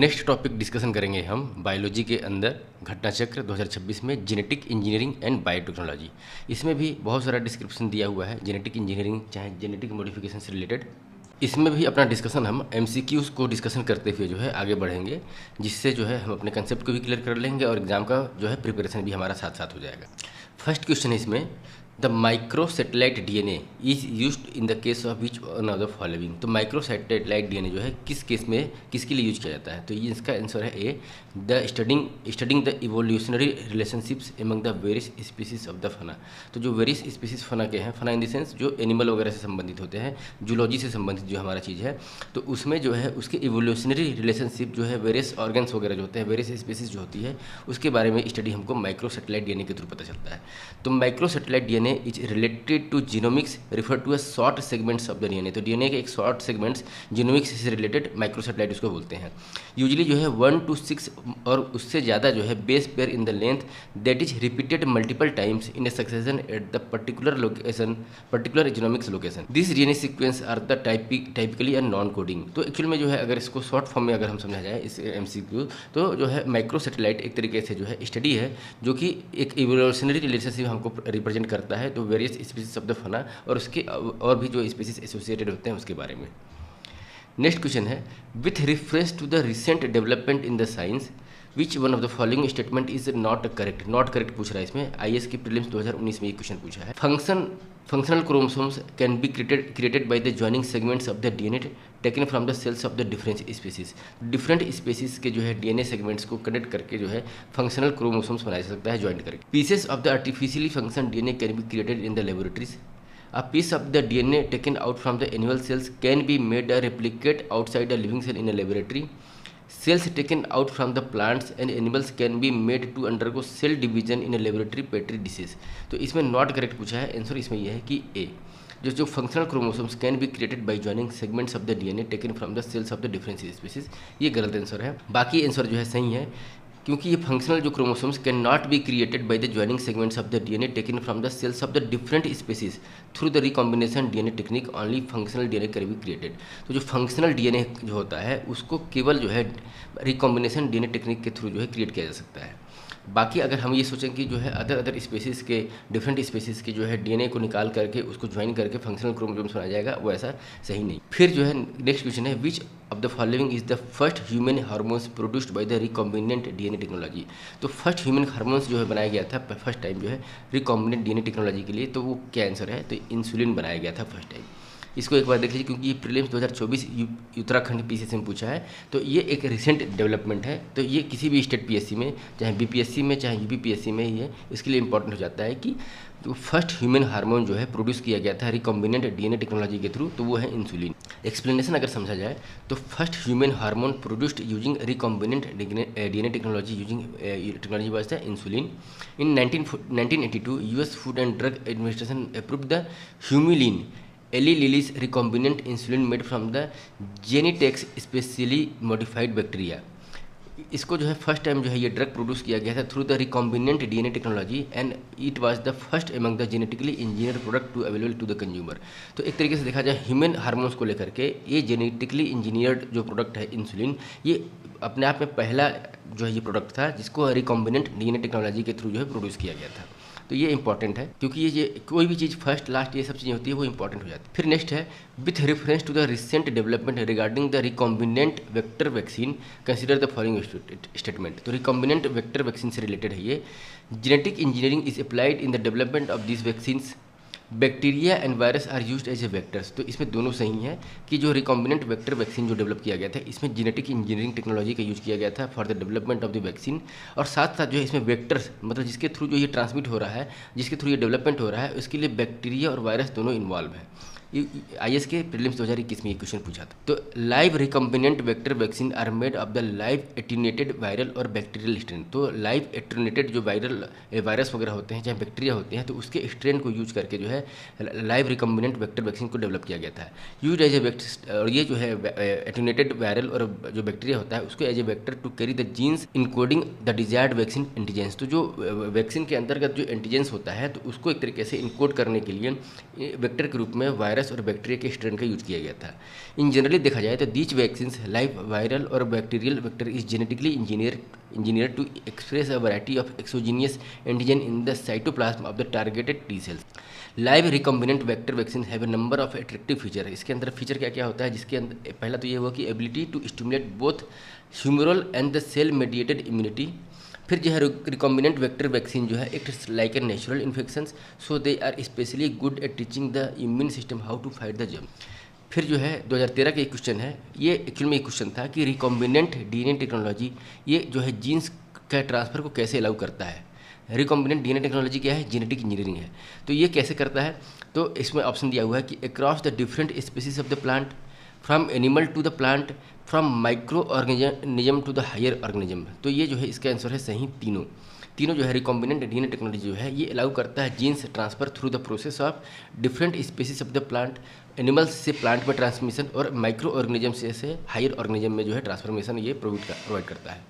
Next topic discussion करेंगे हम biology के अंदर घटना चक्र 2026 में जेनेटिक इंजीनियरिंग एंड बायोटेक्नोलॉजी। इसमें भी बहुत सारा डिस्क्रिप्शन दिया हुआ है जेनेटिक इंजीनियरिंग चाहे जेनेटिक मॉडिफिकेशन से रिलेटेड। इसमें भी अपना डिस्कशन हम एमसीक्यूज़ को डिस्कशन करते हुए जो है आगे बढ़ेंगे, जिससे जो है हम अपने कंसेप्ट को भी क्लियर कर लेंगे और एग्जाम का जो है प्रिपरेशन भी हमारा साथ साथ हो जाएगा। फर्स्ट क्वेश्चन है इसमें, the micro satellite DNA is used in the case of which one of the following. तो माइक्रो सेटेलाइट डीएनए जो है किस केस में किसके लिए यूज किया जाता है? तो ये इसका आंसर है A, the studying the evolutionary relationships among the various species of the fauna. तो जो वेरियस स्पीसीज फना के हैं, फना इन द सेंस जो एनिमल वगैरह से संबंधित होते हैं, जूलॉजी से संबंधित जो हमारा चीज़ है, तो उसमें जो है उसके इवोल्यूशनरी रिलेशनशिप जो है वेरियस ऑर्गन्स वगैरह जो होते हैं, वेरियस स्पीसीज जो होती है, उसके बारे में स्टडी हमको माइक्रो सेटेलाइट डीएनए के थ्रू पता चलता है। तो micro satellite DNA is related to genomics refer to a short segments of the DNA. तो डीएनए के एक शॉर्ट सेगमेंट्स जीनोमिक्स से रिलेटेड माइक्रो सेटेलाइट उसको बोलते हैं। यूजुअली जो है 1 to 6 और उससे ज़्यादा जो है base pair in the length that is repeated multiple times in a succession at the particular genomics location. This DNA sequence are the typically a non coding. तो एक्चुअल में जो है अगर इसको शॉर्ट फॉर्म में अगर हम समझा जाए इस एमसीक्यू, तो जो है माइक्रो सेटेलाइट एक तरीके से जो है स्टडी है जो कि एक इवोल्यूशनरी रिलेशनशिप हमको रिप्रेजेंट करता है, तो वेरियस स्पीसीज ऑफ द फना और उसके और भी जो स्पीसीज एसोसिएटेड होते हैं उसके बारे में। नेक्स्ट क्वेश्चन है, with reference to the recent development in the science which one of the following statement is not correct. Not correct पूछ रहा है इसमें, आईएएस की प्रीलिम्स 2019 में ये क्वेश्चन पूछा है। Functional chromosomes can be created by the joining segments of the DNA taken from the cells of the different species. Different species के जो है डीएनए सेगमेंट्स को कनेक्ट करके जो है फंक्शनल क्रोमोसोम्स बनाया जा सकता है ज्वाइंट करके। Pieces of the artificially function DNA can be created in the laboratories. A piece of the DNA taken out from the animal cells can be made a replicate outside a living cell in a laboratory. Cells taken out from the plants and animals can be made to undergo cell division in a laboratory petri dishes. तो इसमें not correct पूछा है, answer इसमें यह है कि A, जो functional chromosomes can be created by joining segments of the DNA taken from the cells of the different species, ये गलत आंसर है। बाकी आंसर जो है सही है, क्योंकि ये फंक्शनल जो chromosomes can not be created by the joining segments of the DNA taken from the cells of the different species through the recombination DNA technique only functional DNA can be created. तो जो functional DNA जो होता है उसको केवल जो है recombination DNA technique के थ्रू जो है क्रिएट किया जा सकता है। बाकी अगर हम ये सोचें कि जो है अदर स्पेसीज़ के डिफरेंट स्पेसीज़ के जो है डीएनए को निकाल करके उसको ज्वाइन करके फंक्शनल क्रोमोसोम्स बनाया जाएगा, वो ऐसा सही नहीं। फिर जो है नेक्स्ट क्वेश्चन है, which of the following is the first human hormones produced by the recombinant DNA technology. तो फर्स्ट ह्यूमन हार्मोन्स जो है बनाया गया था फर्स्ट टाइम जो है रिकॉम्बिनेंट डीएनए टेक्नोलॉजी के लिए, तो वो क्या आंसर है? तो इंसुलिन बनाया गया था फर्स्ट टाइम। इसको एक बार देख लीजिए, क्योंकि ये प्रीलिम्स 2024 उत्तराखंड पीसीएससी में पूछा है, तो ये एक रिसेंट डेवलपमेंट है। तो ये किसी भी स्टेट पीएससी में, चाहे बीपीएससी में चाहे यूपीपीएससी में, ये इसके लिए इंपॉर्टेंट हो जाता है कि जो फर्स्ट ह्यूमन हार्मोन जो है प्रोड्यूस किया गया था रिकॉम्बिनेंट डीएनए टेक्नोलॉजी के थ्रू, तो वो है इंसुलिन। एक्सप्लेनेशन अगर समझा जाए तो first human hormone produced using recombinant DNA technology using technology was the insulin. In 1982 US food and drug administration approved the humulin Eli Lilly's recombinant insulin made from the Genentech's specially modified bacteria. इसको जो है first time जो है ये drug produce किया गया था through the recombinant DNA technology and it was the first among the genetically engineer product to available to the consumer. तो एक तरीके से देखा जाए ह्यूमन हार्मोन्स को लेकर के ये जेनेटिकली इंजीनियर्ड जो प्रोडक्ट है इंसुलिन, ये अपने आप में पहला जो है ये प्रोडक्ट था जिसको रिकॉम्बिनेंट डीएनए टेक्नोलॉजी के थ्रू जो है प्रोड्यूस किया गया था। तो ये इंपॉर्टेंट है, क्योंकि ये कोई भी चीज़ फर्स्ट लास्ट ये सब चीज़ें होती है वो इंपॉर्टेंट हो जाती है। फिर नेक्स्ट है, with reference to the recent development regarding the recombinant vector vaccine consider the following statement. तो रिकॉम्बिनेंट वेक्टर वैक्सीन से रिलेटेड है ये। Genetic engineering is applied in the development of this vaccines, bacteria and virus are used as a vectors. तो इसमें दोनों सही हैं कि जो रिकॉम्बिनेंट वेक्टर वैक्सीन जो डेवलप किया गया था इसमें जेनेटिक इंजीनियरिंग टेक्नोलॉजी का यूज किया गया था for the development of the vaccine, और साथ साथ जो है इसमें वेक्टर्स मतलब जिसके थ्रू जो ये ट्रांसमिट हो रहा है, जिसके थ्रू ये डेवलपमेंट हो रहा है, उसके लिए बैक्टीरिया और वायरस दोनों इन्वॉल्व हैं। आईएएस के प्रीलिम्स 2021 में ये क्वेश्चन पूछा था। तो live recombinant vector vaccine are made of the live attenuated viral और बैक्टीरियल स्ट्रेन। तो लाइव एटीन्यूएटेड जो वायरस वगैरह होते हैं चाहे बैक्टीरिया होते हैं, तो उसके स्ट्रेन को यूज करके जो है लाइव रिकॉम्बिनेंट वेक्टर वैक्सीन को डेवलप किया गया था। यूज एज ए वेक्टर, और ये जो है एटीन्यूएटेड वायरल और जो बैक्टीरिया होता है उसको as a vector to carry the genes encoding the desired vaccine antigens. तो जो वैक्सीन के अंतर्गत जो एंटीजेंस होता है तो उसको एक तरीके से इनकोड करने के लिए वेक्टर के रूप में वायरस वायरस और बैक्टीरिया के स्ट्रेन का यूज किया गया था। इन जनरली देखा जाए तो दीज वैक्सीन लाइव वायरल और bacterial vector is genetically engineer to express a variety of exogenous antigen in the cytoplasm of the targeted T cells. Live recombinant vector vaccine have a number of attractive feature. इसके अंदर feature क्या क्या होता है, जिसके अंदर पहला तो ये हुआ कि ability to stimulate both humoral and the cell mediated immunity. फिर जो है रिकॉम्बिनेंट वेक्टर वैक्सीन जो है it's like a natural infection, so they are specially good at teaching the immune system how to fight the germ. फिर जो है 2013 का एक क्वेश्चन है, ये एक्चुअल में एक क्वेश्चन था कि रिकॉम्बिनेंट डीएनए टेक्नोलॉजी ये जो है जीन्स का ट्रांसफ़र को कैसे अलाउ करता है। रिकॉम्बिनेंट डीएनए टेक्नोलॉजी क्या है, जेनेटिक इंजीनियरिंग है। तो ये कैसे करता है, तो इसमें ऑप्शन दिया हुआ है कि across the different species of the plant, from animal to the plant, from micro organism to the higher organism. तो ये जो है इसका आंसर है सही तीनों जो है रिकॉम्बिनेंट डीएनए टेक्नोलॉजी जो है ये अलाउ करता है genes transfer through the process of different species of the plant, animals से प्लांट में ट्रांसमिशन और माइक्रो ऑर्गेनिज्म से हायर ऑर्गेनिज्म में जो है ट्रांसफॉर्मेशन ये प्रोवाइड करता है।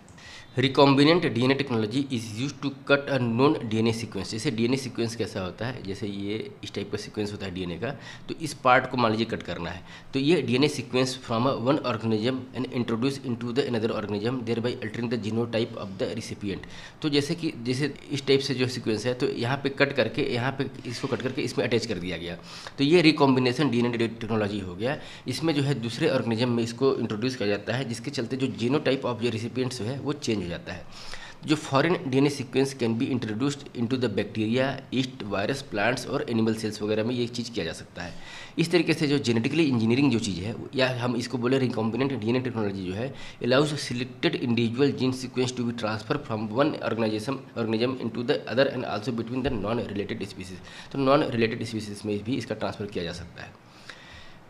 Recombinant DNA technology is use to cut a known DNA sequence. जैसे डीएनए सीक्वेंस कैसा होता है, जैसे ये इस टाइप का सीक्वेंस होता है डीएनए का, तो इस पार्ट को मान लीजिए कट करना है, तो ये DNA sequence from a one organism and introduce into the another organism thereby altering the genotype of the recipient. तो जैसे इस टाइप से जो सीक्वेंस है, तो यहाँ पे कट करके यहाँ पे इसको कट करके इसमें अटैच कर दिया गया, तो ये रिकॉम्बिनेशन डीएनए टेक्नोलॉजी हो गया। इसमें जो है दूसरे ऑर्गेनिज्म में इसको इंट्रोड्यूस किया जाता है, जिसके चलते जो जीनोटाइप ऑफ जो रिसिपिएंट्स है वो चेंज हो जाता है। जो foreign DNA sequence can be introduced into the bacteria, east, virus, plants और एनिमल सेल्स वगैरह में ये चीज़ किया जा सकता है। इस तरीके से जो जेनेटिकली इंजीनियरिंग जो चीज़ है, या हम इसको बोले रिकॉम्बिनेंट डीएनए टेक्नोलॉजी जो है, allows selected individual gene sequence to be transfer from one organism into the other and also between the non related species. तो नॉन रिलेटेड स्पीसीज में भी इसका ट्रांसफर किया जा सकता है।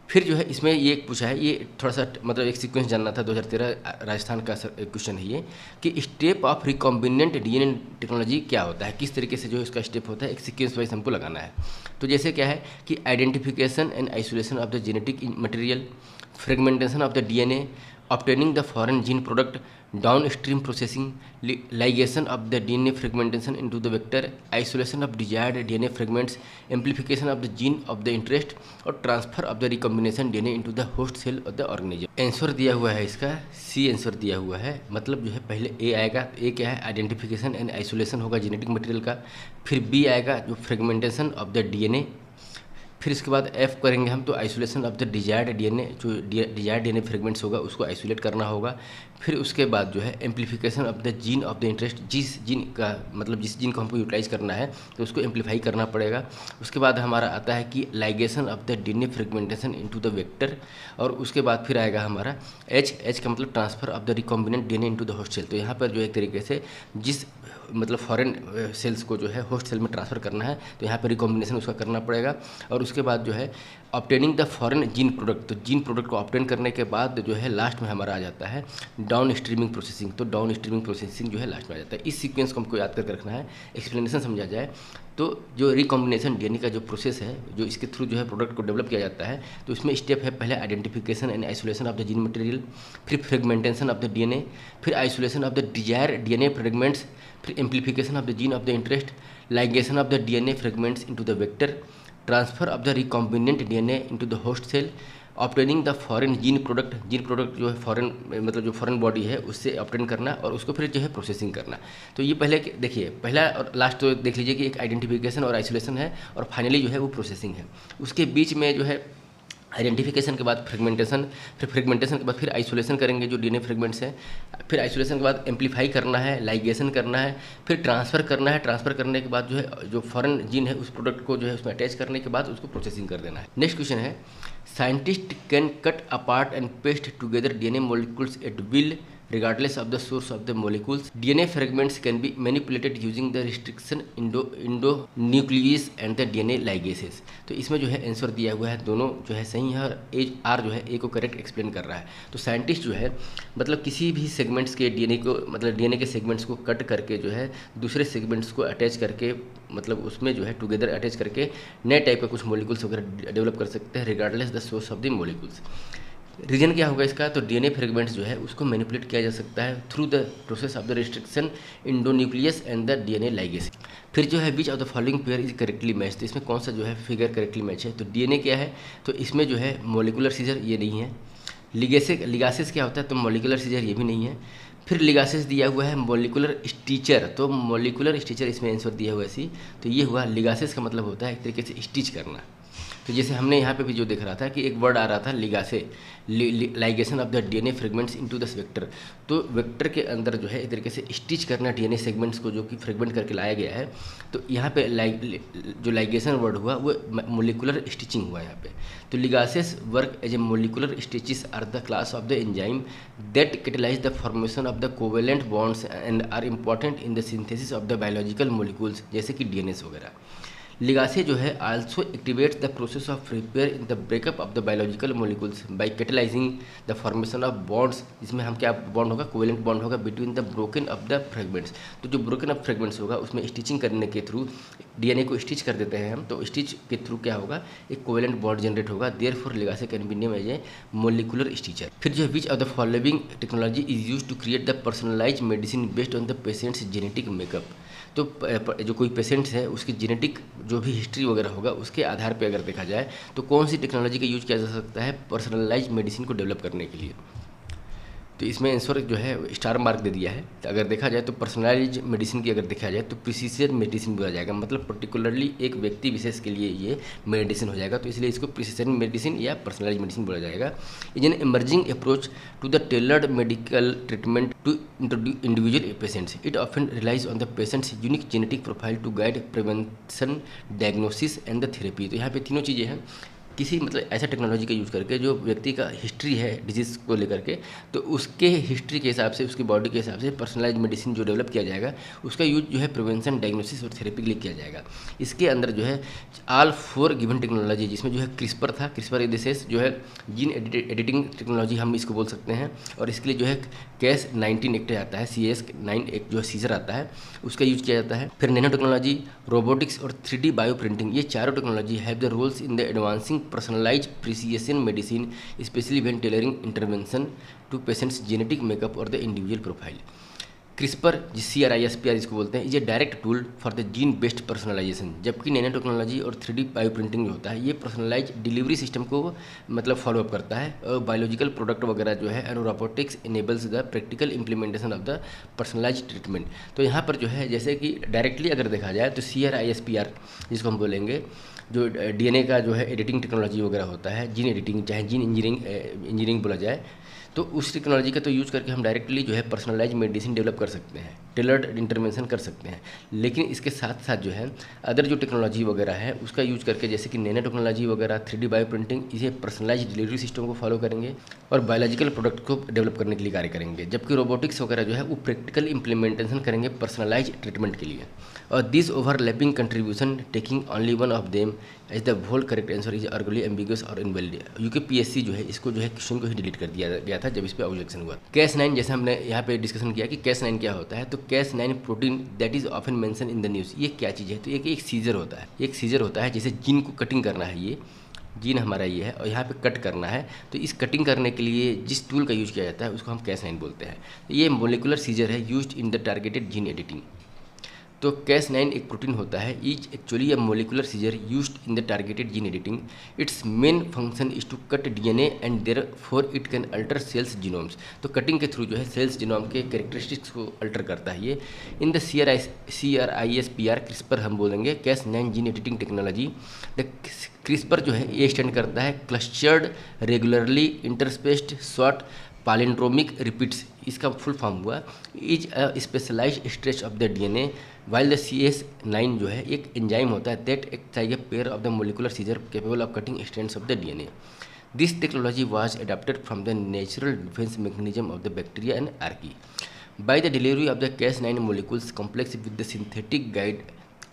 फिर जो है इसमें ये एक पूछा है, ये थोड़ा सा मतलब एक सीक्वेंस जानना था, 2013 राजस्थान का क्वेश्चन है ये, कि step of recombinant DNA technology क्या होता है, किस तरीके से जो इसका स्टेप होता है, एक सीक्वेंस वाइज हमको लगाना है। तो जैसे क्या है कि identification and isolation of the genetic material, fragmentation of the DNA, obtaining the foreign gene product, downstream processing, ligation of the DNA fragmentation into the vector, isolation of desired DNA fragments, amplification of the gene of the interest और transfer of the recombination DNA into the host cell of the organism। Answer दिया हुआ है इसका C answer दिया हुआ है, मतलब जो है पहले ए आएगा, ए क्या है आइडेंटिफिकेशन एंड आइसोलेशन होगा जेनेटिक मटेरियल का, फिर बी आएगा जो फ्रेगमेंटेशन ऑफ द डीएनए, फिर इसके बाद एफ करेंगे हम तो isolation of the desired DNA, जो डिजायर्ड डीएनए फ्रेगमेंट्स होगा उसको आइसोलेट करना होगा। फिर उसके बाद जो है amplification of the gene of the interest, जिस जीन का मतलब जिस जीन को हमको यूटिलाइज करना है तो उसको एम्प्लीफाई करना पड़ेगा। उसके बाद हमारा आता है कि ligation of the DNA fragmentation into the vector, और उसके बाद फिर आएगा हमारा एच का मतलब transfer of the recombinant DNA into the host cell. तो यहाँ पर जो एक तरीके से जिस मतलब फॉरेन सेल्स को जो है होस्ट सेल में ट्रांसफ़र करना है, तो यहाँ पर रिकॉम्बिनेशन उसका करना पड़ेगा। और उसके बाद जो है obtaining the foreign gene product, तो जीन प्रोडक्ट को ऑब्टेन करने के बाद जो है लास्ट में हमारा आ जाता है डाउन स्ट्रीमिंग प्रोसेसिंग। तो डाउन स्ट्रीमिंग प्रोसेसिंग जो है लास्ट में आ जाता है। इस सीक्वेंस को हमको याद करके रखना है, एक्सप्लेनेशन समझा जाए तो जो रिकॉम्बिनेशन डीएनए का जो प्रोसेस है, जो इसके थ्रू जो है प्रोडक्ट को डेवलप किया जाता है, तो इसमें स्टेप है पहले identification and isolation of the gene material, फिर फ्रेगमेंटेशन ऑफ द डीएनए, फिर isolation of the desire DNA fragments, फिर amplification of the gene of the interest, ligation of the DNA fragments into the vector, transfer of the recombinant DNA into the host cell, obtaining the foreign gene product जो है foreign मतलब जो foreign body है उससे obtain करना, और उसको फिर जो है प्रोसेसिंग करना। तो ये पहले देखिए, पहला और लास्ट तो देख लीजिए कि एक आइडेंटिफिकेशन और आइसोलेशन है, और फाइनली जो है वो प्रोसेसिंग है। उसके बीच में जो है आइडेंटिफिकेशन के बाद फ्रेगमेंटेशन, फिर फ्रेगमेंटेशन के बाद फिर आइसोलेशन करेंगे जो डीएनए फ्रेगमेंट्स हैं, फिर आइसोलेशन के बाद एम्प्लीफाई करना है, लाइगेशन करना है, फिर ट्रांसफ़र करना है, ट्रांसफ़र करने के बाद जो है जो फॉरेन जीन है उस प्रोडक्ट को जो है उसमें अटैच करने के बाद उसको प्रोसेसिंग कर देना है। नेक्स्ट क्वेश्चन है, scientist can cut apart and paste together DNA molecules at will regardless of the source of the molecules. DNA fragments can be manipulated using the restriction endonuclease and the DNA ligases। तो इसमें जो है answer दिया हुआ है, दोनों जो है सही है, और आर जो है ए को करेक्ट एक्सप्लेन कर रहा है। तो साइंटिस्ट जो है मतलब किसी भी सेगमेंट्स के डीएनए को मतलब डीएनए के सेगमेंट्स को कट करके जो है दूसरे सेगमेंट्स को अटैच करके मतलब उसमें जो है टुगेदर अटैच करके नए टाइप का कुछ मॉलिक्यूल्स वगैरह डेवलप कर सकते हैं regardless the source of the molecules. Reason क्या होगा इसका, तो डीएनए फ्रेगमेंट्स जो है उसको मैनिपुलेट किया जा सकता है through the process of the restriction endonuclease and the DNA ligase. फिर जो है which of the following pair is correctly match, तो इसमें कौन सा जो है फिगर करेक्टली मैच है, तो डीएनए क्या है, तो इसमें जो है मॉलिकुलर सीजर ये नहीं है, लिगासेस क्या होता है, तो मॉलिकुलर सीजर ये भी नहीं है, फिर लिगासेस दिया हुआ है मॉलिकुलर स्टीचर, तो मॉलिकुलर स्टीचर इसमें आंसर दिया हुआ है सी, तो ये हुआ लिगासेस का मतलब होता है एक तरीके से स्टिच करना। तो जैसे हमने यहाँ पे भी जो देख रहा था कि एक वर्ड आ रहा था ligase, ligation of the DNA fragments into the vector, तो वेक्टर के अंदर जो है एक तरीके से स्टिच करना डीएनए सेगमेंट्स को जो कि फ्रेगमेंट करके लाया गया है। तो यहाँ पे जो लाइगेशन वर्ड हुआ वो मोलिकुलर स्टिचिंग हुआ यहाँ पे। तो ligases work as a molecular stitches are the class of the enzyme that catalyse the formation of the covalent bonds and are important in the synthesis of the biological molecules, जैसे कि DNAs वगैरह। Ligase जो है also activates the process of repair in the breakup of the biological molecules by catalysing the formation of bonds, जिसमें हम क्या bond होगा, covalent bond होगा between the broken of the fragments. तो जो ब्रोकन ऑफ फ्रेगमेंट्स होगा उसमें stitching करने के थ्रू डीएनए को स्टिच कर देते हैं हम, तो स्टिच के थ्रू क्या होगा, एक कोवेलेंट बॉन्ड जनरेट होगा, therefore ligase can be named as a molecular stitcher. फिर जो है which of the following technology is used to create the personalised medicine based on the patient's genetic makeup, तो जो कोई पेशेंट्स है उसकी genetic जो भी हिस्ट्री वगैरह होगा उसके आधार पे अगर देखा जाए तो कौन सी टेक्नोलॉजी का यूज किया जा सकता है पर्सनलाइज्ड मेडिसिन को डेवलप करने के लिए। तो इसमें आंसर जो है स्टार मार्क दे दिया है। तो अगर देखा जाए तो पर्सनलाइज मेडिसिन की अगर देखा जाए तो प्रिसीजन मेडिसिन बोला जाएगा, मतलब पर्टिकुलरली एक व्यक्ति विशेष के लिए ये मेडिसिन हो जाएगा, तो इसलिए इसको प्रिसीजन मेडिसिन या पर्सनलाइज मेडिसिन बोला जाएगा। Is an emerging approach to the tailored medical treatment to individual patients, it often relies on the patients unique genetic profile to guide prevention, diagnosis and the therapy. तो यहाँ पे तीनों चीज़ें हैं, किसी मतलब ऐसा टेक्नोलॉजी का यूज़ करके जो व्यक्ति का हिस्ट्री है डिजीज़ को लेकर के, तो उसके हिस्ट्री के हिसाब से उसकी बॉडी के हिसाब से पर्सनलाइज मेडिसिन जो डेवलप किया जाएगा उसका यूज जो है प्रिवेंशन, डायग्नोसिस और थेरेपी के लिए किया जाएगा। इसके अंदर जो है ऑल 4 गिवन टेक्नोलॉजी, जिसमें जो है क्रिस्पर था, क्रिस्पर दिस जो है जीन एडिटिंग टेक्नोलॉजी हम इसको बोल सकते हैं, और इसके लिए जो है Cas19 एक्ट आता है, Cas9 एक जो है सीजर आता है उसका यूज किया जाता है। फिर नैनो टेक्नोलॉजी, रोबोटिक्स और 3D बायो प्रिंटिंग, ये चारों technology have the roles in the advancing personalized precision medicine, especially when tailoring intervention to patient's genetic makeup or the individual profile. CRISPR CRISPR इसको बोलते हैं, ये direct tool for the gene based personalisation, जबकि nano technology और 3D bio printing जो होता है ये पर्सनलाइज डिलीवरी सिस्टम को मतलब फॉलोअप करता है, और बायोलॉजिकल प्रोडक्ट वगैरह जो है and robotics enables the practical implementation of the personalize treatment. तो यहाँ पर जो है जैसे कि डायरेक्टली अगर देखा जाए तो CRISPR जिसको हम बोलेंगे, जो DNA का जो है एडिटिंग टेक्नोलॉजी वगैरह होता है, जीन एडिटिंग चाहे जीन इंजीनियरिंग बोला जाए, तो उस टेक्नोलॉजी का तो यूज़ करके हम डायरेक्टली जो है पर्सनलाइज मेडिसिन डेवलप कर सकते हैं, टेलर्ड इंटरवेंशन कर सकते हैं। लेकिन इसके साथ साथ जो है अदर जो टेक्नोलॉजी वगैरह है उसका यूज करके, जैसे कि नैनो टेक्नोलॉजी वगैरह, 3D बायो प्रिंटिंग, इसे पर्सनलाइज डिलीवरी सिस्टम को फॉलो करेंगे और बायोलॉजिकल प्रोडक्ट को डेवलप करने के लिए कार्य करेंगे, जबकि रोबोटिक्स वगैरह जो है वो प्रैक्टिकल इंप्लीमेंटेशन करेंगे पर्सनलाइज ट्रीटमेंट के लिए। और this overlapping contribution taking only one of them as the whole correct answer is arguably ambiguous और इनवैलिड। UPSC जो है इसको जो है क्वेश्चन को ही डिलीट कर दिया गया था जब इस पर ऑब्जेक्शन हुआ। Cas9 जैसे हमने यहाँ पे डिस्कशन किया कि Cas9 क्या होता है, तो Cas9 protein that is often mention in the news, ये क्या चीज़ है, तो एक सीजर होता है, एक सीजर होता है, जैसे जीन को कटिंग करना है, ये जीन हमारा ये है और यहाँ पे कट करना है, तो इस कटिंग करने के लिए जिस टूल का यूज़ किया जाता है उसको हम Cas9 बोलते हैं। ये मोलिकुलर सीजर है used in the targeted gene editing. तो Cas9 एक प्रोटीन होता है, is actually a molecular scissor used in the targeted gene editing. Its main function is to cut DNA and therefore it can alter cells genomes. तो cutting के through जो है cells genome के characteristics को alter करता है ये। In the CRISPR CRISPR हम बोलेंगे Cas9 gene editing technology. The CRISPR जो है ये स्टैंड करता है clustered regularly interspaced short palindromic repeats, इसका फुल फॉर्म हुआ is a specialised stretch of the DNA, while the Cas9 जो है एक एंजाइम होता है that acts like a pair of the molecular scissor capable of cutting strands of the DNA। This technology was adopted from the natural defence mechanism of the bacteria and Archie. By the delivery of the Cas9 molecules complex with the synthetic guide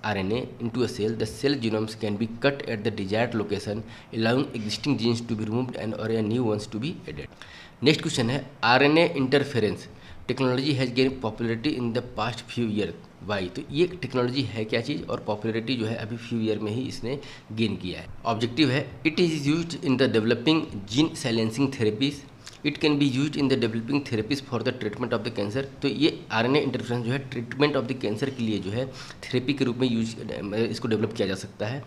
RNA into a cell, the cell genomes can be cut at the desired location, allowing existing genes to be removed and or new ones to be added. Next question है RNA interference technology has gain popularity in the past few year वाई। तो ये technology है क्या चीज़, और popularity जो है अभी फ्यू ईयर में ही इसने गेन किया है। ऑब्जेक्टिव है it is used in the developing gene silencing therapies, it can be used in the developing therapies for the treatment of the cancer. तो ये आरएनए इंटरफेरेंस जो है ट्रीटमेंट ऑफ द कैंसर के लिए जो है थेरेपी के रूप में इसको डेवलप किया जा सकता है।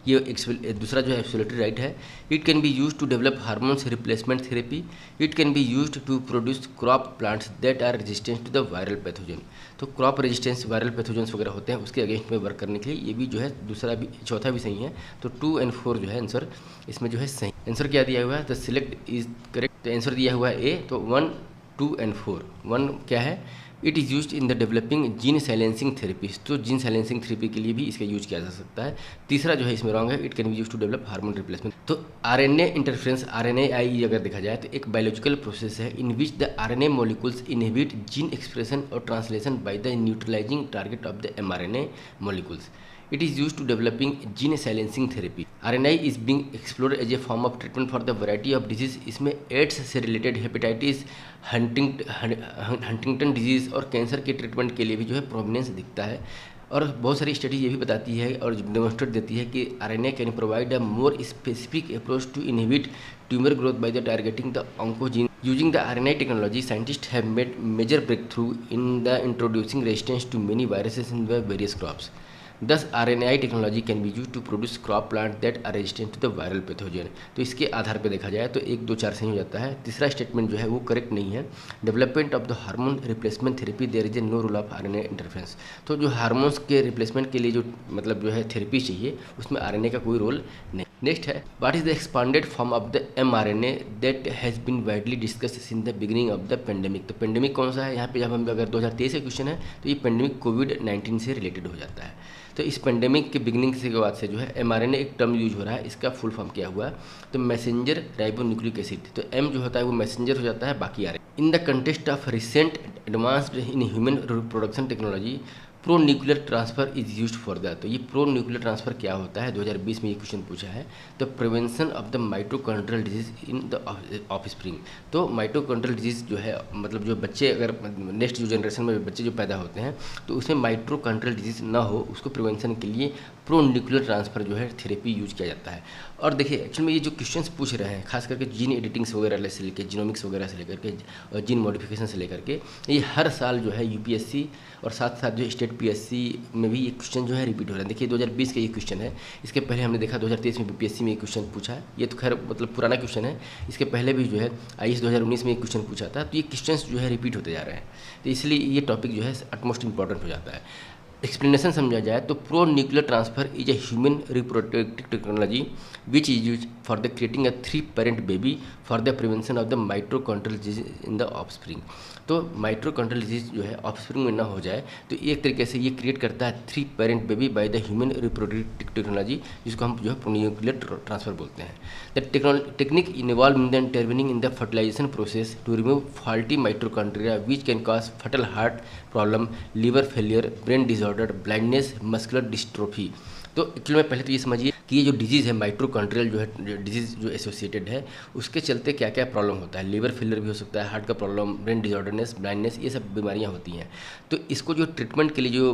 ये दूसरा जो है एब्सोल्यूटरी राइट है। It can be use to develop hormones replacement therapy, it can be use to produce crop plants that are resistant to the viral pathogen. तो क्रॉप रेजिस्टेंस वायरल पैथोजन्स वगैरह होते हैं उसके अगेंस्ट में work करने के लिए ये भी जो है दूसरा भी चौथा भी सही है। तो 2 और 4 जो है आंसर इसमें जो है सही। आंसर क्या दिया हुआ है, द सिलेक्ट इज करेक्ट। तो आंसर दिया हुआ है ए। तो 1, 2 और 4। 1 क्या है, it is used in the developing gene silencing therapies. तो जीन साइलेंसिंग थेरेपी के लिए भी इसका यूज किया जा सकता है। तीसरा जो है इसमें रॉन्ग है, it can be use to develop hormone replacement. तो आरएनए इंटरफेरेंस आरएनए अगर देखा जाए तो एक बायोलॉजिकल प्रोसेस है in which the RNA molecules inhibit gene expression और translation by the neutralising target of the mRNA molecules. It is used to developing gene silencing therapy. RNAi is being explored as a form of treatment for the variety of disease. इसमें ads से related hepatitis, Huntington disease और cancer के treatment के लिए भी जो है prominence दिखता है। और बहुत सारी स्टडी ये भी बताती है और डेमोन्स्ट्रेट देती है कि RNA can provide a more specific approach to inhibit tumour growth by the targeting the oncogene. Using the RNA technology, scientists have made major breakthrough in the introducing resistance to many viruses in the various crops. Thus, RNAi technology can be used to produce crop plants that are resistant to the viral pathogen. तो इसके आधार पर देखा जाए तो 1, 2, 4 सही हो जाता है। तीसरा स्टेटमेंट जो है वो करेक्ट नहीं है। Development of the hormone replacement therapy there is a no role of RNA interference. तो जो हार्मोन्स के रिप्लेसमेंट के लिए जो मतलब जो है थेरेपी चाहिए उसमें RNA का कोई रोल नहीं। नेक्स्ट है, what is the expanded form of the mRNA that has been widely discussed since the beginning of the pandemic. तो पेंडेमिक कौन सा है यहाँ पे, जब हम अगर 2023 का क्वेश्चन है तो ये पेंडेमिक कोविड-19 से रिलेटेड हो जाता है। तो इस पेंडेमिक के बिगिनिंग से के बाद से जो है mRNA एक टर्म यूज हो रहा है, इसका फुल फॉर्म क्या हुआ, तो मैसेंजर राइबोन्यूक्लिक एसिड। तो M जो होता है वो मैसेंजर हो जाता है, बाकी RNA। In the context of recent advanced in human reproduction technology pro nuclear transfer is used for that. तो ये प्रो न्यूक्लियर ट्रांसफर क्या होता है, 2020 में ये क्वेश्चन पूछा है। तो prevention of the mitochondrial disease in the offspring. तो माइटोकॉन्ड्रियल डिजीज जो है मतलब जो बच्चे अगर नेक्स्ट जो जनरेशन में बच्चे जो पैदा होते हैं तो उसमें माइटोकॉन्ड्रियल डिजीज ना हो, उसको प्रिवेंशन के लिए प्रो न्यूक्लियर ट्रांसफर जो है थेरेपी यूज किया जाता है। और देखिए एक्चुअल में ये जो क्वेश्चंस पूछ रहे हैं खास करके जीन एडिटिंग्स वगैरह से लेकर जीनोमिक्स वगैरह से लेकर के और जीन मॉडिफिकेशन से लेकर के, ये हर साल जो है UPSC और साथ साथ जो स्टेट PSC में भी ये क्वेश्चन जो है रिपीट हो रहा है। देखिए 2020 का ये क्वेश्चन है, इसके पहले हमने देखा 2023 में BPSC में ये क्वेश्चन पूछा है। ये तो खैर मतलब पुराना क्वेश्चन है, इसके पहले भी जो है IAS 2019 में एक क्वेश्चन पूछा था। तो ये क्वेश्चंस जो है रिपीट होते जा रहे हैं, तो इसलिए ये टॉपिक जो है अटमोस्ट इंपॉर्टेंट हो जाता है। एक्सप्लेनेशन समझा जाए तो pro nuclear transfer is a human reproductive technology which is use for the creating a 3 parent baby for the prevention of the mitochondrial disease in the offspring. तो mitochondrial disease जो है offspring में ना हो जाए तो एक तरीके से ये क्रिएट करता है 3 parent baby by the human reproductive technology, जिसको हम जो है प्रो न्यूक्लियर ट्रांसफर बोलते हैं। The technique involve in the intervening in the fertilisation process to remove faulty mitochondria which can cause fatal heart problem, liver failure, brain disorder, blindness, muscular dystrophy. तो actually में पहले तो ये समझिए कि ये जो डिजीज़ है माइटोकॉन्ड्रियल जो है डिजीज़ जो एसोसिएटेड है उसके चलते क्या क्या प्रॉब्लम होता है। लिवर फेलियर भी हो सकता है, हार्ट का प्रॉब्लम, ब्रेन डिसऑर्डरनेस, ब्लाइंडनेस, ये सब बीमारियां होती हैं। तो इसको जो ट्रीटमेंट के लिए जो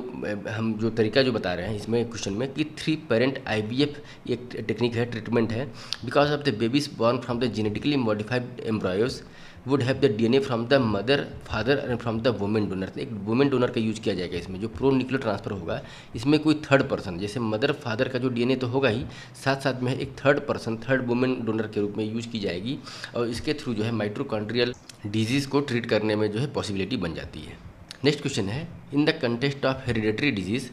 हम जो तरीका जो बता रहे हैं इसमें क्वेश्चन में कि 3 पेरेंट IVF एक टेक्निक है, ट्रीटमेंट है। Because of the babies born from the genetically modified embryos would have the DNA from the mother, father and from the women donor. एक वुमेन डोनर का यूज किया जाएगा इसमें। जो प्रो न्यूक्लियर ट्रांसफर होगा इसमें कोई थर्ड पर्सन, जैसे मदर फादर का जो DNA तो होगा ही, साथ साथ में एक third person, third women donor के रूप में यूज की जाएगी और इसके थ्रू जो है माइटोकॉन्ड्रियल डिजीज़ को ट्रीट करने में जो है पॉसिबिलिटी बन जाती है। नेक्स्ट क्वेश्चन है, in the context of hereditary disease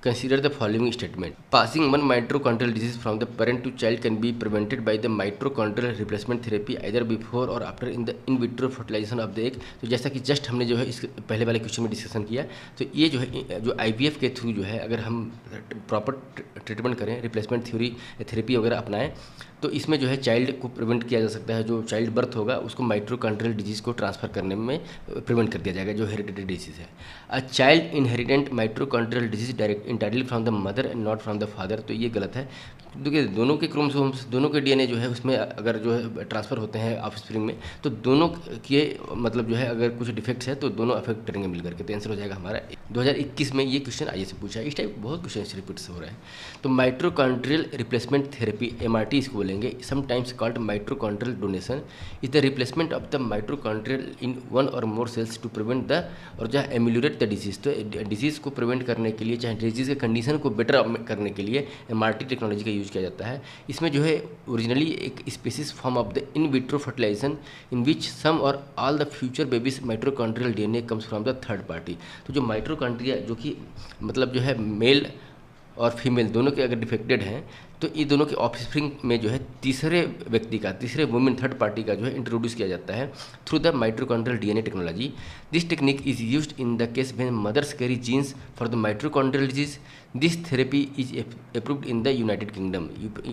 consider the following statement. Passing one mitochondrial disease from the parent to child can be prevented by the mitochondrial replacement therapy either before or after in vitro fertilization of the egg. तो जैसा कि just हमने जो है इस पहले वाले question में डिस्कशन किया, तो ये जो है जो IVF के थ्रू जो है अगर हम प्रॉपर ट्रीटमेंट करें, रिप्लेसमेंट थेरेपी वगैरह अपनाएं, तो इसमें जो है चाइल्ड को प्रिवेंट किया जा सकता है। जो चाइल्ड बर्थ होगा उसको माइटोकॉन्ड्रियल डिजीज़ को ट्रांसफर करने में प्रिवेंट कर दिया जाएगा, जो हेरिडेटरी डिजीज़ है। A child inherent mitochondrial disease direct entirely from the mother and not from the father. तो ये गलत है। देखिए दोनों के क्रोमोसोम्स, दोनों के डीएनए जो है उसमें अगर जो है ट्रांसफ़र होते हैं ऑफस्प्रिंग में, तो दोनों के मतलब जो है अगर कुछ डिफेक्ट्स है तो दोनों अफेक्ट करेंगे मिल करके। तो आंसर हो जाएगा हमारा 2021 में ये क्वेश्चन आईए से पूछा है। इस टाइप बहुत क्वेश्चन रिपीट्स हो रहे हैं। तो माइट्रोकॉन्ड्रियल रिप्लेसमेंट थेरेपी, MRT इसको बोलेंगे, sometimes called mitochondrial donation, is the replacement of the mitochondrial in one or more sales to prevent the और जो है एम्यूलेट द डिजीज। तो डिजीज़ को प्रिवेंट करने के लिए, चाहे डिजीज़ के कंडीशन को बेटर करने के लिए MRT टेक्नोलॉजी का यूज किया जाता है। इसमें जो है ओरिजिनली एक species form of the in vitro fertilisation in which some और all the future babies mitochondrial DNA comes from the third party. तो जो माइट्रोकॉन्ड्रिया जो कि मतलब जो है मेल और फीमेल दोनों के अगर डिफेक्टेड हैं, तो ये दोनों के ऑफस्प्रिंग में जो है तीसरे व्यक्ति का, तीसरे वुमेन थर्ड पार्टी का जो है इंट्रोड्यूस किया जाता है through the mitochondrial DNA technology. This technique is used in the case when mothers carry genes for the mitochondrial disease. This therapy is approved in the United Kingdom.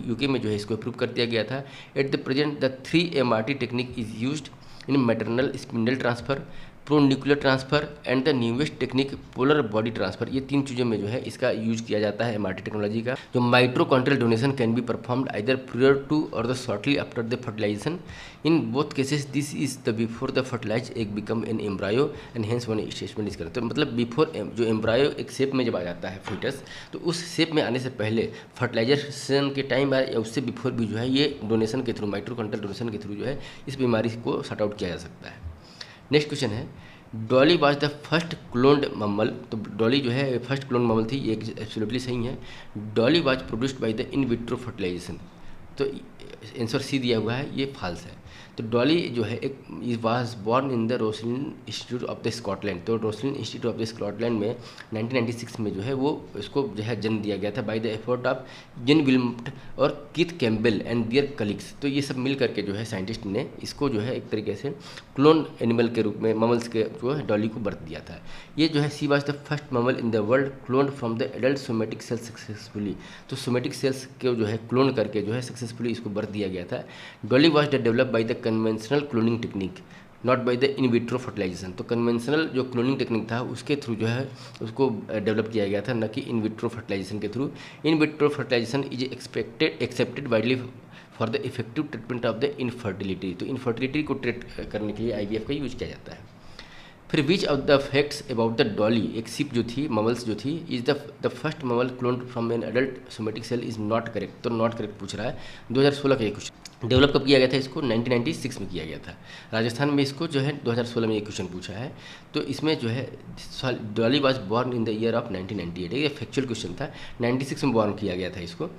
UK में जो है इसको अप्रूव कर दिया गया था। At the present the 3MRT technique is used in maternal spindle transfer, pro nuclear transfer and the newest technique polar body transfer. ये 3 चीज़ों में जो है इसका यूज किया जाता है MRT टेक्नोलॉजी का। जो mitochondrial donation can be performed either prior to और the shortly after the fertilisation. In both cases this is the before the fertilise egg become an embryo and hence one statement is correct. तो मतलब before जो embryo एक shape में जब आ जाता है foetus, तो उस शेप में आने से पहले फर्टिलाइजेशन के टाइम या उससे बिफोर भी जो है ये डोनेशन के थ्रू, माइट्रोकॉन्ड्रियल डोनेशन के थ्रू जो है इस बीमारी को सॉर्ट आउट किया जा सकता है। नेक्स्ट क्वेश्चन है, Dolly was the first cloned mammal. तो डॉली जो है फर्स्ट क्लोन मम्मल थी, ये एब्सोल्युटली सही है। Dolly was produced by the in vitro fertilization. तो आंसर सी दिया हुआ है, ये फॉल्स है। तो डॉली जो है एक was born in the Roslin institute of the Scotland. तो Roslin institute of the Scotland में 1996 में जो है वो इसको जो है जन्म दिया गया था बाय द एफर्ट ऑफ जिन विल्मट और Keith Campbell and their colleagues. तो ये सब मिल करके जो है साइंटिस्ट ने इसको जो है एक तरीके से क्लोन एनिमल के रूप में, ममल्स के जो है डॉली को बर्थ दिया था। ये जो है she was the first mammal in the world cloned from the adult somatic cells successfully. तो सोमेटिक सेल्स को जो है क्लोन करके जो है सक्सेसफुली इसको बर्थ दिया गया था। Dolly was develop by the conventional cloning technique not by the in vitro fertilization. तो कन्वेंशनल जो क्लोनिंग टेक्निक था उसके थ्रू जो है उसको डेवलप किया गया था, न कि इन विट्रो फर्टिलाइजेशन के through. In vitro fertilization is accepted widely for the effective treatment of the infertility. तो इनफर्टिलिटी को ट्रीट करने के लिए IVF का यूज किया जाता है। फिर which of the facts about the Dolly, एक शिप जो थी, ममल्स जो थी, is the first mammal cloned from an adult somatic cell is not correct. तो नॉट करेक्ट पूछ रहा है। 2016 का ये क्वेश्चन। डेवलप कब किया गया था इसको? 1996 में किया गया था। राजस्थान में इसको जो है 2016 में ये क्वेश्चन पूछा है। तो इसमें जो है Dolly was born in the year of 1998। ये फैक्चुअल क्वेश्चन था। 96 में बॉर्न किया गया था इसको।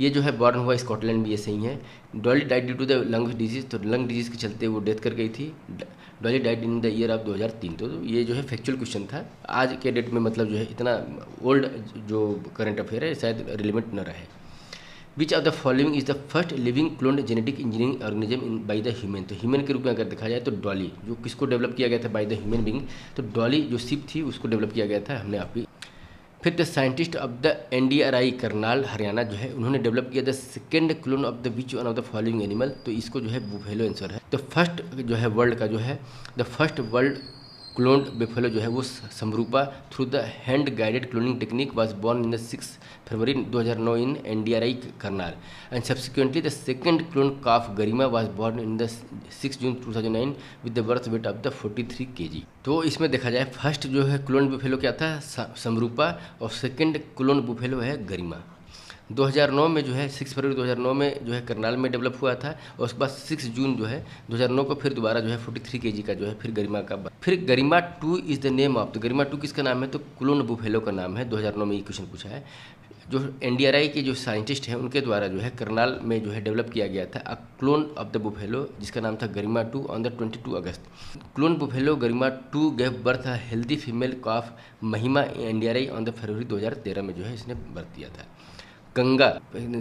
ये जो है बॉर्न हुआ स्कॉटलैंड में, ये सही है। Dolly died due to the lung disease. तो लंग डिजीज के चलते वो डेथ कर गई थी। Dolly died in the year of 2003। तो ये जो है फैक्चुअल क्वेश्चन था। आज के डेट में मतलब जो है इतना ओल्ड जो करंट अफेयर है शायद रिलेवेंट न रहे। विच of the following is the first living cloned genetic engineering organism in by the human. तो ह्यूमन के रूप में अगर देखा जाए तो डॉली जो किसको डेवलप किया गया था बाय द ह्यूमन बीइंग। तो डॉली जो शिप थी उसको डेवलप किया गया था हमने आपकी। फिर the scientist of the NDRI Karnal Haryana जो है उन्होंने डेवलप किया the second clone of the which one of the following animal. तो इसको जो है बुफेलो आंसर है। तो फर्स्ट जो है वर्ल्ड का जो है the first world cloned buffalo जो है वो Samrupa through the hand guided cloning technique was born in the 6 February 2009 in NDRI Karnal and subsequently the second clone calf Garima was born in the 6 June 2009 with the birth weight of the 43 kg। तो इसमें देखा जाए first जो है clone buffalo क्या था? समरूपा, और second clone buffalo है गरिमा। 2009 में जो है 6 फरवरी 2009 में जो है करनाल में डेवलप हुआ था, और उसके बाद 6 जून जो है 2009 को फिर दोबारा जो है 43 kg का जो है फिर गरिमा का। फिर गरिमा 2 इज़ द नेम ऑफ। तो गरिमा 2 किसका नाम है? तो क्लोन बुफेलो का नाम है। 2009 में ये क्वेश्चन पूछा है। जो NDRI के जो साइंटिस्ट हैं उनके द्वारा जो है करनाल में जो है डेवलप किया गया था क्लोन ऑफ द बुफेलो जिसका नाम था Garima 2 on the 22 August. Clone buffalo Garima 2 gave birth healthy female calf Mahima NDRI on the फरवरी 2013 में जो है इसने बर्थ दिया था। गंगा,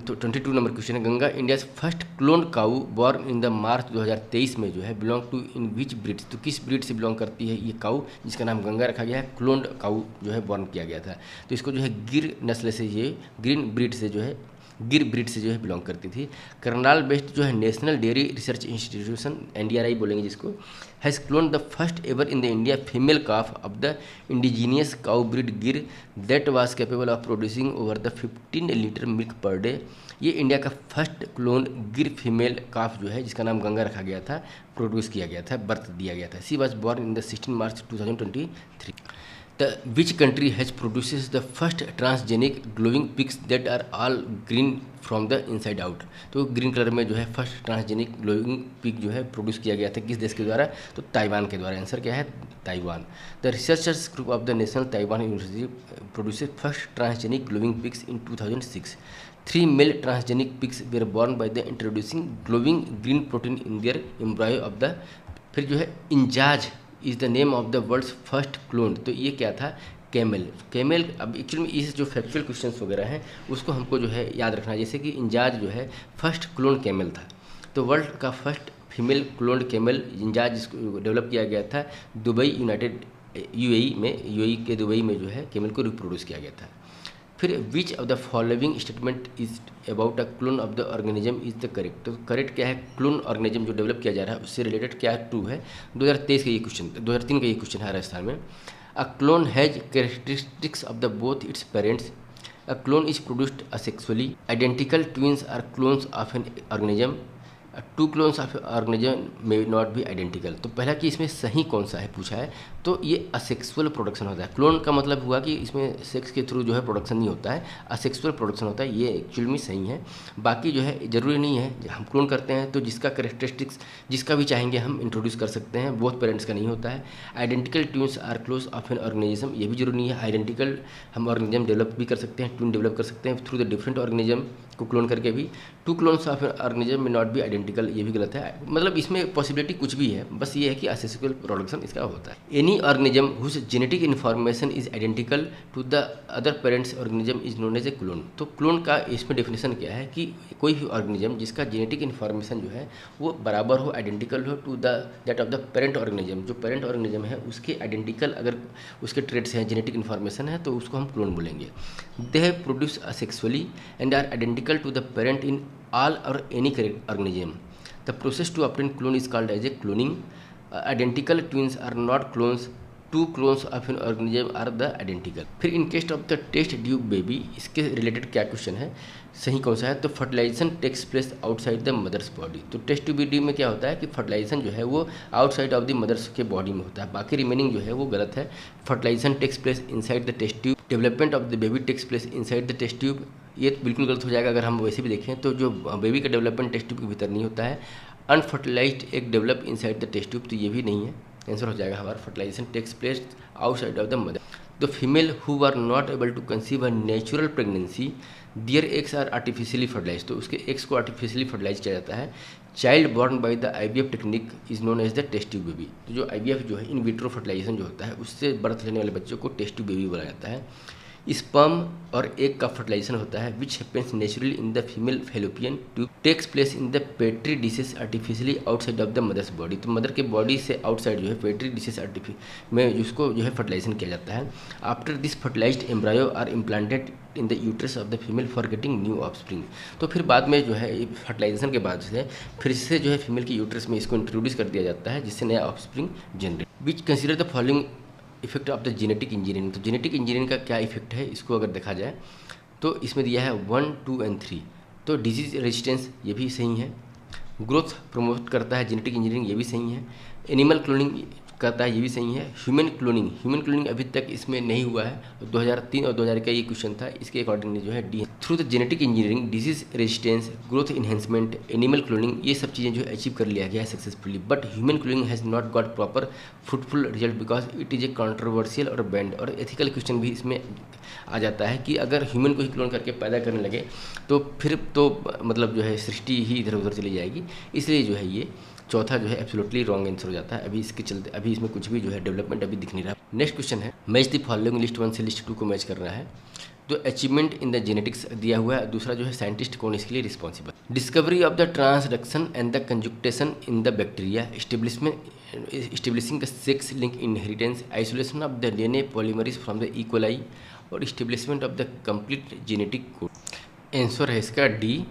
तो 22 नंबर क्वेश्चन है। Ganga India first clone cow born in the March 2023 में जो है belong to in which breed. तो किस ब्रीड से बिलोंग करती है ये काऊ जिसका नाम गंगा रखा गया है? क्लोन्ड काऊ जो है बॉर्न किया गया था। तो इसको जो है गिर नस्ल से, ये ग्रीन ब्रीड से जो है गिर ब्रीड से जो है बिलोंग करती थी। करनाल बेस्ड जो है national dairy research institution NDRI बोलेंगे जिसको, has clone the first ever in the India female calf of the indigenous cow breed Gir that was capable of producing over the 15 litre milk per day. ये India का first clone Gir female calf जो है, जिसका नाम गंगा रखा गया था, produce किया गया था, बर्थ दिया गया था। She was born in the 16 March 2023। The which country has produces the first transgenic glowing pigs that are all green from the inside out? तो ग्रीन कलर में जो है फर्स्ट ट्रांसजेनिक ग्लोइंग पिग जो है produce किया गया था किस देश के द्वारा? तो ताइवान के द्वारा। आंसर क्या है? Taiwan. The researchers group of the national Taiwan university produced first transgenic glowing pigs in 2006। 3 male transgenic pigs were born by the introducing glowing green protein in their embryo of the। फिर जो है Injaz is the name of the world's first clone. तो ये क्या था? Camel. Camel अब actually में इस जो फैक्चुअल क्वेश्चंस वगैरह हैं उसको हमको जो है याद रखना है। जैसे कि इंजाज जो है फर्स्ट क्लोन कैमल था, तो वर्ल्ड का फर्स्ट फीमेल क्लोन कैमल इंजाज जिसको डेवलप किया गया था दुबई यूएई के दुबई में जो है कैमल को रिप्रोड्यूस किया गया था। फिर which of the following statement is about a clone of the organism is the correct. तो करेक्ट क्या है? क्लोन ऑर्गेनिज्म जो डेवलप किया जा रहा है उससे रिलेटेड क्या ट्रू है? 2023 का ये क्वेश्चन, 2003 का ये क्वेश्चन है राजस्थान में। A clone has characteristics of the both its parents. A clone is produced asexually. Identical twins are clones of an organism. Two clones of organism may not be identical. तो पहला कि इसमें सही कौन सा है पूछा है, तो ये असेक्सुअल प्रोडक्शन होता है। क्लोन का मतलब हुआ कि इसमें सेक्स के थ्रू जो है प्रोडक्शन नहीं होता है, असेक्सुअल प्रोडक्शन होता है। ये एक्चुअली में सही है। बाकी जो है ज़रूरी नहीं है, हम क्लोन करते हैं तो जिसका करेक्टरिस्टिक्स जिसका भी चाहेंगे हम इंट्रोड्यूस कर सकते हैं, बोथ पेरेंट्स का नहीं होता है। Identical twins are clones of an organism, ये भी जरूरी नहीं है। आइडेंटिकल हम ऑर्गेनिज्म डेवलप भी कर सकते हैं, ट्विन डेवलप कर सकते हैं थ्रू द डिफरेंट ऑर्गेनिज्म को क्लोन करके भी। टू क्लोन्स ऑफ ऑर्गेनिज्म में नॉट बी आइडेंटिकल, ये भी गलत है। मतलब इसमें पॉसिबिलिटी कुछ भी है, बस ये है कि असेक्सुअल प्रोडक्शन इसका होता है। Any organism whose genetic information is identical to the other parents organism is known as a clone. तो क्लोन का इसमें डेफिनेशन क्या है कि कोई भी ऑर्गेनिज्म जिसका जेनेटिक इन्फॉर्मेशन जो है वो बराबर हो, आइडेंटिकल हो to the that of the parent organism. जो पेरेंट ऑर्गेनिज्म है उसके आइडेंटिकल अगर उसके ट्रेड्स हैं, जेनेटिक इन्फॉर्मेशन है, तो उसको हम क्लोन बोलेंगे। They have produce asexually and are identical to the parent in all or any organism. The process to obtain clone is called as a cloning. Identical twins are not clones. Two clones of an organism are the identical. फिर in case of the test tube baby, इसके related क्या question है, सही कौन सा है? तो fertilization takes place outside the mother's body. तो टेस्ट ट्यूब बेबी में क्या होता है कि फर्टिलाइजेशन जो है वो आउटसाइड ऑफ द मदर्स के बॉडी में होता है, बाकी रिमेनिंग जो है वो गलत है। Fertilization takes place inside the test tube. Development of the baby takes place inside the test tube, ये बिल्कुल गलत हो जाएगा अगर हम वैसे भी देखें तो। जो बेबी का डेवलपमेंट टेस्ट ट्यूब के भीतर नहीं होता है। Unfertilized egg develop inside the test tube, तो ये भी नहीं है। आंसर हो जाएगा हमारा fertilization takes place outside of the mother. The female who are not able to conceive a natural pregnancy their eggs are artificially fertilize. तो उसके एग्स को आर्टिफिशियली फर्टिलाइज किया जाता है। Child born by the IVF technique is known as the test tube baby. तो जो IVF जो है इन विट्रो फर्टिलाइजेशन जो होता है उससे बर्थ लेने वाले बच्चों को टेस्ट ट्यूब बेबी बोला जाता है। स्पर्म और एग का फर्टिलाइजेशन होता है which happens naturally in the female fallopian tube takes place in the petri dishes artificially outside of the mother's body. तो मदर के बॉडी से आउटसाइड जो है पेट्री डिशेस में उसको जो है फर्टिलाइजेशन किया जाता है। After this fertilized embryo are implanted in the uterus of the female for getting new offspring. तो फिर बाद में जो है फर्टिलाइजेशन के बाद से फिर से जो है फीमेल की यूट्रस में इसको इंट्रोड्यूस कर दिया जाता है जिससे नया offspring generate. Which consider the following effect of the genetic engineering. तो जेनेटिक इंजीनियरिंग का क्या इफेक्ट है इसको अगर देखा जाए तो इसमें दिया है 1, 2 एंड 3। तो डिजीज रेजिस्टेंस ये भी सही है। ग्रोथ प्रमोट करता है जेनेटिक इंजीनियरिंग, ये भी सही है। एनिमल क्लोनिंग करता है, ये भी सही है। ह्यूमन क्लोनिंग अभी तक इसमें नहीं हुआ है। 2003 और 2000 का ये क्वेश्चन था, इसके अकॉर्डिंगली जो है D. Through the genetic engineering disease resistance, growth enhancement, animal cloning, ये सब चीज़ें जो है अचीव कर लिया गया है successfully. But human cloning has not got proper fruitful result because it is a controversial और बैंड। और एथिकल क्वेश्चन भी इसमें आ जाता है कि अगर ह्यूमन को ही क्लोन करके पैदा करने लगे तो फिर तो मतलब जो है सृष्टि ही इधर उधर चली जाएगी। इसलिए जो है ये चौथा जो है एब्सोल्युटली रॉन्ग आंसर हो जाता है। अभी इसके चलते अभी इसमें कुछ भी जो है डेवलपमेंट अभी दिख नहीं रहा। नेक्स्ट क्वेश्चन है मैच द फॉलोइंग लिस्ट 1 से लिस्ट 2 को मैच करना है। तो अचीवमेंट इन द जेनेटिक्स दिया हुआ है। दूसरा जो है साइंटिस्ट कौन इसके लिए responsible. Discovery of the transduction and the conjugation in the bacteria, establishing the sex link inheritance, isolation of the DNA polymerase from the E. coli और establishment of the complete genetic code. Answer है इसका D.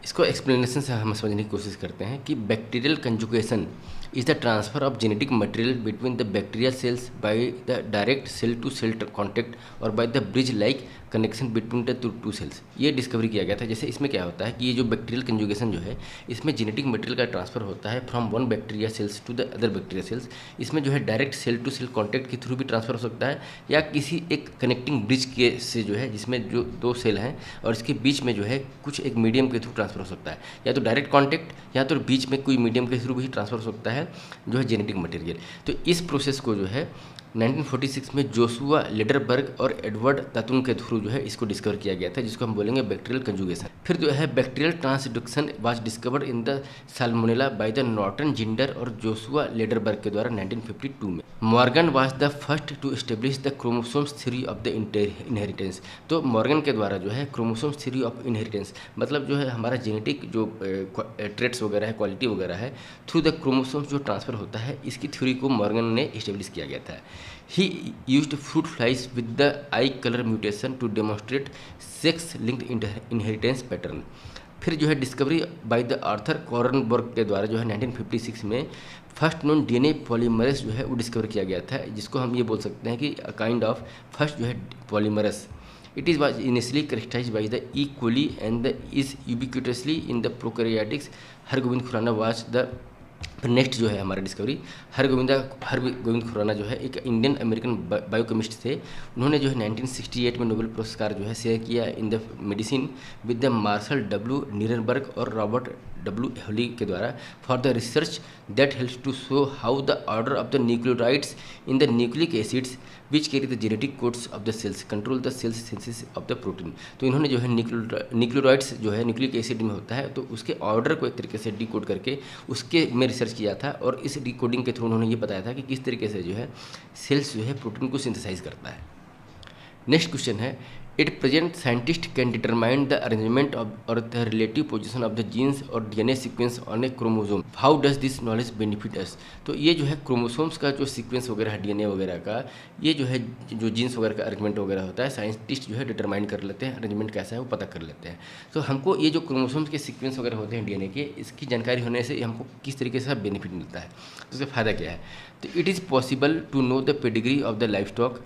इसको explanation से हम समझने की कोशिश करते हैं कि bacterial conjugation is the transfer of genetic material between the bacterial cells by the direct cell to cell contact और by the bridge like connection between the two cells. ये डिस्कवरी किया गया था। जैसे इसमें क्या होता है कि ये जो बैक्टीरियल कंजुगेशन जो है, इसमें जेनेटिक मटेरियल का ट्रांसफर होता है from one bacteria cells to the other bacteria cells. इसमें जो है direct cell to cell contact के थ्रू भी ट्रांसफर हो सकता है, या किसी एक कनेक्टिंग ब्रिज के से जो है, जिसमें जो दो सेल हैं और इसके बीच में जो है कुछ एक मीडियम के थ्रू ट्रांसफर हो सकता है, या तो डायरेक्ट कॉन्टैक्ट या तो बीच में कोई मीडियम के थ्रू भी ट्रांसफर हो सकता है जो है जेनेटिक मटेरियल। तो इस प्रोसेस को जो है 1946 में जोशुआ लेडरबर्ग और एडवर्ड तातुन के थ्रू जो है इसको डिस्कवर किया गया था, जिसको हम बोलेंगे बैक्टीरियल कंजुगेशन। फिर जो है bacterial transduction was discovered in the salmonella by the Norton Zinder और जोशुआ लेडरबर्ग के द्वारा 1952 में। Morgan was the first to establish the chromosomes theory of the inheritance. तो मॉर्गन के द्वारा जो है क्रोमोसोम्स थ्योरी ऑफ इनहेरिटेंस, मतलब जो है हमारा जेनेटिक जो ट्रेट्स वगैरह है, क्वालिटी वगैरह है, थ्रू द क्रोमोसोम्स जो ट्रांसफर होता है, इसकी थ्योरी को मॉर्गन ने एस्टेब्लिश किया गया था। He used fruit flies with the eye color mutation to demonstrate sex-linked inheritance pattern। फिर जो है डिस्कवरी बाय द आर्थर कॉरनबर्ग के द्वारा जो है 1956 में फर्स्ट नॉन डीएनए पॉलीमरेस जो है वो डिस्कवर किया गया था, जिसको हम ये बोल सकते हैं कि काइंड ऑफ फर्स्ट जो है polymerase. It is was initially characterised by the E coli and the is ubiquitously in the prokaryotics. Hargobind Khorana was the next जो है हमारा डिस्कवरी। हरगोविंद खुराना जो है एक इंडियन अमेरिकन बायोकेमिस्ट थे। उन्होंने जो है 1968 में नोबेल पुरस्कार जो है शेयर किया in the medicine with the Marshall W Nirenberg और रॉबर्ट डब्ल्यू होली के द्वारा for the research that helps to show how the order of the nucleotides in the nucleic acids which carry the genetic codes of the cells control the cells synthesis of the protein. तो इन्होंने जो है nucleotides जो है nucleic acid में होता है, तो उसके ऑर्डर को एक तरीके से डिकोड करके उसके में रिसर्च किया था, और इस डिकोडिंग के थ्रू उन्होंने ये बताया था कि किस तरीके से जो है सेल्स जो है प्रोटीन को सिंथेसाइज करता है। नेक्स्ट क्वेश्चन है, it present scientist can determine the arrangement of और the relative position of the genes और DNA sequence on a chromosome, how does this knowledge benefit us. तो ये जो है क्रोमोसोम्स का जो सीक्वेंस वगैरह है डीएनए वगैरह का, ये जो है जो जीन्स वगैरह का अरेंजमेंट वगैरह होता है, साइंटिस्ट जो है डिटरमाइन कर लेते हैं, अरेंजमेंट कैसा है वो पता कर लेते हैं। तो हमको ये जो क्रोमोसोम्स के सीक्वेंस वगैरह होते हैं डीएनए के, इसकी जानकारी होने से हमको किस तरीके से बेनिफिट मिलता है, तो उसका फ़ायदा क्या है। तो it is possible to know the pedigree of the livestock,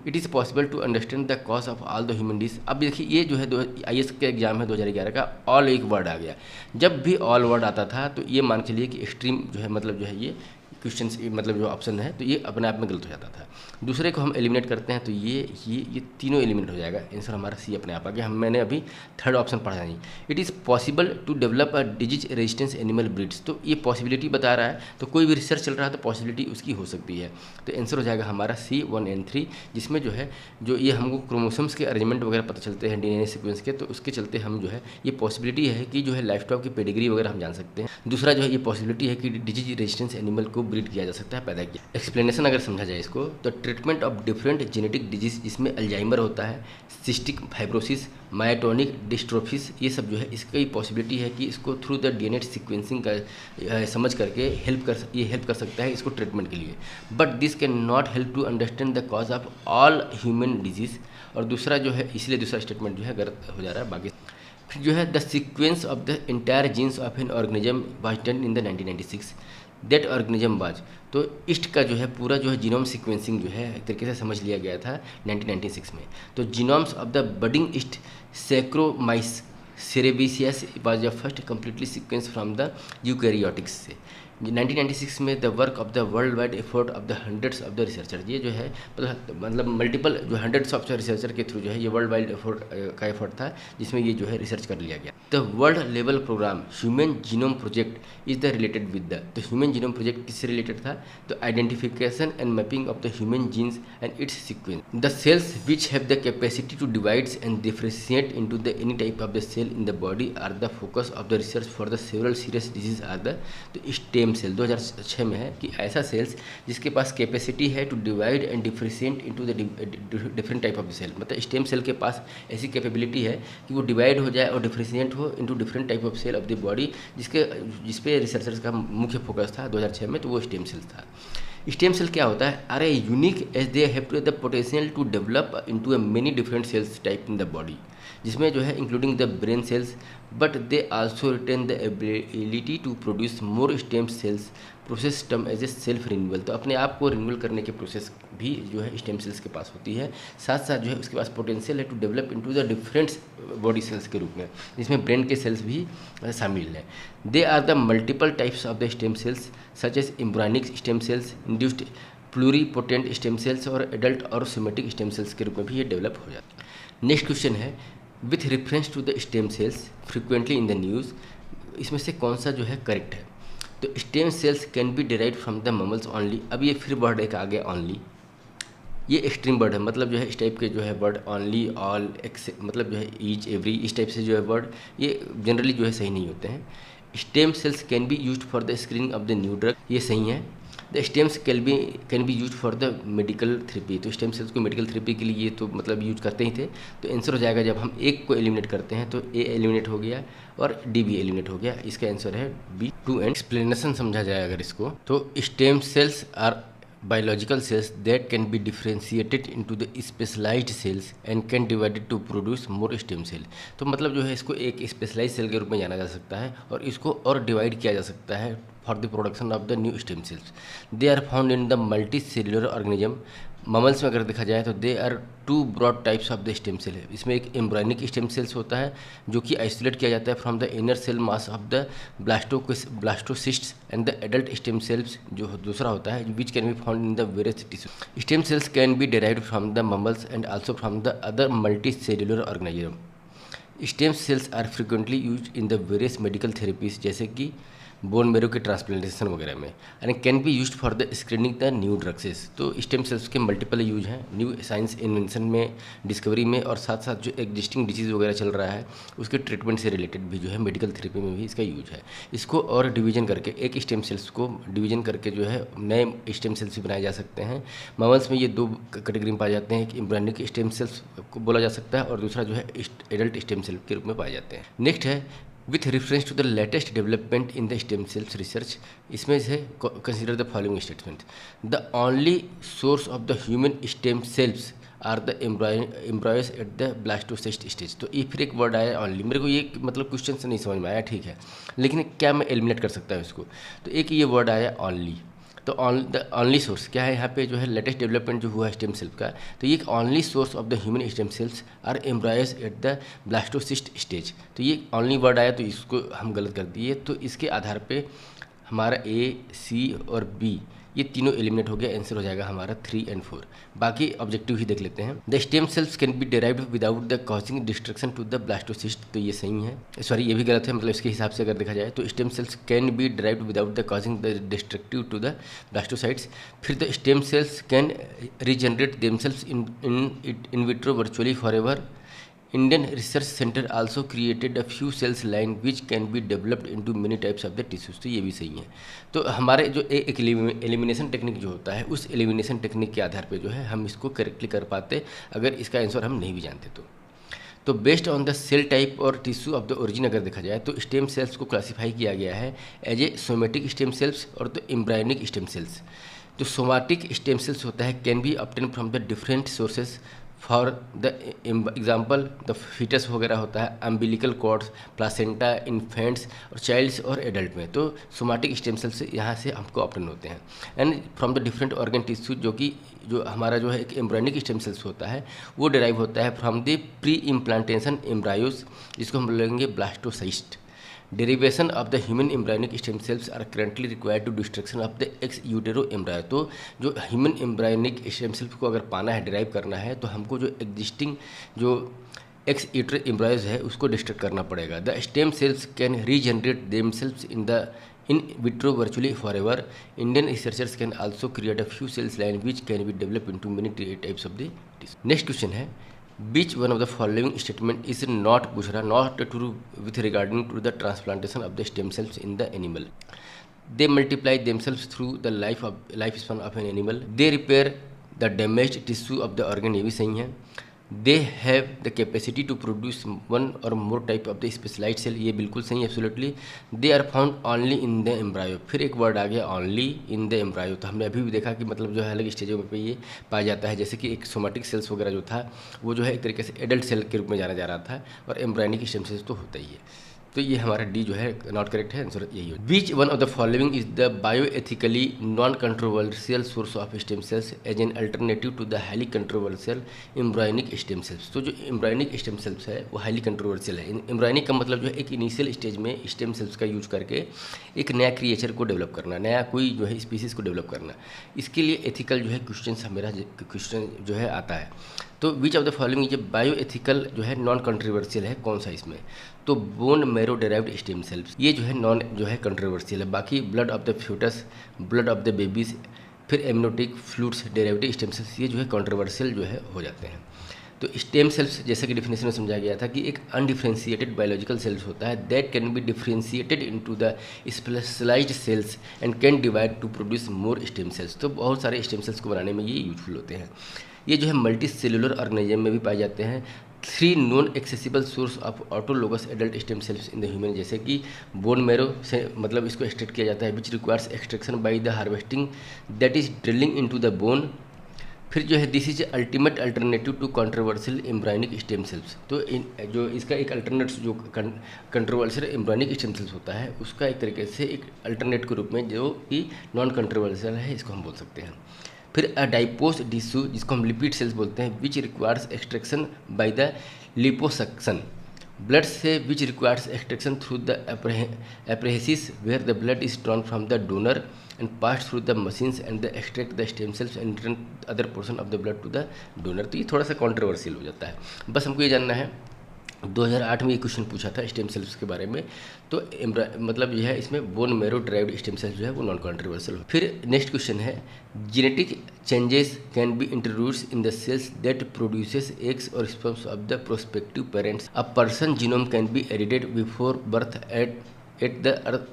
it is possible to understand the cause of all the human disease. अब देखिए ये जो है IAS के एग्जाम है 2011 का, ऑल एक वर्ड आ गया। जब भी ऑल वर्ड आता था तो ये मान के लिए कि एक्सट्रीम जो है मतलब जो है ये क्वेश्चन मतलब जो ऑप्शन है तो ये अपने आप में गलत हो जाता था। दूसरे को हम एलिमिनेट करते हैं तो ये तीनों एलिमिनेट हो जाएगा, आंसर हमारा सी अपने आप आ गया। मैंने अभी थर्ड ऑप्शन पढ़ा नहीं। It is possible to develop a disease resistance animal breeds, तो ये पॉसिबिलिटी बता रहा है, तो कोई भी रिसर्च चल रहा है तो पॉसिबिलिटी उसकी हो सकती है। तो आंसर हो जाएगा हमारा C1 and 3, जिसमें जो है जो ये हमको क्रोमोसोम्स के अरेंजमेंट वगैरह पता चलते हैं डीएनए सीक्वेंस के, तो उसके चलते हम जो है ये पॉसिबिलिटी है कि जो है लाइफ स्टॉक की पेडिग्री वगैरह हम जान सकते हैं। दूसरा जो है ये पॉसिबिलिटी है कि डिजीज रेजिस्टेंस एनिमल को ब्रीड किया जा सकता है, पैदा किया। एक्सप्लेनेशन अगर समझा जाए इसको, तो treatment of different genetic disease, जिसमें अल्जाइमर होता है, सिस्टिक फाइब्रोसिस, मायोटोनिक डिस्ट्रोफिस, ये सब जो है इसकी पॉसिबिलिटी है कि इसको थ्रू द डीएनए सीक्वेंसिंग का समझ करके हेल्प कर सकता है इसको ट्रीटमेंट के लिए। But this can not help to understand the cause of all human disease. और दूसरा जो है इसलिए दूसरा स्टेटमेंट जो है गलत हो जा रहा है। बाकी फिर जो है the sequence of the entire jeans of an organism was done in the 1996 that organism was. तो ईस्ट का जो है पूरा जो है जीनोम सीक्वेंसिंग जो है एक तरीके से समझ लिया गया था 1996 में। तो genomes of the budding yeast Saccharomyces cerevisiae was the first completely sequence from the eukaryotics से। 1996 में the work of the world wide effort of the hundreds of the researcher, ये जो है मतलब मल्टीपल जो हंड्रेड्स ऑफ रिसर्चर के through जो है ये वर्ल्ड वाइड एफर्ट का एफर्ट था, जिसमें ये जो है रिसर्च कर लिया गया। The world level programme human genome project is the related with the, तो ह्यूमन जीनोम प्रोजेक्ट किससे रिलेटेड था, तो identification and mapping of the human genes and its sequence. The cells which have the capacity to divides and differentiate into the any type of the cell in the body are the focus of the research for the several serious disease are the stem cell. 2006 में है कि ऐसा cells जिसके पास capacity है to divide and differentiate into the different type of the cell, मतलब stem cell के पास ऐसी कैपेबिलिटी है कि वो डिवाइड हो जाए और डिफरेंशिएट हो into different type of cell of the body, जिस पे रिसर्चर्स का मुख्य फोकस था 2006 में, तो वो स्टेम सेल था। स्टेम सेल क्या होता है? Are a unique as they have to the potential to develop into a many different cells type in the body, जिसमें जो है including the brain cells, but they also retain the ability to produce more stem cells, process term as a self renewal. तो अपने आप को renewal करने की process भी जो है स्टेम सेल्स के पास होती है। साथ साथ जो है उसके पास पोटेंशियल है to develop into the different body cells के रूप में, जिसमें ब्रेन के सेल्स भी शामिल हैं। They are the multiple types of the stem cells such as embryonic stem cells, induced pluripotent stem cells और एडल्ट और सोमेटिक स्टेम सेल्स के रूप में भी ये डेवलप हो जाता है। नेक्स्ट क्वेश्चन है, with reference to the stem cells frequently in the news, इसमें से कौन सा जो है करेक्ट है? तो stem cells can be derive from the mammals only. अब ये फिर वर्ड एक आ गया ओनली, ये एक्सट्रीम वर्ड है, मतलब जो है इस टाइप के जो है वर्ड ओनली, ऑल, एक्स, मतलब जो है ईच, एवरी, इस टाइप से जो है वर्ड ये जनरली जो है सही नहीं होते हैं। Stem cells can be used for the screening of the new drug, ये सही है। The stems can be use for the medical therapy, तो स्टेम सेल्स को मेडिकल थेरेपी के लिए ये तो मतलब यूज करते ही थे। तो आंसर हो जाएगा, जब हम एक को एलिमिनेट करते हैं तो ए एलिमिनेट हो गया और डी भी एलिमिनेट हो गया। इसका आंसर है बी, टू एंड। एक्सप्लेनेशन समझा जाए अगर इसको, तो stem cells are biological cells that can be differentiated into the specialized cells and can divided to produce more stem cell। तो मतलब जो है इसको एक स्पेशलाइज सेल के रूप में जाना जा सकता है और इसको और डिवाइड किया जा सकता है for the production of the new stem cells. They are found in the multi cellular organism. Mammals में अगर देखा जाए तो they are two broad types of the stem cell है। इसमें एक एम्ब्रायनिक स्टेम सेल्स होता है जो कि आइसोलेट किया जाता है from the inner cell mass of the blastocysts, and the adult stem cells जो दूसरा होता है which can be found in the various tissue. Stem cells can be derived from the mammals and also from the other multi cellular organism. Stem cells are frequently use in the various medical therapies, जैसे कि bone marrow के transplantation वगैरह में, and can be used for the screening the new drugs. तो stem cells के multiple use हैं new science invention में, discovery में, और साथ साथ जो एग्जिस्टिंग डिजीज़ वगैरह चल रहा है उसके ट्रीटमेंट से रिलेटेड भी जो है मेडिकल थेरेपी में भी इसका यूज है। इसको और डिवीजन करके, एक स्टेम सेल्स को डिवीजन करके जो है नए स्टेम सेल्स भी बनाए जा सकते हैं। ममल्स में ये दो कैटेगरी में पाए जाते हैं, एक एम्ब्रायनिक स्टेम सेल्स को बोला जा सकता है और दूसरा जो है एडल्ट स्टेम सेल के रूप में पाए जाते हैं। नेक्स्ट है, with reference to the latest development in the stem cells research, इसमें से consider the following statement. The only source of the human stem cells are the embryos at the blastocyst stage. तो ये फिर एक word आया only, मेरे को ये मतलब क्वेश्चन से नहीं समझ में आया, ठीक है, लेकिन क्या मैं एलिमिनेट कर सकता हूँ इसको? तो एक ये वर्ड आया ओनली, तो द ओनली सोर्स क्या है यहाँ पे जो है लेटेस्ट डेवलपमेंट जो हुआ है स्टेम सेल का, तो ये only source of the human stem cells are embryos at the blastocyst stage. तो ये ओनली वर्ड आया तो इसको हम गलत कर दिए। तो इसके आधार पे हमारा ए, सी और बी ये तीनों एलिमिनेट हो गया। आंसर हो जाएगा हमारा 3 और 4। बाकी ऑब्जेक्टिव ही देख लेते हैं। The stem cells can be derived without the causing destruction to the blastocyst, तो ये सही है, सॉरी ये भी गलत है, मतलब इसके हिसाब से अगर देखा जाए तो stem cells can be derived without the causing the destructive to the blastocysts. फिर the stem cells can regenerate themselves in vitro virtually for ever. Indian Research Center also created a few cells line which can be developed into many types of the tissues, तो ये भी सही है। तो हमारे जो एक एलिमिनेशन टेक्निक जो होता है उस एलिमिनेशन टेक्निक के आधार पे जो है हम इसको करेक्टली कर पाते अगर इसका आंसर हम नहीं भी जानते तो based on the cell type और टिश्यू ऑफ द ओरिजिन अगर देखा जाए तो स्टेम सेल्स को क्लासीफाई किया गया है as a somatic stem cells और द एम्ब्रायनिक स्टेम सेल्स। जो सोमाटिक स्टेम सेल्स होता है can be obtain from the different sources for the example the fetus वगैरह होता है, अम्बिलिकल कॉर्ड्स, प्लासेंटा, इन्फेंट्स और चाइल्ड्स और एडल्ट में। तो सोमाटिक स्टेम सेल्स यहाँ से हमको ऑप्टेन होते हैं। And from the different organ tissue जो हमारा जो है एक एम्ब्रायनिक स्टेम सेल्स होता है वो डिराइव होता है from the pre implantation embryos, जिसको हम बोलेंगे blastocyst. Derivation of the human embryonic stem cells are currently required to destruction of the ex utero embryo. तो जो ह्यूमन एम्ब्रायनिक स्टेम सेल्स को अगर पाना है, डिराइव करना है, तो हमको जो एग्जिस्टिंग जो एक्स यूटेरो एम्ब्रायोज है उसको डिस्ट्रक्ट करना पड़ेगा। The stem cells can regenerate themselves in vitro virtually forever. Indian researchers can also create a few cells line which can be developed into many types of the tissue. Next question है, which one of the following statement is not पूछ रहा, not true with regarding to the transplantation of the stem cells in the animal. They multiply themselves through the lifespan of an animal. They repair the damaged tissue of the organ, ये भी सही है। They have the capacity to produce one or more type of the specialised cell, ये बिल्कुल सही है absolutely. They are found only in the embryo, फिर एक वर्ड आ गया ओनली इन द एम्ब्रायो, तो हमने अभी भी देखा कि मतलब जो है अलग स्टेजों पे ये पाया जाता है, जैसे कि एक सोमेटिक सेल्स वगैरह जो था वो जो है एक तरीके से एडल्ट सेल के रूप में जाना जा रहा था, और एम्ब्रायनिक स्टेम सेल्स तो होता ही है। तो ये हमारा डी जो है नॉट करेक्ट है, आंसर यही है। Which one of the following is the bioethically non controversial source of stem cells as an alternative to the highly controversial embryonic stem cells. तो जो एम्ब्रायनिक स्टेम सेल्स है वो highly controversial है। Embryonic का मतलब जो है एक इनिशियल स्टेज में स्टेम सेल्स का यूज करके एक नया क्रिएचर को डेवलप करना, नया कोई जो है स्पीसीज को डेवलप करना। इसके लिए एथिकल जो है मेरा क्वेश्चन जो है आता है। तो विच ऑफ द फॉलोइंग ये बायो एथिकल जो है नॉन कंट्रोवर्शियल है, कौन सा इसमें? तो bone marrow derived stem cells, ये जो है नॉन जो है कंट्रोवर्शियल है। बाकी blood of the foetus, blood of the babies, फिर amniotic fluids derived stem cells, ये जो है कंट्रोवर्शियल जो है हो जाते हैं। तो स्टेम सेल्स जैसा कि डिफिनेशन में समझाया गया था कि एक अनडिफ्रेंशिएटेड बायोलॉजिकल सेल्स होता है that can be differentiated into the specialised cells and can divide to produce more stem cells. तो बहुत सारे स्टेम सेल्स को बनाने में ये यूजफुल होते हैं। ये जो है मल्टी सेलुलर ऑर्गेनिज्म में भी पाए जाते हैं। 3 non accessible source of autologous adult stem sales in the human, जैसे कि बोन मैरो से मतलब इसको एक्सट्रैक्ट किया जाता है, which requires extraction by the harvesting that is drilling into the bone. फिर जो है this is ultimate alternative to controversial embryonic stem cells. तो जो इसका एक अल्टरनेट जो कंट्रोवर्शियल एम्ब्रायनिक स्टेम सेल्स होता है उसका एक तरीके से एक अल्टरनेट के रूप में जो कि नॉन कंट्रोवर्शियल है, इसको हम बोल सकते हैं। फिर अडाइपोस टिश्यू जिसको हम लिपिड सेल्स बोलते हैं, which requires extraction by the liposuction blood से, which requires extraction through the apheresis where the blood is drawn from the donor and pass through the machines and the extract the stem cells and return other portion of the blood to the donor. तो ये थोड़ा सा controversial हो जाता है। बस हमको ये जानना है, 2008 में ये क्वेश्चन पूछा था स्टेम सेल्स के बारे में। तो मतलब यह है इसमें bone marrow derived stem cells जो है वो नॉन कंट्रोवर्शियल। फिर नेक्स्ट क्वेश्चन है, genetic changes can be introduce in the cells that produces eggs or sperms of the prospective parents. A person genome can be edited before birth at the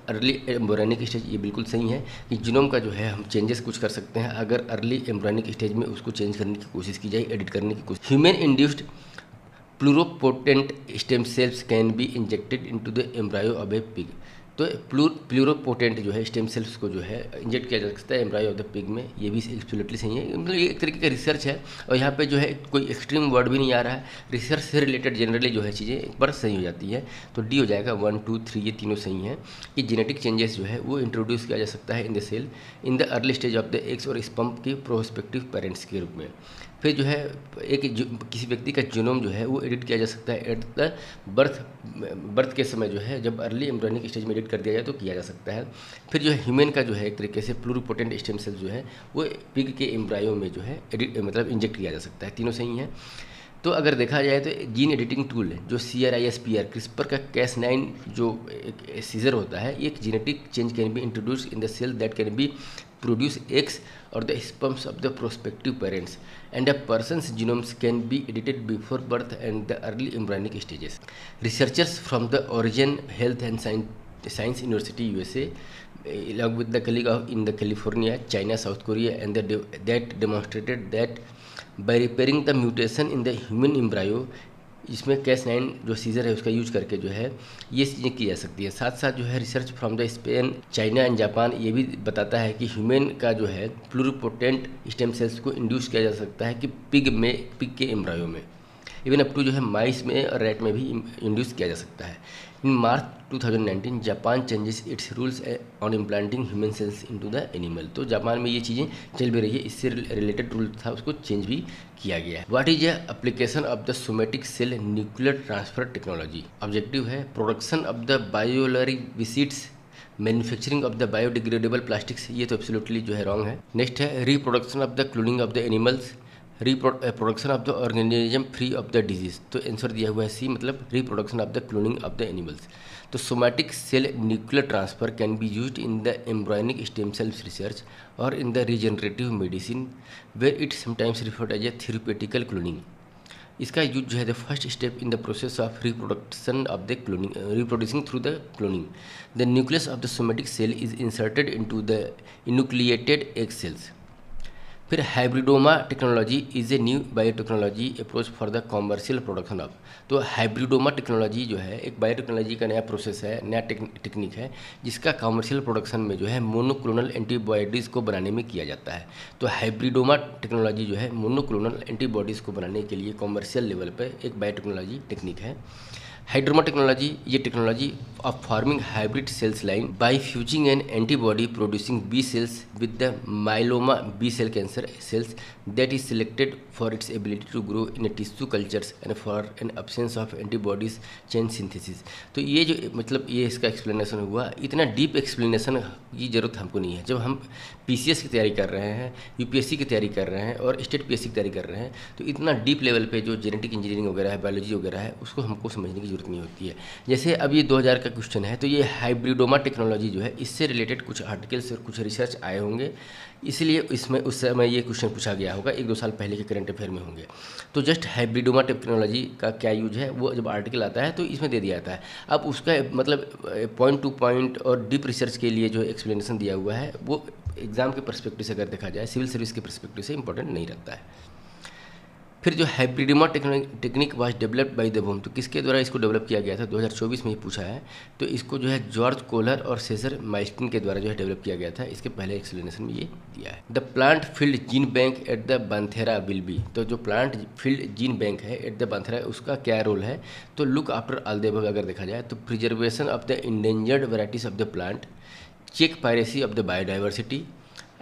early embryonic stage, ये बिल्कुल सही है कि genome का जो है हम changes कुछ कर सकते हैं अगर अर्ली एम्ब्रायनिक स्टेज में उसको चेंज करने की कोशिश की जाए, एडिट करने की कोशिश। Human induced pluripotent stem cells can be injected into the embryo of A pig. तो प्लूरोपोटेंट जो है स्टेम सेल्स को जो है इंजेक्ट किया जा सकता है एम्ब्रायो ऑफ द पिग में, ये भी एब्सोल्युटली सही है। मतलब ये एक तरीके का रिसर्च है और यहाँ पे जो है कोई एक्सट्रीम वर्ड भी नहीं आ रहा है, रिसर्च से रिलेटेड जनरली जो है चीज़ें एक बार सही हो जाती है। तो डी हो जाएगा 1, 2, 3 ये तीनों सही हैं कि जेनेटिक चेंजेस जो है वो इंट्रोड्यूस किया जा सकता है in the cell in the early stage of the eggs और स्पर्म के प्रोस्पेक्टिव पेरेंट्स के रूप में। फिर जो है किसी व्यक्ति का जीनोम जो है वो एडिट किया जा सकता है एट द बर्थ के समय जो है, जब अर्ली एम्ब्रायनिक स्टेज में एडिट कर दिया जाए तो किया जा सकता है। फिर जो है ह्यूमन का जो है एक तरीके से प्लूरिपोटेंट स्टेम सेल जो है वो पिग के एम्ब्रायो में जो है एडिट मतलब इंजेक्ट किया जा सकता है, तीनों सही हैं। तो अगर देखा जाए तो जीन एडिटिंग टूल जो CRISPR क्रिस्पर का Cas9 जो एक सीजर होता है, एक genetic change can be introduce in the cell that can B produce eggs or the sperms of the prospective parents and a person's genomes can be edited before birth and the early embryonic stages. Researchers from the Oregon Health and Science University USA along with the colleague in the California, China, South Korea and that demonstrated that by repairing the mutation in the human embryo इसमें Cas9 जो scissor है उसका use करके जो है ये चीज़ें की जा सकती है। साथ साथ जो है research from the Spain, China and Japan ये भी बताता है कि ह्यूमन का जो है प्लूरिपोटेंट स्टेम सेल्स को इंड्यूस किया जा सकता है कि पिग के एम्ब्रायो में, इवन अप टू जो है माइस में और रैट में भी इंड्यूस किया जा सकता है। इन मार्च 2019 Japan changes it's rules on implanting human cells into the animal. तो जापान में ये चीज़ें चल भी रही है, इससे रिलेटेड रूल था उसको चेंज भी किया गया है। What is application of the somatic cell nuclear transfer technology? Objective है production of the biolarvicides, manufacturing of the biodegradable plastics, ये तो एब्सोल्युटली जो है रॉन्ग है। नेक्स्ट है reproduction of the cloning of the animals, reproduction of the organism free of the disease. तो answer दिया हुआ है सी, मतलब reproduction of the cloning of the animals. तो somatic cell nuclear transfer can be used in the embryonic stem cells research or in the regenerative medicine where it sometimes referred as a therapeutical cloning. इसका use जो है the first step in the process of reproduction of the cloning, reproducing through the cloning. The nucleus of the somatic cell is inserted into the enucleated egg cells. फिर hybridoma technology is a new biotechnology approach for the commercial production of. तो hybridoma technology जो है एक biotechnology का नया process है, नया technique है, जिसका कॉमर्शियल प्रोडक्शन में जो है मोनोक्लोनल एंटीबॉडीज़ को बनाने में किया जाता है। तो हाइब्रिडोमा टेक्नोलॉजी जो है मोनोक्लोनल एंटीबॉडीज़ को बनाने के लिए कॉमर्शियल लेवल पर एक बायोटेक्नोलॉजी टेक्निक है। हाइड्रोमा टेक्नोलॉजी, ये technology of farming hybrid cells line by fusing an antibody producing B cells with the myeloma B cell cancer cells that is selected for its ability to grow in tissue cultures and for an absence of antibodies chain synthesis. तो ये जो मतलब ये इसका explanation हुआ, इतना deep explanation की ज़रूरत हमको नहीं है। जब हम पीसीएस की तैयारी कर रहे हैं, यूपीएससी की तैयारी कर रहे हैं और स्टेट पीएससी की तैयारी कर रहे हैं, तो इतना डीप लेवल पे जो जेनेटिक इंजीनियरिंग वगैरह है, बायोलॉजी वगैरह है, उसको हमको समझने की जरूरत नहीं होती है। जैसे अब ये 2000 का क्वेश्चन है, तो ये हाइब्रिडोमा टेक्नोलॉजी जो है, इससे रिलेटेड कुछ आर्टिकल्स और कुछ रिसर्च आए होंगे, इसलिए इसमें उस समय ये क्वेश्चन पूछा गया होगा, 1-2 साल पहले के करंट अफेयर में होंगे। तो जस्ट हाइब्रिडोमा टेक्नोलॉजी का क्या यूज है, वो जब आर्टिकल आता है तो इसमें दे दिया जाता है। अब उसका मतलब पॉइंट टू पॉइंट और डीप रिसर्च के लिए जो एक्सप्लेनेशन दिया हुआ है, वो एग्जाम के पर्सपेक्टिव से अगर देखा जाए, सिविल सर्विस के पर्सपेक्टिव से इंपॉर्टेंट नहीं रखता है। फिर जो hybridoma technique was developed by the Bohm, तो किसके द्वारा इसको डेवलप किया गया था, 2024 में ही पूछा है। तो इसको जो है जॉर्ज कोलर और सेजर माइस्टिन के द्वारा जो है डेवलप किया गया था। इसके पहले एक्सप्लेनेशन में ये दिया है। The plant field gene bank at the Banthra will be, तो जो प्लांट फील्ड जीन बैंक है एट द बांथेरा, उसका क्या रोल है, तो look after all the above अगर देखा जाए तो preservation of the endangered varieties of the plant, check piracy of the biodiversity,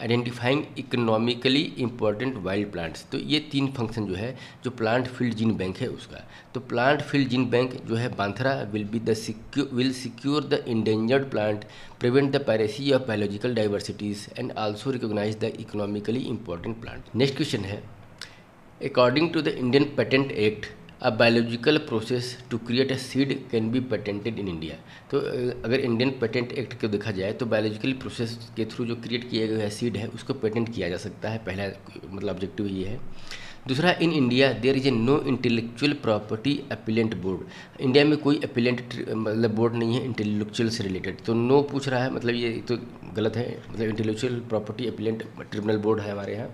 identifying economically important wild plants. तो ये 3 फंक्शन जो है जो प्लांट फील्ड जीन बैंक है उसका। तो प्लांट फील्ड जीन बैंक जो है Banthra will secure the endangered plant, prevent the piracy of biological diversities and also recognise the economically important plant. Next question है, according to the Indian patent act a biological process to create a seed can be patented in India. तो अगर Indian patent act को देखा जाए तो biological process के through जो create किया गया सीड है उसको पेटेंट किया जा सकता है। पहला मतलब ऑब्जेक्टिव ये है। दूसरा, in India there is a no intellectual property appellate board. India में कोई अपीलेंट मतलब बोर्ड नहीं है इंटेलेक्चुअल से रिलेटेड। तो नो पूछ रहा है, मतलब ये तो गलत है, मतलब intellectual property appellate tribunal board है हमारे यहाँ।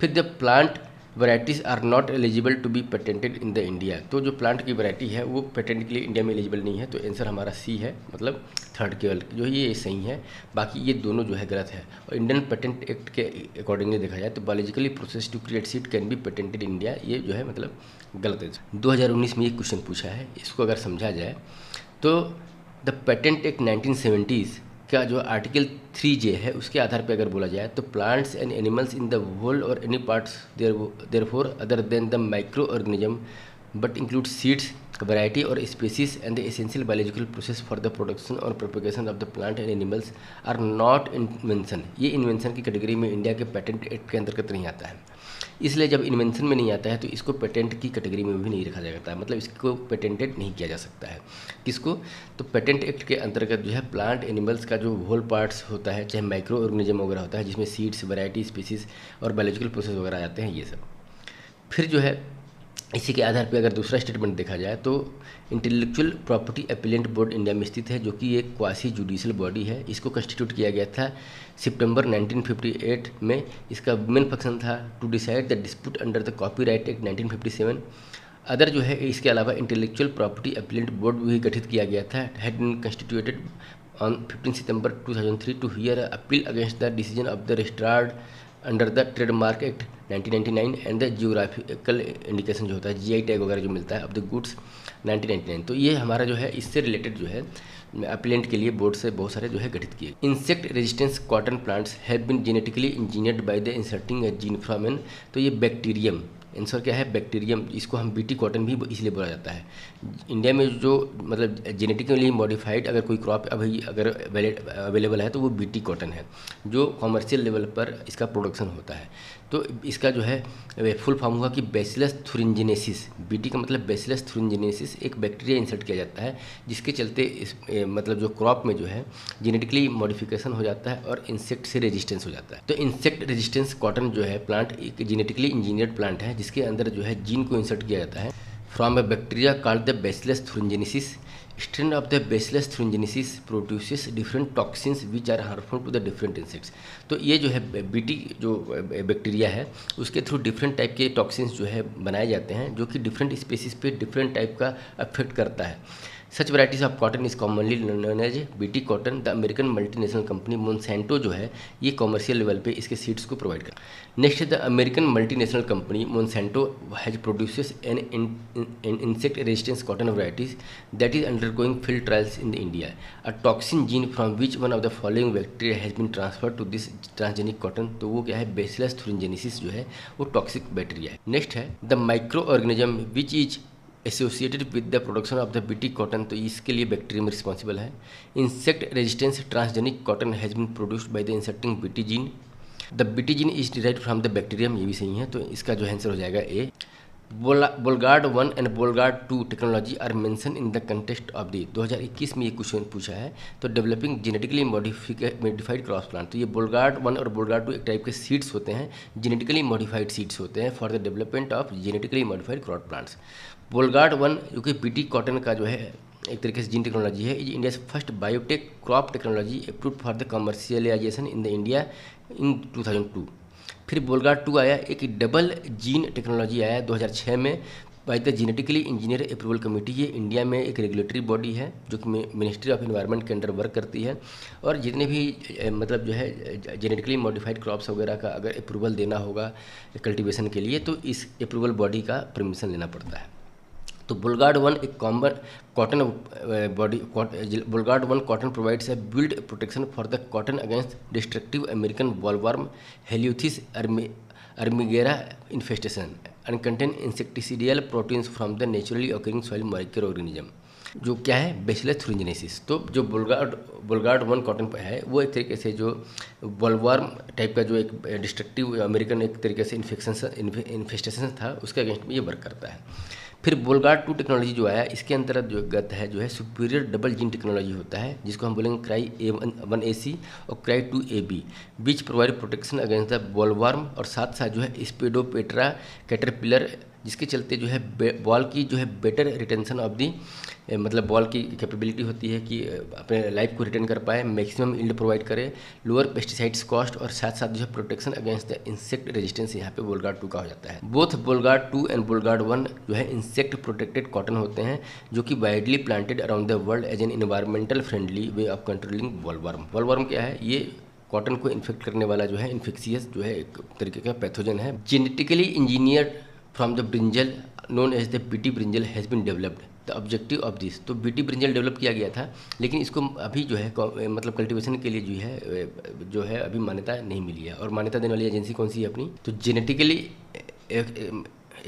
फिर the plant varieties are not eligible to be patented in the India. तो जो प्लांट की वैरायटी है वो पेटेंट के लिए इंडिया में एलिजिबल नहीं है। तो आंसर हमारा सी है, मतलब थर्ड केवल जो ये सही है, बाकी ये दोनों जो है गलत है। और इंडियन पेटेंट एक्ट के अकॉर्डिंगली देखा जाए तो biologically process to create seed can be patented in India, ये जो है मतलब गलत है। 2019 में ये क्वेश्चन पूछा है, इसको अगर समझा जाए तो द पेटेंट एक्ट 1970 का जो आर्टिकल 3J है उसके आधार पर अगर बोला जाए तो plants and animals in the whole or any parts therefore other than the micro organism but include seeds variety or species and the essential biological process for the production or propagation of the plant and animals are not invention. ये invention की category में India के patent act के अंतर्गत नहीं आता है। इसलिए जब इन्वेंशन में नहीं आता है तो इसको पेटेंट की कैटेगरी में भी नहीं रखा जाता है, मतलब इसको पेटेंटेड नहीं किया जा सकता है। किसको, तो पेटेंट एक्ट के अंतर्गत जो है प्लांट एनिमल्स का जो होल पार्ट्स होता है, चाहे माइक्रो ऑर्गेनिज्म वगैरह होता है जिसमें सीड्स वैरायटी स्पीसीज और बायोलॉजिकल प्रोसेस वगैरह आ जाते हैं, ये सब। फिर जो है इसी के आधार पर अगर दूसरा स्टेटमेंट देखा जाए तो intellectual property appellate board India में स्थित है, जो कि एक क्वासी जुडिशियल बॉडी है। इसको कंस्टिट्यूट किया गया था सितंबर 1958 में। इसका मेन फंक्शन था to decide the dispute under the copyright act 1957। Other जो है इसके अलावा इंटेलेक्चुअल प्रॉपर्टी अपीलेंट बोर्ड भी गठित किया गया था, had been constituted on 15 September 2003 to hear appeal against the decision of the registrar under the trademark act 1999 and the geographical indication जो होता है GI टैग वगैरह जो मिलता है ऑफ द गुड्स 1999। तो ये हमारा जो है इससे रिलेटेड जो है अपीलेंट के लिए बोर्ड से बहुत सारे जो है गठित किए। Insect resistance cotton plants have been genetically engineered by the inserting a gene from an, तो ये बैक्टीरियम, आंसर क्या है बैक्टीरियम। इसको हम बीटी कॉटन भी इसलिए बोला जाता है। इंडिया में जो मतलब जेनेटिकली मॉडिफाइड अगर कोई क्रॉप अभी अगर अवेलेबल है तो वो बीटी कॉटन है, जो कॉमर्शियल लेवल पर इसका प्रोडक्शन होता है। तो इसका जो है फुल फॉर्म हुआ कि बैसिलस थुरिंजिनेसिस। बीटी का मतलब बैसिलस थुरिंजिनेसिस, एक बैक्टीरिया इंसर्ट किया जाता है जिसके चलते इस मतलब जो क्रॉप में जो है जेनेटिकली मॉडिफिकेशन हो जाता है और इंसेक्ट से रेजिस्टेंस हो जाता है। तो इंसेक्ट रेजिस्टेंस कॉटन जो है प्लांट एक जेनेटिकली इंजीनियर्ड प्लांट है जिसके अंदर जो है जीन को इंसर्ट किया जाता है from A bacteria called the bacillus thuringiensis. Strain of the Bacillus thuringiensis produces different toxins which are harmful to the different insects. तो ये जो है बीटी जो बैक्टीरिया है उसके थ्रू डिफरेंट टाइप के टॉक्सिन्स जो है बनाए जाते हैं जो कि डिफरेंट स्पीसीज पे डिफरेंट टाइप का अफेक्ट करता है. Such varieties of cotton is commonly known as BT cotton. The American multinational company Monsanto जो है ये कॉमर्शियल लेवल पे इसके सीड्स को प्रोवाइड कर. Next the American multinational company Monsanto has produces an insect resistance cotton varieties that is undergoing field trials in the India. A toxin gene from which one of the following bacteria has been transferred to this transgenic cotton. तो वो क्या है, bacillus thuringiensis जो है वो toxic bacteria है. Next है the micro organism which is associated with the production of the BT cotton. तो इसके लिए बैक्टीरियम रिस्पॉन्सिबल है. Insect resistance transgenic cotton has been produced by the inserting BT gene. The BT gene is derived from the bacterium. ये भी सही है. तो इसका जो आंसर हो जाएगा A. Bollgard 1 and Bollgard 2 technology are mention in the context of the 2021 में ये क्वेश्चन पूछा है. तो developing genetically modified cross plant. तो ये बोलगार्ड 1 और बोलगार्ड 2 एक टाइप के सीड्स होते हैं, जेनेटिकली मॉडिफाइड सीड्स होते हैं for the development of genetically modified cross plants. Bollgard 1 जो कि बीटी कॉटन का जो है एक तरीके से जीन टेक्नोलॉजी है. Is India first biotech crop technology approved for the commercialisation in the India in 2002. फिर बोलगार्ड 2 आया, एक डबल जीन टेक्नोलॉजी आया 2006 में by the genetically engineer approval committee. ये इंडिया में एक रेगुलेटरी बॉडी है जो कि मिनिस्ट्री ऑफ एनवायरनमेंट के अंडर वर्क करती है. और जितने भी मतलब जो है जेनेटिकली मॉडिफाइड क्रॉप्स वगैरह का अगर अप्रूवल देना होगा कल्टीवेशन के लिए तो इस अप्रूवल बॉडी का परमिशन लेना पड़ता है. तो बोलगार्ड 1 एक common cotton body. Bollgard 1 cotton provides a build protection for the cotton against destructive American bollworm Heliothis armigera infestation and contain insecticidal proteins from the naturally occurring soil micro organism. जो क्या है, bacillus thuringiensis. तो जो Bollgard 1 cotton है वो एक तरीके से जो बॉलवर्म टाइप का जो एक डिस्ट्रक्टिव अमेरिकन एक तरीके से इन्फेस्टेशन था उसके अगेंस्ट में ये वर्क करता है. फिर बोलगार्ड 2 टेक्नोलॉजी जो आया इसके अंतर्गत जो गत है जो है सुपीरियर डबल जीन टेक्नोलॉजी होता है जिसको हम बोलेंगे क्राई A1AC और cry 2AB beach provide protection against the bollworm. और साथ साथ जो है स्पेडोपेट्रा कैटरपिलर जिसके चलते जो है बॉल की जो है बेटर रिटेंशन ऑफ दी मतलब बॉल की कैपेबिलिटी होती है कि अपने लाइफ को रिटेन कर पाए, मैक्सिमम यील्ड प्रोवाइड करे, लोअर पेस्टिसाइड्स कॉस्ट और साथ साथ जो है protection against the insect resistance यहाँ पे बोलगार्ड 2 का हो जाता है. बोथ बोलगार्ड 2 एंड बोलगार्ड 1 जो है इंसेक्ट प्रोटेक्टेड कॉटन होते हैं जो कि widely planted around the world as an environmental friendly way of controlling bollworm. Bollworm क्या है, ये कॉटन को इन्फेक्ट करने वाला जो है इन्फेक्शियस जो है एक तरीके का पैथोजन है. Genetically engineered from the brinjal known as the BT brinjal has been developed. The objective of this. तो बीटी ब्रिंजल डेवलप किया गया था लेकिन इसको अभी जो है मतलब कल्टीवेशन के लिए जो है अभी मान्यता नहीं मिली है. और मान्यता देने वाली एजेंसी कौन सी है अपनी, तो जेनेटिकली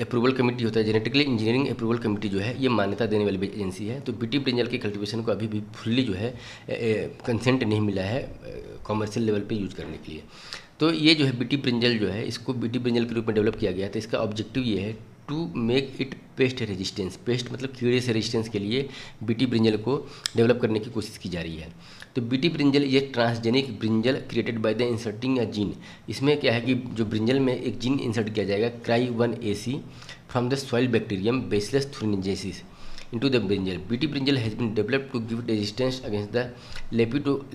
अप्रूवल कमेटी होता है. जेनेटिकली इंजीनियरिंग अप्रूवल कमेटी जो है ये मान्यता देने वाली एजेंसी है. तो बीटी ब्रिंजल के कल्टीवेशन को अभी भी फुल्ली जो है कंसेंट नहीं मिला है कॉमर्शियल लेवल पे यूज करने के लिए. तो ये जो है बीटी ब्रिंजल जो है इसको बीटी ब्रिंजल के रूप में डेवलप किया गया. तो इसका ऑब्जेक्टिव ये है to make it pest resistance. Pest मतलब कीड़े से रेजिस्टेंस के लिए बीटी ब्रिंजल को डेवलप करने की कोशिश की जा रही है. तो बीटी ब्रिंजल ये transgenic brinjal created by the inserting a gene. इसमें क्या है कि जो ब्रिंजल में एक जीन इंसर्ट किया जाएगा cry 1AC from the soil bacterium bacillus thuringiensis into the brinjal. BT brinjal has been developed to give resistance against the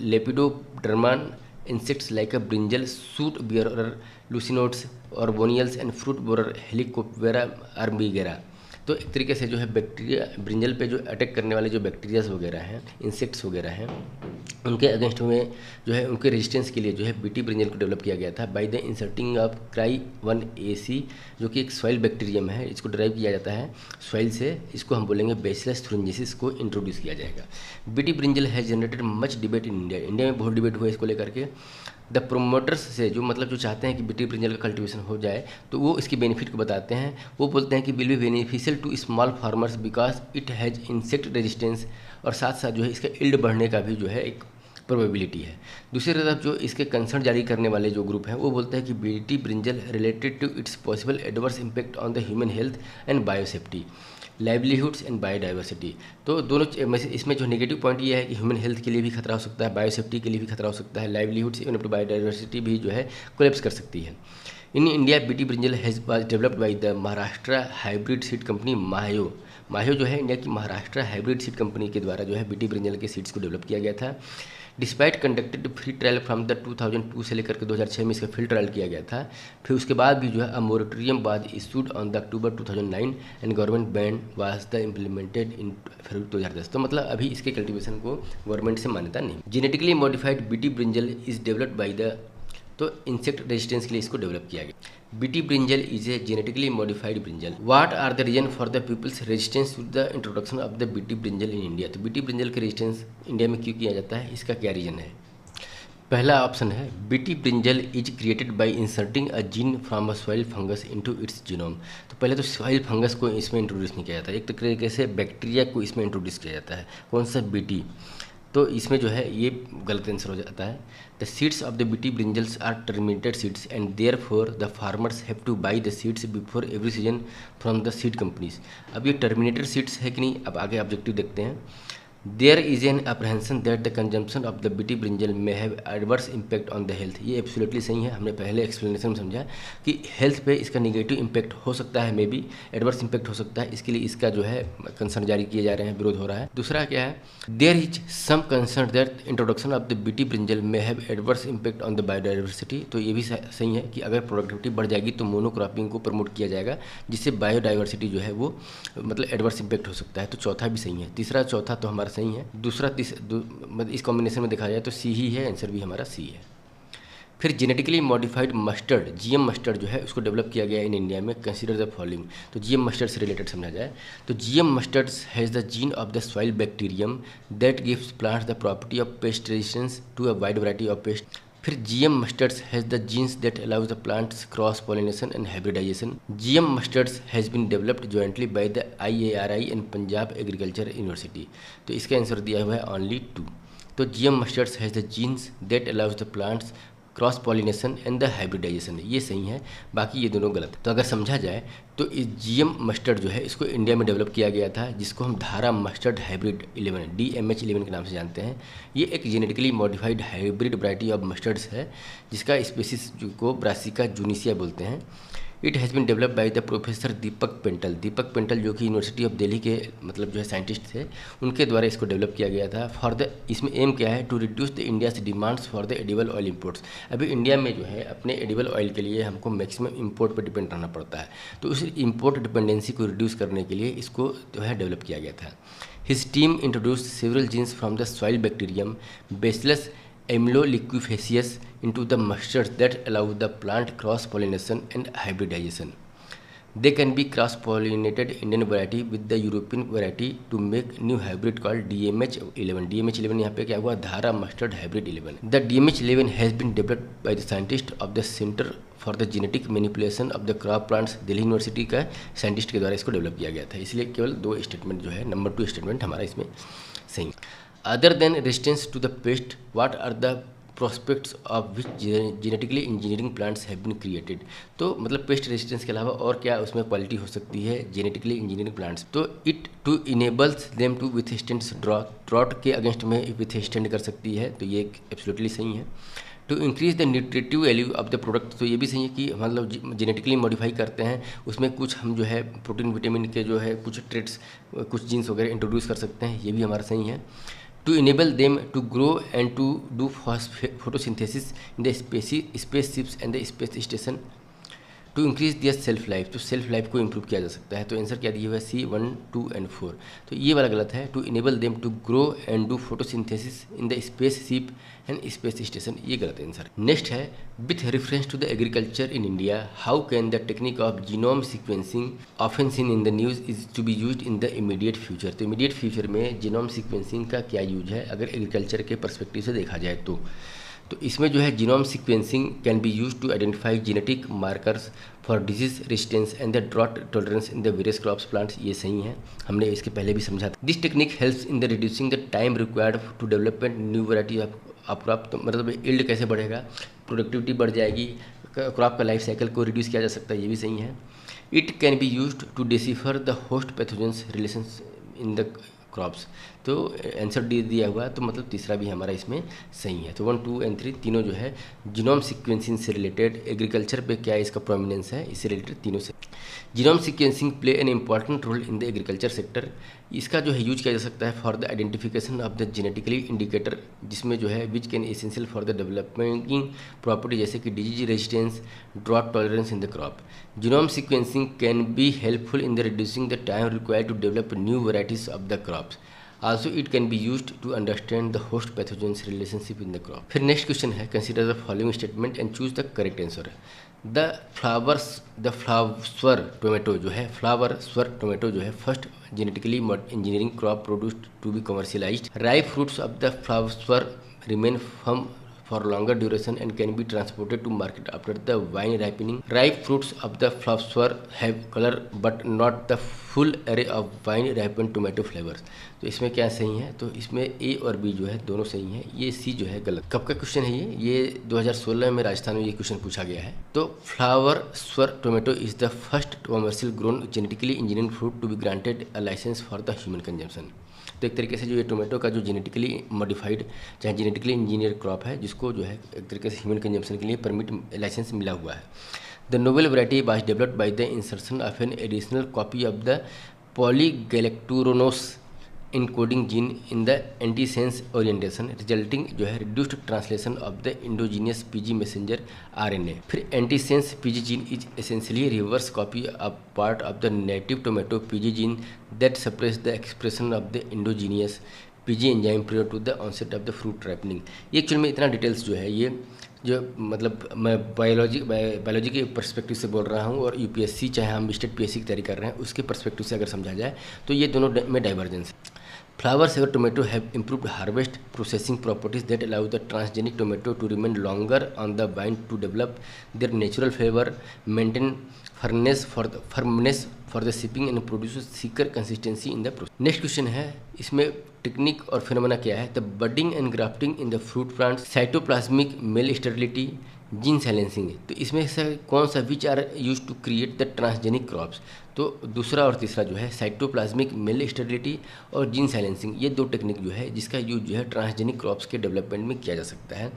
Lepidoderman insects like a brinjal, shoot bearer, lucinodes, orbonials and fruit borer Helicobacter armigera. तो एक तरीके से जो है bacteria brinjal पे जो attack करने वाले जो बैक्टीरियाज वगैरह हैं, इंसेक्ट्स वगैरह हैं, उनके अगेंस्ट में जो है उनके रेजिस्टेंस के लिए जो है बीटी ब्रिंजल को डेवलप किया गया था by the inserting of cry 1AC जो कि एक सॉइल बैक्टीरियम है. इसको ड्राइव किया जाता है सॉइल से. इसको हम बोलेंगे बैसिलस thuringiensis को इंट्रोड्यूस किया जाएगा. BT brinjal has generated much debate in India. India में बहुत डिबेट हुआ इसको लेकर के. द प्रोमोटर्स से जो मतलब जो चाहते हैं कि बीटी ब्रिंजल का कल्टीवेशन हो जाए तो वो इसकी बेनिफिट को बताते हैं. वो बोलते हैं कि will be beneficial to small farmers because it has insect resistance. और साथ साथ जो है इसका यील्ड बढ़ने का भी जो है एक प्रोबेबिलिटी है. दूसरी तरफ जो इसके कंसर्न जारी करने वाले जो ग्रुप हैं वो बोलते हैं कि BT brinjal related to its possible adverse impact on the human health and biosafety livelihoods and biodiversity. तो दोनों इसमें जो नेगेटिव पॉइंट ये है कि ह्यूमन हेल्थ के लिए भी खतरा हो सकता है, बायोसेफ्टी के लिए भी खतरा हो सकता है, लाइवलीहुड्स एंड बायोडाइवर्सिटी भी जो है कोलैप्स कर सकती है. In India BT brinjal has was developed by the Maharashtra hybrid seed company Mahyco. Mahyco जो है इंडिया की महाराष्ट्र हाइब्रिड सीड कंपनी के द्वारा जो है बीटी ब्रिंजल के सीड्स को डेवलप किया गया था। Despite conducted field trial from the 2002 से लेकर के 2006 में इसका फील्ड ट्रायल किया गया था। फिर उसके बाद भी जो है a moratorium was issued on the October 2009 and government ban was the implemented in February 2010। तो मतलब अभी इसके कल्टीवेशन को गवर्नमेंट से मान्यता नहीं। Genetically modified BT brinjal is developed by the, तो इंसेक्ट रेजिस्टेंस के लिए इसको डेवलप किया गया। BT brinjal is a genetically modified brinjal. What are the reason for the peoples resistance to the introduction of the BT brinjal in India. तो BT brinjal का resistance India में क्यों किया जाता है, इसका क्या रीजन है। पहला ऑप्शन है BT brinjal is created by inserting a gene from a soil fungus into its genome. तो पहले तो सॉइल फंगस को इसमें इंट्रोड्यूस नहीं किया जाता, एक तरीके से बैक्टीरिया को इसमें इंट्रोड्यूस किया जाता है। कौन सा, बीटी। तो इसमें जो है ये गलत आंसर हो जाता है। The seeds of the BT brinjals are terminated seeds and therefore the farmers have to buy the seeds before every season from the seed companies. अब ये टर्मिनेटेड सीड्स है कि नहीं, अब आगे ऑब्जेक्टिव देखते हैं। There is an apprehension that the consumption of the BT brinjal may have adverse impact on the health. ये एब्सोल्युटली सही है, हमने पहले एक्सप्लेनेशन में समझा कि हेल्थ पे इसका निगेटिव इम्पैक्ट हो सकता है, मे बी एडवर्स इम्पैक्ट हो सकता है, इसके लिए इसका जो है कंसर्न जारी किए जा रहे हैं, विरोध हो रहा है। दूसरा क्या है, there is some concern that introduction of the BT brinjal may have adverse impact on the biodiversity. तो ये भी सही है कि अगर प्रोडक्टिविटी बढ़ जाएगी तो मोनोक्रॉपिंग को प्रमोट किया जाएगा, जिससे बायोडाइवर्सिटी जो है वो मतलब एडवर्स इम्पैक्ट हो सकता है। तो चौथा भी सही है, तीसरा चौथा तो हमारा सही है। दूसरा मतलब इस कॉम्बिनेशन में देखा जाए तो सी ही है, आंसर भी हमारा सी है। फिर genetically modified mustard, GM mustard जो है उसको डेवलप किया गया इन इंडिया में। Consider the following. तो जीएम मस्टर्ड से रिलेटेड समझा जाए तो GM mustard has the gene of the soil bacterium that gives plants the property of pest resistance to a wide variety of pest. फिर GM mustards has the genes that allows the plants cross pollination and hybridisation. GM mustards has been developed jointly by the IARI and Punjab agriculture university. तो इसका answer दिया हुआ है only 2। तो GM mustards has the genes that allows the plants cross pollination and the hybridisation, ये सही है, बाकी ये दोनों गलत। तो अगर समझा जाए तो इस जीएम मस्टर्ड जो है इसको इंडिया में डेवलप किया गया था, जिसको हम धारा मस्टर्ड हाइब्रिड 11 DMH11 के नाम से जानते हैं। ये एक genetically modified hybrid variety of mustards है, जिसका स्पीसीज को ब्रासिका जूनिसिया बोलते हैं। It has been develop by the professor Deepak Pental. Deepak Pental जो कि यूनिवर्सिटी ऑफ दिल्ली के मतलब जो है साइंटिस्ट थे, उनके द्वारा इसको डेवलप किया गया था। फॉर द, इसमें एम क्या है, to reduce the India's demands for the edible oil imports. अभी इंडिया में जो है अपने एडिबल ऑयल के लिए हमको मैक्सिमम इंपोर्ट पर डिपेंड रहना पड़ता है, तो उस इंपोर्ट डिपेंडेंसी को रिड्यूस करने के लिए इसको जो है डेवलप किया गया था। His team introduced several genes from the soil bacterium bacillus amyloliquefacius into the mustards that allow the plant cross pollination and hybridization. They can be cross pollinated Indian variety with the European variety to make new hybrid called DMH11. DMH11 यहाँ पे क्या हुआ, धारा mustard hybrid 11। The DMH11 has been developed by the scientist of the Center for the Genetic Manipulation of the Crop Plants, Delhi university का scientist के द्वारा इसको develop किया गया था। इसलिए केवल 2 स्टेटमेंट जो है, नंबर 2 स्टेटमेंट हमारा इसमें सही। Other than resistance to the pest, what are the prospects of which genetically engineering plants have been created? तो मतलब पेस्ट रेजिस्टेंस के अलावा और क्या उसमें क्वालिटी हो सकती है जेनेटिकली इंजीनियरिंग प्लांट्स। तो it to enables them to withstand drought के अगेंस्ट में विथस्टैंड कर सकती है, तो ये एब्सोल्युटली सही है। To increase the nutritive value of the product, तो ये भी सही है कि मतलब जेनेटिकली मॉडिफाई करते हैं, उसमें कुछ हम जो है प्रोटीन विटामिन के जो है कुछ ट्रेट्स, कुछ जीन्स वगैरह इंट्रोड्यूस कर सकते हैं, ये भी हमारा सही है। To enable them to grow and to do photosynthesis in the spaceships and the space station to increase their self life, तो सेल्फ लाइफ को इम्प्रूव किया जा सकता है। तो आंसर क्या दिया हुआ है, C1, 2 and 4। तो ये वाला गलत है, to enable them to grow and do photosynthesis in the space ship and space station, ये गलत आंसर। नेक्स्ट है, with reference to the agriculture in India how can the technique of genome sequencing often seen in the news is to be used in the immediate future. तो immediate future में genome sequencing का क्या use है अगर agriculture के perspective से देखा जाए तो इसमें जो है genome sequencing can be use to identify genetic markers for disease resistance and the drought tolerance in the various crops plants, ये सही है, हमने इसके पहले भी समझा था। This technique helps in the reducing the time required to development new variety of crop. तो मतलब यील्ड कैसे बढ़ेगा, प्रोडक्टिविटी बढ़ जाएगी, क्रॉप का लाइफ साइकिल को रिड्यूस किया जा सकता है, ये भी सही है। It can be use to decipher the host pathogens relations in the crops, तो आंसर डी दिया हुआ है, तो मतलब तीसरा भी हमारा इसमें सही है। तो 1, 2 and 3 तीनों जो है जीनोम सीक्वेंसिंग से रिलेटेड, एग्रीकल्चर पे क्या इसका प्रोमिनेंस है, इससे रिलेटेड तीनों से। Genome sequencing play an important role in the agriculture sector. इसका जो है यूज किया जा सकता है for the identification of the genetically indicator, जिसमें जो है which can essential for the developing property, जैसे कि disease resistance, drought tolerance in the crop. Genome sequencing can be helpful in the reducing the time required to develop new varieties of the crops. Also it can be used to understand the host pathogens relationship in the crop. फिर next question है, consider the following statement and choose the correct answer. The Flavr tomato जो है, Flavr Savr tomato जो है first genetically engineering crop produced to be commercialised. Ripe fruits of the Flavr remain firm for longer duration and can be transported to market after the vine ripening. Ripe fruits of the flower have color but not the full array of vine ripened tomato flavors. तो इसमें क्या सही है, तो इसमें ए और B जो है दोनों सही है, ये सी जो है गलत। कब का क्वेश्चन है ये 2016 में राजस्थान में ये क्वेश्चन पूछा गया है। तो Flavr Savr tomato is the first commercial grown genetically engineered fruit to be granted a licence for the human consumption. तो एक तरीके से जो ये टोमेटो का जो जेनेटिकली मॉडिफाइड चाहे जेनेटिकली इंजीनियर क्रॉप है, जिसको जो है एक तरीके से ह्यूमन कंजम्पशन के लिए परमिट लाइसेंस मिला हुआ है। The novel variety was developed by the insertion of an additional copy of the polygalacturonase encoding gene in the antisense orientation, resulting जो है reduced translation of the endogenous PG messenger RNA. फिर antisense PG gene is essentially reverse copy of part of the native tomato PG gene that suppress the expression of the endogenous PG enzyme prior to the onset of the fruit ripening. ये actual में इतना details जो है ये जो मतलब मैं biology के पर्सपेक्टिव से बोल रहा हूँ, और यूपीएससी चाहे हम स्टेट पीएससी की तैयारी कर रहे हैं उसके पर्सपेक्टिव से अगर समझा जाए तो ये दोनों में डाइवर्जेंस है। Flower saver tomato have improved harvest processing properties that allow the transgenic tomato to remain longer on the vine to develop their natural flavor, maintain firmness for the shipping and produce thicker consistency in the process. Next question है, इसमें technique और phenomena क्या है। The budding and grafting in the fruit plant, cytoplasmic male sterility, gene silencing. तो इसमें से कौन सा which are use to create the transgenic crops. तो दूसरा और तीसरा जो है साइटोप्लाज्मिक मेल स्टेरिलिटी और जीन साइलेंसिंग, ये दो टेक्निक जो है जिसका यूज जो है ट्रांसजेनिक क्रॉप्स के डेवलपमेंट में किया जा सकता है।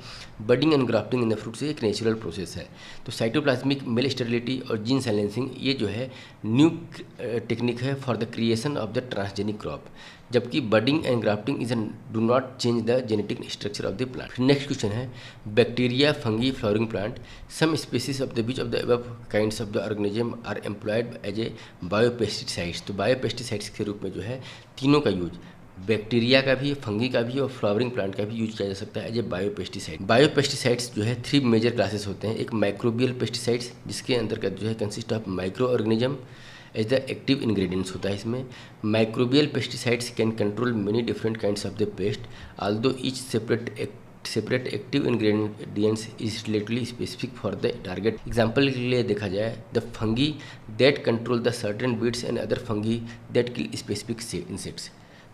Budding and grafting in the fruit से एक नेचुरल प्रोसेस है। तो साइटोप्लाज्मिक मेल स्टेरिलिटी और जीन साइलेंसिंग ये जो है न्यू टेक्निक है for the creation of the transgenic crop, जबकि budding and grafting is do not change the genetic structure of the plant. Next question है, bacteria, fungi, flowering plant, some species of the each of the above kinds of the organism are employed as a biopesticides. तो biopesticides के रूप में जो है तीनों का use, bacteria का भी, फंगी का भी और फ्लावरिंग प्लांट का भी यूज किया जा सकता है एज ए बायोपेस्टिसाइड। बायोपेस्टिसाइड्स जो है 3 मेजर क्लासेस होते हैं। एक माइक्रोबियल पेस्टिसाइड्स, जिसके अंतर्गत जो है consist of micro organism as the active ingredients होता है इसमें। Microbial pesticides can control many different kinds of the pest, although each separate active ingredients is relatively specific for the target. Example के लिए देखा जाए, the fungi that control the certain weeds and other fungi that kill specific insects.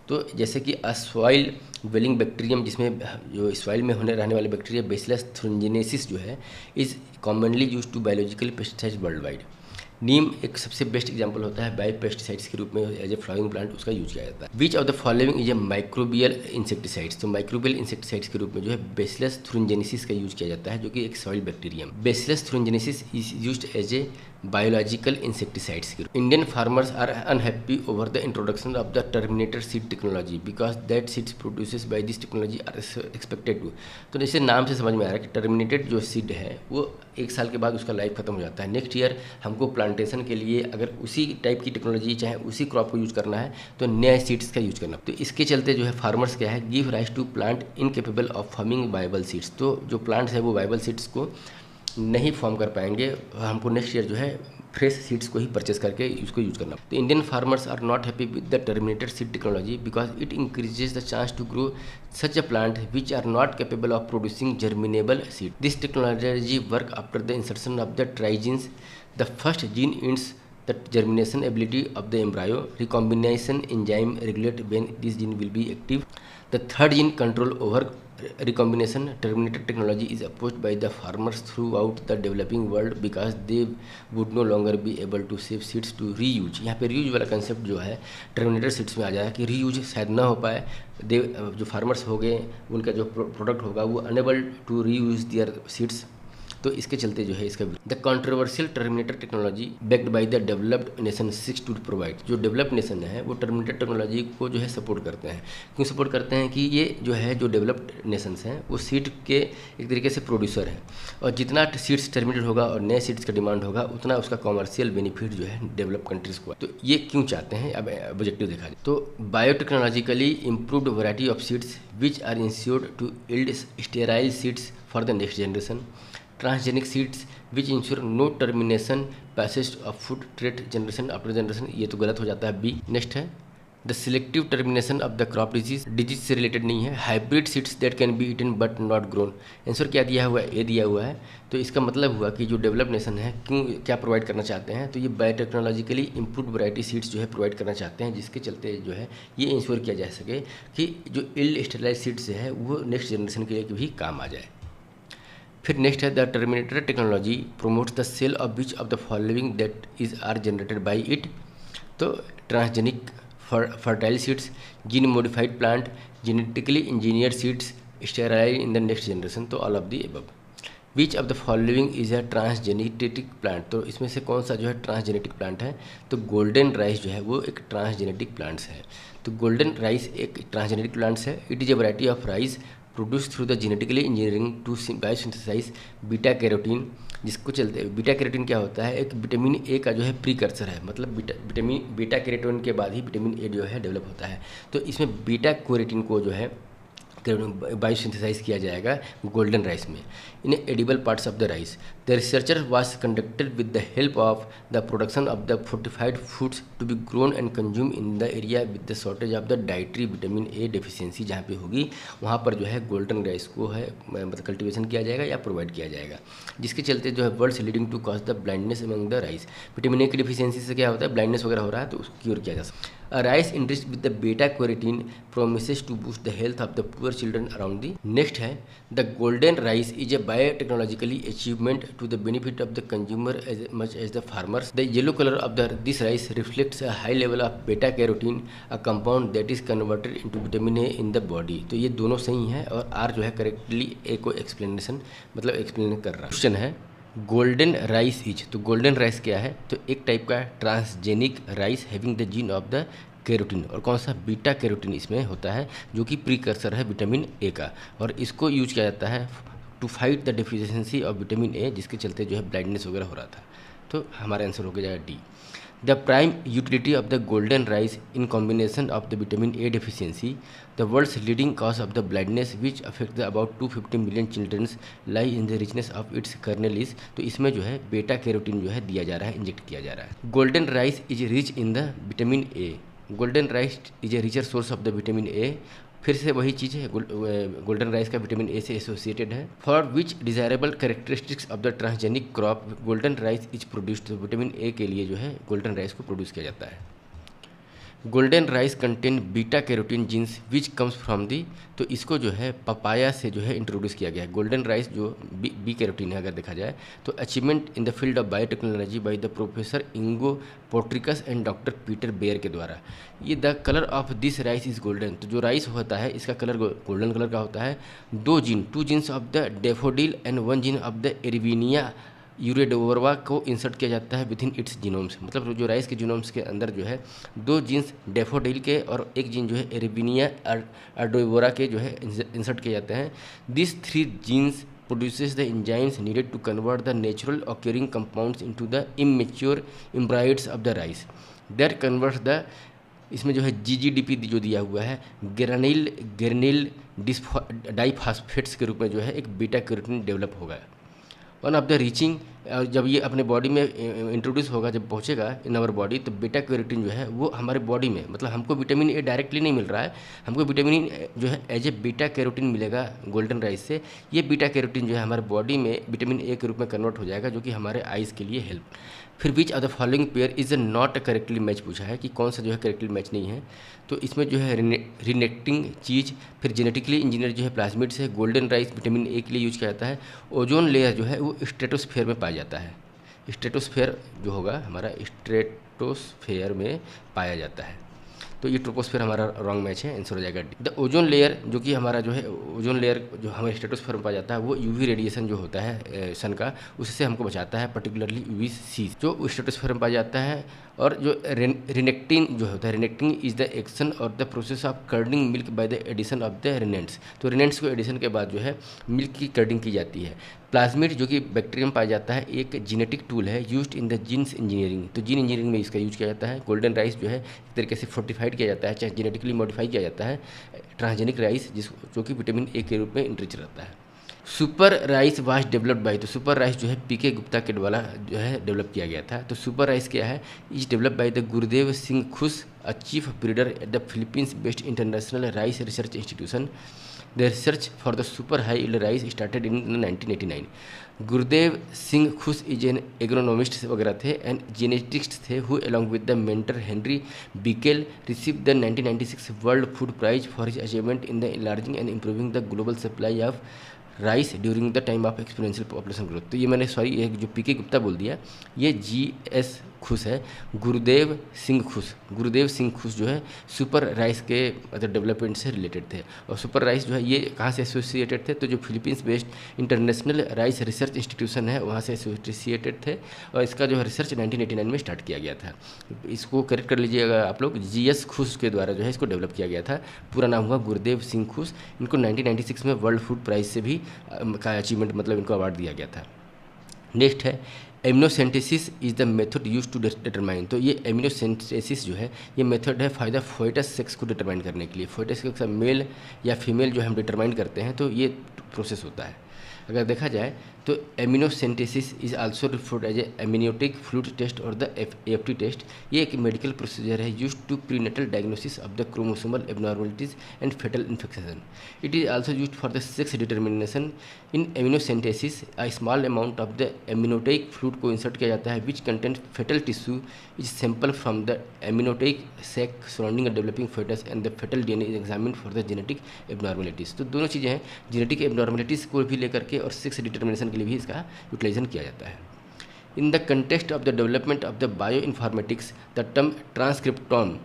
तो जैसे कि soil वेलिंग bacterium, जिसमें जो soil में रहने वाले बैक्टीरिया बेसिलस थ्रोंजिनेसिस जो है is commonly use to biological pesticides worldwide. नीम एक सबसे बेस्ट एग्जांपल होता है बायोपेस्टिसाइड्स के रूप में एज ए फ्लावरिंग प्लांट उसका यूज किया जाता है। Which of the following is a microbial insecticides. तो माइक्रोबियल इंसेक्टिसाइड्स के रूप में जो है बेसिलस थ्रोंजिनेसिस का यूज किया जाता है, जो कि एक soil bacterium. Bacillus thuringiensis is used as a biological insecticides के रूप। Indian farmers are unhappy over the introduction of the terminator seed technology because that seeds produces by this technology are expected to. तो जैसे नाम से समझ में आ रहा है कि टर्मिनेटेड जो सीड है वो 1 साल के बाद उसका लाइफ खत्म हो जाता है। नेक्स्ट ईयर हमको प्लांटेशन के लिए अगर उसी टाइप की टेक्नोलॉजी चाहे उसी क्रॉप को यूज करना है तो नए सीड्स का यूज करना। तो इसके चलते जो है फार्मर्स क्या है, give rise to plant incapable of forming viable seeds. तो जो प्लांट्स है वो वायबल सीड्स को नहीं फॉर्म कर पाएंगे, हमको नेक्स्ट ईयर जो है फ्रेश सीड्स को ही परचेस करके उसको यूज करना। तो Indian farmers are not happy with the terminated seed technology because it increases the chance to grow such a plant which are not capable of producing germinable seed. This technology work after the insertion of the three genes. The first gene ends the germination ability of the embryo. Recombination enzyme regulate when this gene will be active. The third gene control over recombination terminated technology is opposed by the farmers throughout the developing world because they would no longer be able to save seeds to reuse। यहाँ पे reuse वाला concept जो है terminated seeds में आ जाए कि reuse शायद ना हो पाए, दे जो फार्मर्स हो गए उनका जो प्रोडक्ट होगा वो unable to reuse their seeds, तो इसके चलते जो है इसका the controversial terminator technology backed by the developed nation seeks to provide. जो डेवलप्ड नेशन है वो टर्मिनेटर टेक्नोलॉजी को जो है सपोर्ट करते हैं। क्यों सपोर्ट करते हैं कि ये जो है जो डेवलप्ड नेशंस हैं वो सीड के एक तरीके से प्रोड्यूसर हैं, और जितना सीड्स टर्मिनेटेड होगा और नए सीड्स का डिमांड होगा उतना उसका कॉमर्शियल बेनिफिट जो है डेवलप कंट्रीज को। तो ये क्यों चाहते हैं, अब ऑब्जेक्टिव देखा जाए तो biotechnologically improved variety of seeds which are ensured to yield sterile seeds for the next generation, transgenic seeds which ensure no termination passage of food trade generation after generation. ये तो गलत हो जाता है बी। नेक्स्ट है the selective termination of the crop disease से related नहीं है। Hybrid seeds that can be eaten but not grown. Answer क्या दिया हुआ है, ए दिया हुआ है। तो इसका मतलब हुआ कि जो डेवलप नेशन है क्यों क्या प्रोवाइड करना चाहते हैं, तो ये बायोटेक्नोलॉजिकली इम्प्रूव वैरायटी सीड्स जो है प्रोवाइड करना चाहते हैं, जिसके चलते जो है ये इंश्योर किया जा सके कि जो इल्ड स्टेलाइज सीड्स है वो नेक्स्ट जनरेशन के लिए भी काम आ जाए। फिर नेक्स्ट है the terminator technology promotes the sale of which of the following that is are generated by it. तो transgenic fertile seeds, gene modified plant, genetically engineer seeds, sterile in the next generation. तो all of the above. Which of the following is a transgenetic plant. तो इसमें से कौन सा जो है ट्रांसजेनेटिक plant है, तो गोल्डन राइस जो है वो एक ट्रांसजेनेटिक प्लांट्स है। तो गोल्डन राइस एक ट्रांसजेनेटिक प्लांट्स है। It is a variety of rice produce through the genetically engineering to biosynthesize beta carotene, जिसको चलते बीटा कैरोटीन क्या होता है, एक विटामिन ए का जो है प्रीकर्सर है, मतलब बीटा कैरोटीन के बाद ही विटामिन ए जो है डेवलप होता है। तो इसमें बीटा कैरोटीन को जो है बायोसिंथेसाइज किया जाएगा गोल्डन राइस में in edible parts of the rice. The researcher was conducted with the help of the production of the fortified foods to be grown and consume in the area with the shortage of the dietary vitamin A deficiency. जहाँ पे होगी वहाँ पर जो है golden rice को है मतलब कल्टिवेशन किया जाएगा या प्रोवाइड किया जाएगा, जिसके चलते जो है words leading to cause the blindness among the rice. Vitamin A की डेफिशिएंसी से क्या होता है, ब्लाइंडनेस वगैरह हो रहा है, तो उसको क्योर किया जा सकता है। A rice enriched with the beta carotene promises to boost the health of the poor children around the. Next है the golden rice is a biotechnologically achievement to the benefit of the consumer as much as the farmers. The yellow color of this rice reflects a high level of beta carotene, a compound that is converted into vitamin A in the body. तो ये दोनों सही हैं और R जो है correctly ए को explanation मतलब एक्सप्लेन कर रहा है। क्वेश्चन है गोल्डन राइस इज, तो गोल्डन राइस क्या है, तो एक टाइप का transgenic rice having the gene of the carotene, और कौन सा बीटा कैरोटीन इसमें होता है जो कि प्रीकर्सर है विटामिन ए का, और इसको यूज किया जाता है to fight the deficiency of vitamin A, जिसके चलते जो है ब्लाइंडनेस वगैरह हो रहा था। तो हमारा आंसर हो गया D. The prime utility of the golden rice in combination of the vitamin A deficiency, the world's leading cause of the blindness which affects about 250 million children, lie in the richness of its kernel is। तो इसमें जो है बेटा carotene जो है दिया जा रहा है, इंजेक्ट किया जा रहा है। Golden rice is rich in the vitamin A, golden rice is a richer source of the vitamin A. फिर से वही चीज़ है, गोल्डन राइस का विटामिन ए से एसोसिएटेड है। For which desirable characteristics of the transgenic crop golden rice is produced, vitamin A के लिए जो है गोल्डन राइस को प्रोड्यूस किया जाता है। Golden rice contain beta carotene jeans which comes from the, तो इसको जो है पपाया से जो है इंट्रोड्यूस किया गया है। गोल्डन राइस जो बी कैरोटीन है अगर देखा जाए तो achievement in the field of biotechnology by the professor Ingo Potrykus and doctor Peter Beyer के द्वारा। ये the colour of this rice is golden, तो जो राइस होता है इसका कलर गोल्डन कलर का होता है। Two genes of the daffodil and 1 gene of the Erwinia uredovora को इंसर्ट किया जाता है विद इन इट्स जीनोम्स, मतलब जो राइस के जीनोम्स के अंदर जो है 2 जीन्स डेफोडिल के और 1 जीन जो है एरविनिया अर्डोवोरा के जो है इंसर्ट किए जाते हैं। This 3 genes produces the enzymes needed to convert the natural occurring compounds into the immature embryos of the rice that converts the, इसमें जो है GGDP जो दिया हुआ है ग्रेनिल डाइफॉस्फेट्स के रूप में जो है एक बीटा कैरोटीन डेवलप होगा। वन ऑफ द रीचिंग और जब ये अपने बॉडी में इंट्रोड्यूस होगा, जब पहुँचेगा इन आवर बॉडी, तो बीटा कैरोटीन जो है वो हमारे बॉडी में, मतलब हमको विटामिन ए डायरेक्टली नहीं मिल रहा है, हमको विटामिन जो है एज ए बीटा कैरोटीन मिलेगा गोल्डन राइस से। ये बीटा कैरोटीन जो है हमारे बॉडी में विटामिन ए के रूप में कन्वर्ट हो जाएगा, जो कि हमारे आइज़ के लिए हेल्प। फिर which of the following pair is not correctly match पूछा है कि कौन सा जो है करेक्टली मैच नहीं है। तो इसमें जो है रिनेक्टिंग चीज़, फिर जेनेटिकली इंजीनियर जो है प्लाज्मिड्स है, गोल्डन राइस विटामिन ए के लिए यूज किया जाता है, ओजोन लेयर जो है वो स्ट्रेटोस्फेयर में पाया जाता है। स्ट्रेटोस्फेयर जो होगा हमारा स्ट्रेटोस्फेयर में पाया जाता है। तो ये ट्रोपोस्फेयर हमारा रॉन्ग मैच है, आंसर हो जाएगा डी। द ओजोन लेयर जो कि हमारा जो है ओजोन लेयर जो हमारे स्ट्रेटोस्फेयर में पाया जाता है, वो यूवी रेडिएशन जो होता है सन का, उससे हमको बचाता है, पर्टिकुलरली यूवी सी जो स्ट्रेटोस्फेयर में पाया जाता है। और जो रिनेक्टिन जो होता है, रिनेक्टिंग इज द एक्शन और the process of curdling milk by the addition of the rennets. तो रिनेंट्स को एडिशन के बाद जो है मिल्क की कर्डिंग की जाती है। प्लाज्मिड जो कि बैक्टीरिया में पाया जाता है, एक जेनेटिक टूल है used in the genes engineering. तो जीन इंजीनियरिंग में इसका यूज किया जाता है। गोल्डन राइस जो है एक तरीके से फोर्टिफाइड किया जाता है, चाहे जेनेटिकली मॉडिफाई किया जाता है। ट्रांसजेनिक राइस जो कि विटामिन ए के रूप में इंट्रिच रहता है। Super rice was developed bye, तो सुपर राइस जो है पीके गुप्ता के द्वारा जो है डेवलप किया गया था। तो सुपर राइस क्या है, is develop by the Gurudev Singh Khush, a chief breeder at the Philippines based international rice research institution. The research for the super high yield rice started in 1989। Gurudev Singh Khush is an agronomist वगैरह थे and genetics थे, who along with the mentor Henry Beachell receive the 1996 world food prize for his achievement in the enlarging and improving the global supply of rice during the time of exponential population growth. तो ये मैंने sorry ये जो पीके गुप्ता बोल दिया, ये GS खुश है। गुरुदेव सिंह खुश जो है सुपर राइस के मतलब डेवलपमेंट से रिलेटेड थे। और सुपर राइस जो है ये कहाँ से एसोसिएटेड थे, तो जो Philippines based international rice research institution है वहाँ से एसोसिएटेड थे। और इसका जो है रिसर्च 1989 में स्टार्ट किया गया था। इसको करेक्ट कर लीजिएगा आप लोग, जीएस खुश के द्वारा जो है इसको डेवलप किया गया था। पूरा नाम हुआ गुरुदेव सिंह खुश। इनको 1996 में वर्ल्ड फूड प्राइज से भी का अचीवमेंट मतलब इनको अवार्ड दिया गया था। नेक्स्ट है amniocentesis is the method use to determine. तो ये एमिनोसेंटेसिस जो है ये मेथड है फायदा फोइटस सेक्स को डिटरमाइन करने के लिए। फोइटस सेक्स मेल या फीमेल जो हम डिटरमाइन करते हैं, तो ये प्रोसेस होता है। अगर देखा जाए तो amniocentesis is also referred as a amniotic fluid test और द एएफटी टेस्ट। ये एक मेडिकल प्रोसीजर है use to prenatal diagnosis of the chromosomal abnormalities and fetal infection. It is also use for the sex determination. In amniocentesis a small amount of the amniotic fluid को insert किया जाता है which content fetal tissue is sample from the amniotic sac surrounding a developing fetus and the fetal DNA is examined for the genetic abnormalities. तो दोनों चीज़ें हैं, genetic abnormalities को भी लेकर के और सेक्स डिटर्मिनेशन के लिए भी इसका यूटिलाइजेशन किया जाता है। In the context of the development of the bio informatics the term transcriptome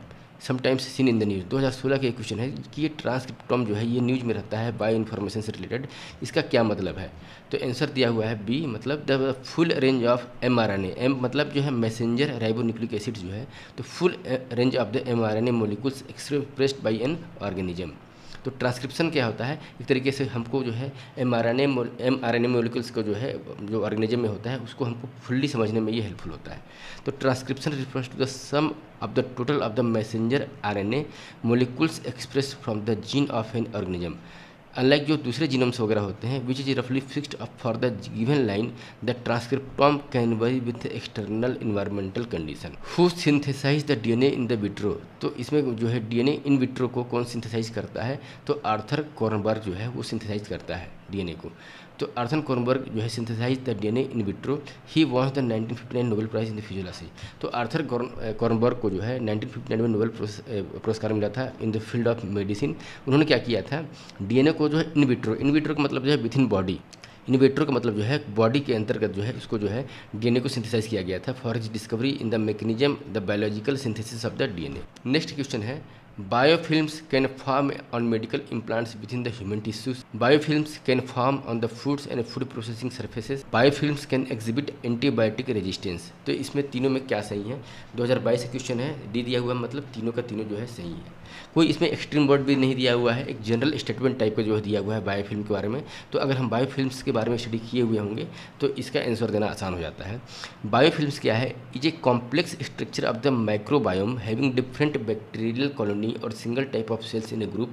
sometimes scene in the news. 2016 का एक क्वेश्चन है कि ये ट्रांसक्रिप्टोम जो है ये न्यूज़ में रहता है बायो इन्फॉर्मेशन से रिलेटेड, इसका क्या मतलब है। तो आंसर दिया हुआ है बी, मतलब the full range of mRNA। M मतलब जो है मैसेंजर राइबोन्यूक्लिक एसिड जो है, तो full range of the mRNA molecules expressed by an organism. तो ट्रांसक्रिप्शन क्या होता है, एक तरीके से हमको जो है mRNA मोलिकुल्स को जो है जो ऑर्गेनिज्म में होता है उसको हमको फुल्ली समझने में ये हेल्पफुल होता है। तो transcription refers to the sum of the total of the messenger RNA molecules express from the gene of an organism. Unlike जो दूसरे जीनोम्स वगैरह होते हैं विच इज रफली fixed up for the given line, the transcriptome can vary with external environmental condition. Who synthesize the DNA in the vitro. तो इसमें जो है डीएनए इन विट्रो को कौन सिंथेसाइज करता है, तो आर्थर कॉर्नबर्ग जो है वो सिंथेसाइज करता है डीएनए को। तो आर्थर कॉर्नबर्ग जो है synthesize the DNA in vitro, he won the 1959 Nobel prize in the physiology. तो आर्थर कॉर्नबर्ग को जो है 1959 में नोबेल पुरस्कार मिला था in the field of medicine. उन्होंने क्या किया था, डीएनए को जो है इन विट्रो का मतलब जो है with in body, in vitro का मतलब जो है बॉडी के अंतर्गत जो है उसको जो है डीएनए को सिंथेसाइज किया गया था for his discovery in the mechanism the biological synthesis of the DNA. Next question है biofilms can form on medical implants within the human tissues. Biofilms can form on the foods and food processing surfaces. Biofilms can exhibit antibiotic resistance. तो इसमें तीनों में क्या सही है, 2022 question है, D दिया हुआ मतलब तीनों का तीनों जो है सही है। कोई इसमें एक्सट्रीम वर्ड भी नहीं दिया हुआ है, एक जनरल स्टेटमेंट टाइप का जो है दिया हुआ है बायोफिल्म के बारे में। तो अगर हम बायोफिल्म्स के बारे में स्टडी किए हुए होंगे तो इसका आंसर देना आसान हो जाता है। बायोफिल्म्स क्या है, is a complex structure of the microbiome having different bacterial colony colony और single type of cells in a group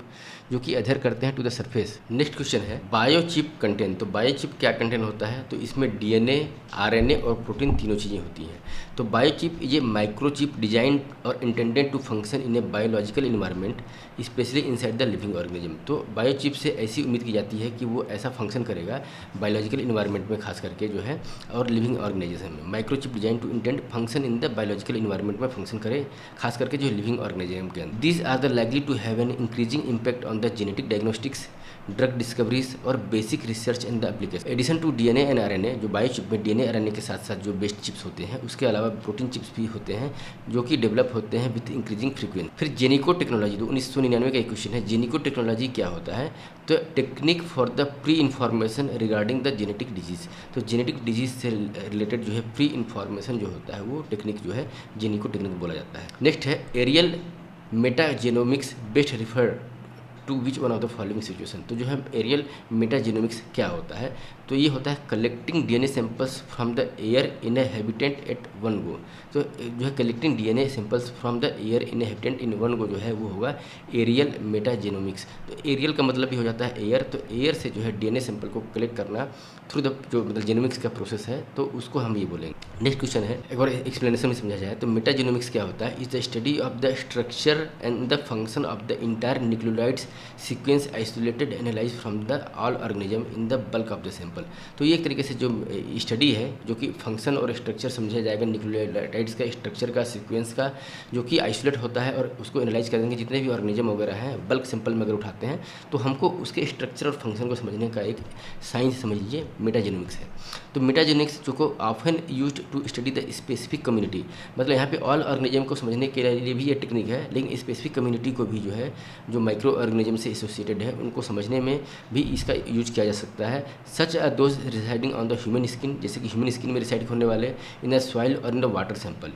जो कि अधेर करते हैं to the surface. Next question है बायोचिप कंटेंट। तो बायोचिप क्या कंटेंट होता है? तो इसमें डीएनए, आरएनए और प्रोटीन तीनों चीज़ें होती हैं। तो biochip is a microchip design और intended to function in a biological environment specially inside the living organism. तो बायोचिप से ऐसी उम्मीद की जाती है कि वो ऐसा फंक्शन करेगा बायोलॉजिकल इन्वायरमेंट में, खास करके जो है, और लिविंग ऑर्गेनाइजेशन में। Microchip design to intend function in the biological environment में फंक्शन करे, खास करके जो लिविंग ऑर्गेनाइजेशन के अंदर। These are the likely to have an increasing impact on the genetic diagnostics, drug discoveries और basic research in the application. Addition to DNA and RNA, जो biochip में डीएनए आरएनए के साथ साथ जो बेस्ड चिप्स होते हैं, उसके अलावा प्रोटीन चिप्स भी होते हैं जो कि डेवलप होते हैं विद इंक्रीजिंग फ्रीक्वेंसी। फिर जेनिको टेक्नोलॉजी, तो 1999 का एक क्वेश्चन है, जेनिको टेक्नोलॉजी क्या होता है? तो technique for the pre information regarding the genetic disease. तो जेनेटिक डिजीज से रिलेटेड जो है प्री इन्फॉर्मेशन जो होता है वो टेक्निक जो है जेनिको टेक्निक बोला जाता है। नेक्स्ट है aerial metagenomics best refer to which one of the following situation. तो जो है एरियल मेटाजेनोमिक्स क्या होता है? तो ये होता है collecting DNA samples from the air in a habitant at one go. तो जो है collecting DNA samples from the air in a habitant in one go जो है वो होगा एरियल मेटाजेनोमिक्स। तो एरियल का मतलब भी हो जाता है एयर, तो एयर से जो है डीएनए सैंपल को कलेक्ट करना थ्रू द जो मतलब जेनोमिक्स का प्रोसेस है, तो उसको हम ये बोलेंगे। नेक्स्ट क्वेश्चन है, एक बार एक्सप्लेनेशन में समझा जाए तो मेटाजेनोमिक्स क्या होता है? Is the study of the structure and the function of the entire nucleotides sequence isolated analyse from the all organism in the bulk of the sample. तो ये एक तरीके से जो स्टडी है जो कि फंक्शन और स्ट्रक्चर समझा जाएगा न्यूक्लियोटाइड्स का, स्ट्रक्चर का, सीक्वेंस का, जो कि आइसोलेट होता है, और उसको एनालाइज करेंगे जितने भी ऑर्गेनिज्म वगैरह हैं बल्क सैंपल में अगर उठाते हैं तो हमको उसके स्ट्रक्चर और फंक्शन को समझने का एक साइंस समझ लीजिए मेटाजेनोमिक्स है। तो मेटाजेनोमिक्स जो को often used to study the specific community, मतलब यहाँ पे ऑल ऑर्गेनिज्म को समझने के लिए भी ये टेक्निक है, लेकिन स्पेसिफिक कम्युनिटी को भी जो है जो माइक्रो ऑर्गेनिज्म से एसोसिएटेड है उनको समझने में भी इसका यूज किया जा सकता है। Such are those residing on the human skin, जैसे कि ह्यूमन स्किन में रिसाइड होने वाले, इन द सॉइल और इन द वाटर सैंपल।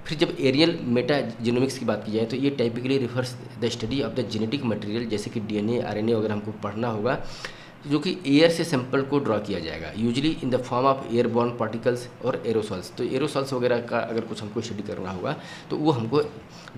फिर जब एरियल मेटाजेनोमिक्स की बात की जाए तो ये typically refers the study of the genetic material, जैसे कि डीएनए, आरएनए वगैरह हमको पढ़ना होगा, जो कि एयर से सैंपल को ड्रॉ किया जाएगा, usually in the form of airborne particles और एरोसॉल्स। तो एरोसॉल्स वगैरह का अगर कुछ हमको स्टडी करना होगा तो वो हमको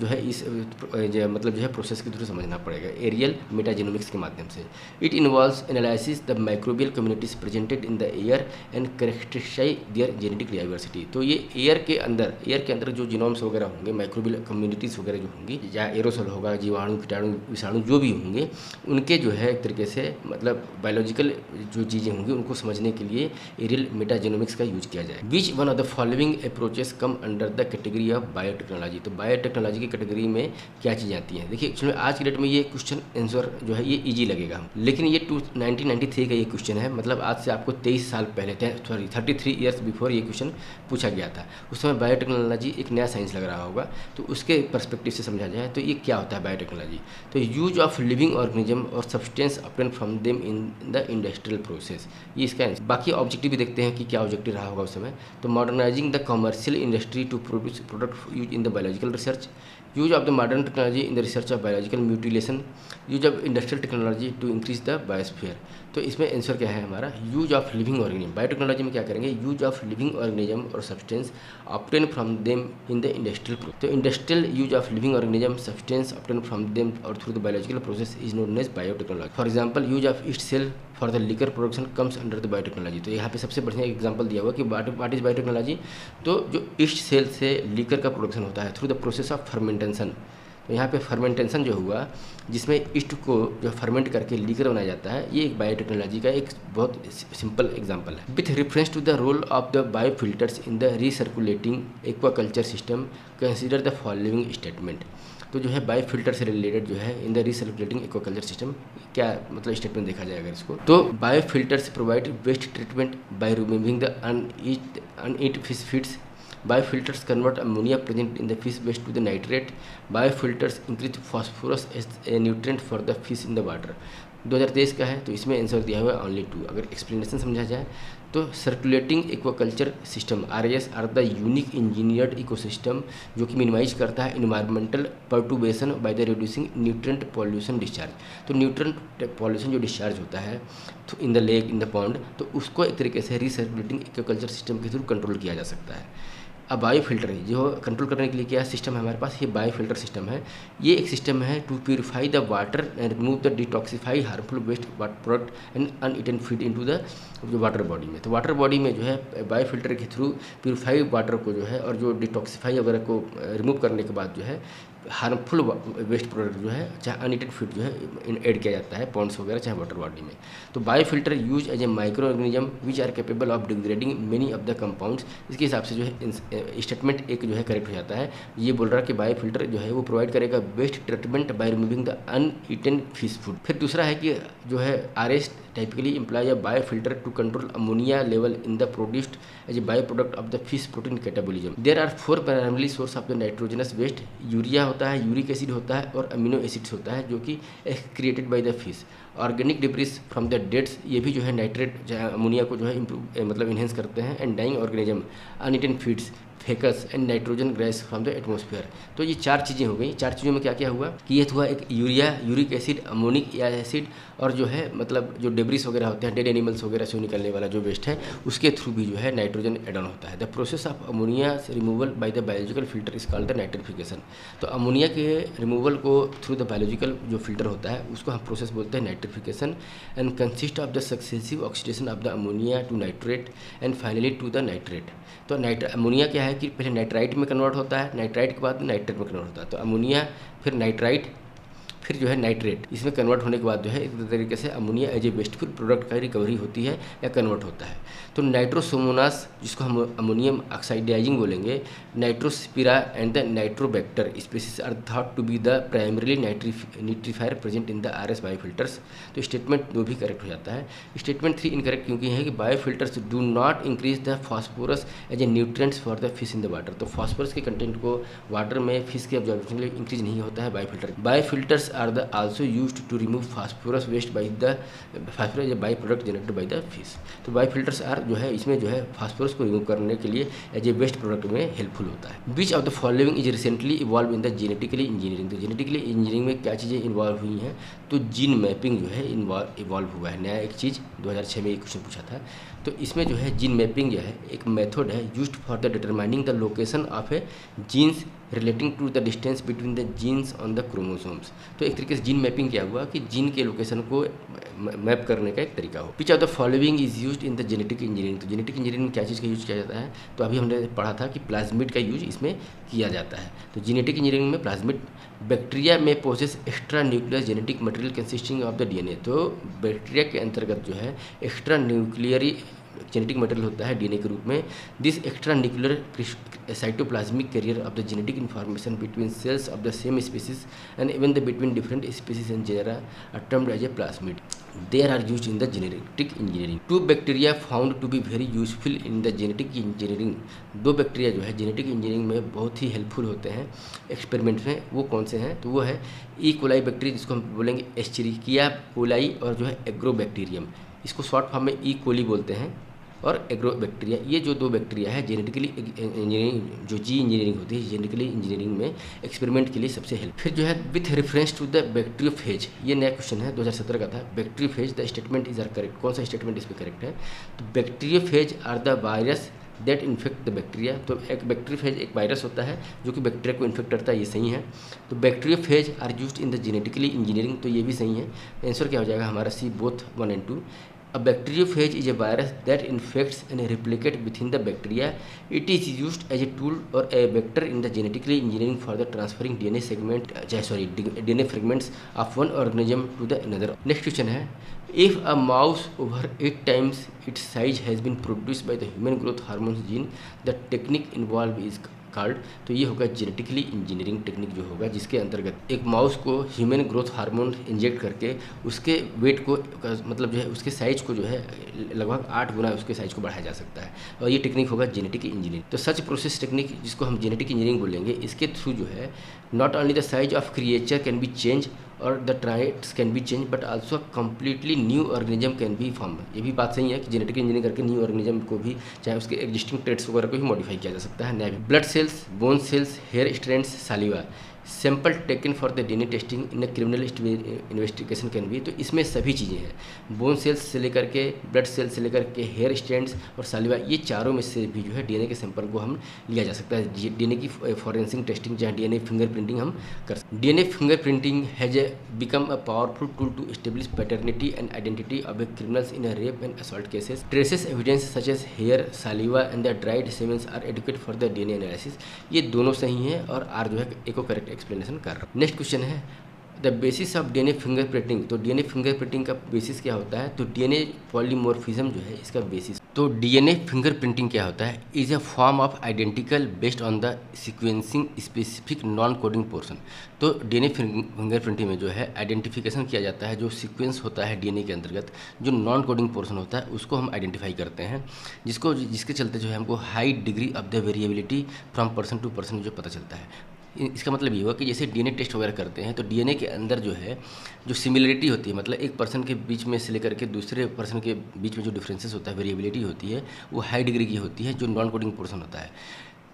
जो है इस मतलब जो है प्रोसेस के थ्रू समझना पड़ेगा एरियल मेटाजेनोमिक्स के माध्यम से। It involves analysis the microbial communities presented in the air and characterize their genetic diversity. तो ये एयर के अंदर जो जीनोम्स वगैरह होंगे, माइक्रोबियल कम्युनिटीज़ वगैरह जो होंगी, या एरोसोल होगा, जीवाणु, कीटाणु, विषाणु जो भी होंगे, उनके जो है एक तरीके से मतलब बायोलॉजिकल जो चीज़ें होंगी उनको समझने के लिए एरियल मेटाजेनोमिक्स का यूज किया जाए। विच one of the following approaches come under the category of biotechnology. तो बायोटेक्नोलॉजी की कैटेगरी में क्या चीज़ें आती हैं? देखिए एक्चुअली आज की डेट में ये क्वेश्चन आंसर जो है ये इजी लगेगा, लेकिन ये 1993 का ये क्वेश्चन है, मतलब आज से आपको 23 साल पहले 33 ईयर्स बिफोर ये क्वेश्चन पूछा गया था। उस समय बायोटेक्नोलॉजी एक नया साइंस लग रहा होगा, तो उसके पर्सपेक्टिव से समझा जाए तो ये क्या होता है बायोटेक्नोलॉजी। तो यूज ऑफ लिविंग ऑर्गेनिज्म और substance obtain from them in the industrial process, ये इसका आंसर। बाकी ऑब्जेक्टिव भी देखते हैं कि क्या ऑब्जेक्टिव रहा होगा उस समय। तो modernising the commercial industry to produce product use in the biological research, use of the modern technology in the research of biological mutilation, use of industrial technology to increase the biosphere. तो इसमें answer क्या है हमारा? Use of living organism. Biotechnology में क्या करेंगे? Use of living organism और substance obtain from them in the industrial process. तो industrial use of living organism, substance obtain from them और through the biological process is known as biotechnology. For example use of yeast cell for the liquor production comes under the biotechnology. तो यहाँ पे सबसे बढ़िया example दिया हुआ कि what is biotechnology. तो जो ईस्ट सेल से लिकर का प्रोडक्शन होता है through the process of fermentation. तो यहाँ पे फर्मेंटेशन जो हुआ जिसमें ईस्ट को जो फर्मेंट करके लीकर बनाया जाता है, ये एक बायोटेक्नोलॉजी का एक बहुत सिंपल एग्जांपल है। With reference to the role of the biofilters in the recirculating aquaculture system consider the following statement. तो जो है बायोफिल्टर से रिलेटेड जो है in the recirculating aquaculture system क्या मतलब स्टेटमेंट देखा जाएगा इसको। तो biofilters provide best treatment by removing the uneat fish feeds. Biofilters convert ammonia present in the fish waste to the nitrate. Biofilters increase phosphorus as a nutrient for the fish in the water. 2023 का है, तो इसमें answer दिया हुआ है only 2। अगर explanation समझा जाए तो circulating aquaculture system RAS are the unique engineered ecosystem जो कि मिनिमाइज करता है environmental perturbation by the reducing nutrient pollution discharge. तो न्यूट्रेंट पॉल्यूशन जो डिस्चार्ज होता है in the lake, in the pond, तो उसको एक तरीके से रिसर्कुलेटिंग एक्वाकल्चर सिस्टम के थ्रू कंट्रोल किया जा सकता है। अब बायो फिल्टर है जो कंट्रोल करने के लिए क्या सिस्टम है हमारे पास, ये बायो फिल्टर सिस्टम है। ये एक सिस्टम है to purify the water and remove the detoxify harmful waste product and uneaten feed into the जो वाटर बॉडी में। तो वाटर बॉडी में जो है बायो फिल्टर के थ्रू प्यूरिफाई वाटर को जो है और जो डिटॉक्सीफाई वगैरह को रिमूव करने के बाद जो है हार्मफुल वेस्ट प्रोडक्ट जो है चाहे अनइटेड फीड जो है ऐड किया जाता है पॉन्ड्स वगैरह चाहे वाटर बॉडी में। तो biofilter use as a micro organism which are capable of degrading many of the compounds. इसके हिसाब से जो है स्टेटमेंट एक जो है करेक्ट हो जाता है। ये बोल रहा है कि बायो फिल्टर जो है वो प्रोवाइड करेगा best treatment by removing the uneaten fish food. फिर दूसरा है कि जो है RS typically implies a biofilter to control ammonia level in the produced as a byproduct of the fish protein catabolism. There are 4 primarily source of the nitrogenous waste. Urea होता है, uric acid होता है और amino acids होता है जो कि created by the fish. Organic debris from the deads, ये भी जो है नाइट्रेट अमोनिया को जो है मतलब इन्हेंस करते हैं। And dying organism, uneaten feeds, faeces and nitrogen gas from the atmosphere. तो ये 4 चीज़ें हो गई। 4 चीज़ों में क्या क्या हुआ कि ये हुआ एक यूरिया, यूरिक एसिड, अमोनिक एसिड और जो है मतलब जो डेब्रिस वगैरह होते हैं डेड एनिमल्स वगैरह से निकलने वाला जो वेस्ट है उसके थ्रू भी जो है नाइट्रोजन एड ऑन होता है। The process of ammonia removal by the biological filter is called the nitrification. तो अमोनिया के रिमूवल को थ्रू द बायोलॉजिकल जो फिल्टर होता है उसको हम प्रोसेस बोलते हैं nitrification. And consist of the successive oxidation of the ammonia to nitrate and finally to the nitrate. तो अमोनिया क्या है कि पहले नाइट्राइट में कन्वर्ट होता है, नाइट्राइट के बाद नाइट्रेट में कन्वर्ट होता है। तो अमोनिया फिर नाइट्राइट फिर जो है नाइट्रेट, इसमें कन्वर्ट होने के बाद जो है एक तरीके से ammonia as a wasteful product का रिकवरी होती है या कन्वर्ट होता है। तो नाइट्रोसोमोनास जिसको हम अमोनियम ऑक्साइडाइजिंग बोलेंगे, Nitrospira and the Nitrobacter species are thought to be the primarily nitrifier present in the RS biofilters. तो स्टेटमेंट 2 भी करेक्ट हो जाता है। स्टेटमेंट 3 इनकरेक्ट क्योंकि है कि biofilters do not increase the phosphorus as a nutrients for the fish in the water. तो phosphorus के कंटेंट को वाटर में फिश के ऑब्जॉर्प्शन के लिए इंक्रीज नहीं होता है biofilter. Biofilters are the also used to remove phosphorus waste by the phosphorus by product generated by the fish। तो बायो फिल्टर्स आर जो है इसमें जो है फास्फोरस को रिमूव करने के लिए एज ए वेस्ट प्रोडक्ट में हेल्पफुल होता है। Which of the following is recently evolve in the genetically engineering. तो जेनेटिकली इंजीनियरिंग में क्या चीज़ें इन्वॉल्व हुई हैं, तो जीन मैपिंग जो है इवॉल्व हुआ है। नया एक चीज़ 2006 में एक क्वेश्चन पूछा था। तो इसमें जो है जीन मैपिंग जो है एक मेथड है used for the determining the location of a genes relating to the distance between the genes on the chromosomes. तो एक तरीके से जीन मैपिंग क्या हुआ कि जीन के लोकेशन को मैप करने का एक तरीका हो। विच of the following is used in the genetic engineering. तो जेनेटिक इंजीनियरिंग में क्या चीज़ का यूज किया जाता है, तो अभी हमने पढ़ा था कि प्लाज्मिड का यूज इसमें किया जाता है। तो जेनेटिक इंजीनियरिंग में प्लाज्मिड। बैक्टीरिया में possess extra nuclear genetic material consisting of the DNA। तो बैक्टीरिया के अंतर्गत जो है एक्स्ट्रा न्यूक्लियरी जेनेटिक मटेरियल होता है DNA के रूप में। This extra nuclear cytoplasmic carrier of the genetic information between cells of the same species and even the between different species and genera are termed as a plasmid. There are used in the genetic engineering. 2 bacteria found to be very useful in the genetic engineering. 2 bacteria जो है genetic engineering में बहुत ही helpful होते हैं experiment में। वो कौन से हैं, तो वो है ई कोलाई बैक्टीरिया जिसको हम बोलेंगे एस्चेरिकिया कोलाई और जो है एग्रोबैक्टीरियम, इसको शॉर्ट फॉर्म में ई कोली बोलते हैं, और एग्रोबैक्टीरिया। ये जो 2 बैक्टीरिया है जेनेटिकली इंजीनियरिंग जो जी इंजीनियरिंग होती है जेनेटिकली इंजीनियरिंग में एक्सपेरिमेंट के लिए सबसे हेल्प। फिर जो है with reference to the bacteriophage, ये नया क्वेश्चन है 2017 का था। Bacteriophage the statement is are correct. कौन सा स्टेटमेंट इस पर करेक्ट है, तो bacteriophage are the virus that infect the bacteria. तो एक बैक्टीरियोफेज एक वायरस होता है जो कि बैक्टीरिया को इन्फेक्ट करता है, ये सही है। तो bacteriophage are used in the genetically engineering, तो ये भी सही है। आंसर क्या हो जाएगा हमारा सी, both 1 and 2। A bacteriophage is a virus that infects and replicates within the bacteria. It is used as a tool or a vector in the genetically engineering for the transferring DNA fragments of one organism to the another. Next question है, if a mouse over 8 times its size has been produced by the human growth hormone gene, the technique involved is card. तो ये होगा genetically engineering technique जो होगा जिसके अंतर्गत एक mouse को ह्यूमन ग्रोथ हार्मोन इंजेक्ट करके उसके वेट को मतलब जो है उसके साइज को जो है लगभग 8 गुना उसके साइज को बढ़ाया जा सकता है, और ये टेक्निक होगा जेनेटिक इंजीनियरिंग। तो सच प्रोसेस टेक्निक जिसको हम जेनेटिक इंजीनियरिंग बोलेंगे, इसके थ्रू जो है not only the size of creature can be change और the traits can be change but also completely new organism can be form. ये भी बात सही है कि जेनेटिक इंजीनियरिंग करके न्यू ऑर्गेनिज्म को भी चाहे उसके एग्जिस्टिंग ट्रेट्स वगैरह को भी मॉडिफाई किया जा सकता है। नया blood cells, bone cells, hair strands, saliva, sample taken for the DNA testing in a criminal investigation can be. तो इसमें सभी चीज़ें हैं, बोन सेल्स से लेकर के ब्लड सेल्स से लेकर के हेयर स्टैंड्स और सालिवा, ये चारों में से भी जो है डीएनए के सैंपल को हम लिया जा सकता है। डीएनए की फॉरेंसिक टेस्टिंग जहाँ डीएनए फिंगरप्रिंटिंग हम कर सकते हैं। DNA fingerprinting has become a powerful tool to establish paternity and identity of a criminals in a rape and assault cases. Traces evidence such as hair, saliva and the dried semens are adequate for the DNA analysis. ये दोनों सही हैं और are जो है एको correct explanation कर रहा हूँ। नेक्स्ट क्वेश्चन है the basis of DNA fingerprinting. तो डीएनए फिंगरप्रिंटिंग का बेसिस क्या होता है? तो डीएनए पॉलीमॉर्फिज्म जो है इसका बेसिस। तो डीएनए फिंगरप्रिंटिंग क्या होता है? Is a form of identical based on the sequencing specific non coding portion. तो डीएनए फिंगरप्रिंटिंग में जो है आइडेंटिफिकेशन किया जाता है, जो सीक्वेंस होता है डीएनए के अंतर्गत, जो नॉन कोडिंग पोर्शन होता है उसको हम आइडेंटिफाई करते हैं, जिसके चलते जो है हमको high degree of the variability from person to person जो पता चलता है। इसका मतलब ये हुआ कि जैसे डीएनए टेस्ट वगैरह करते हैं तो डीएनए के अंदर जो है जो सिमिलरिटी होती है, मतलब एक पर्सन के बीच में से लेकर के दूसरे पर्सन के बीच में जो डिफरेंसेस होता है, वेरिएबिलिटी होती है, वो हाई डिग्री की होती है, जो नॉन कोडिंग पोर्शन होता है।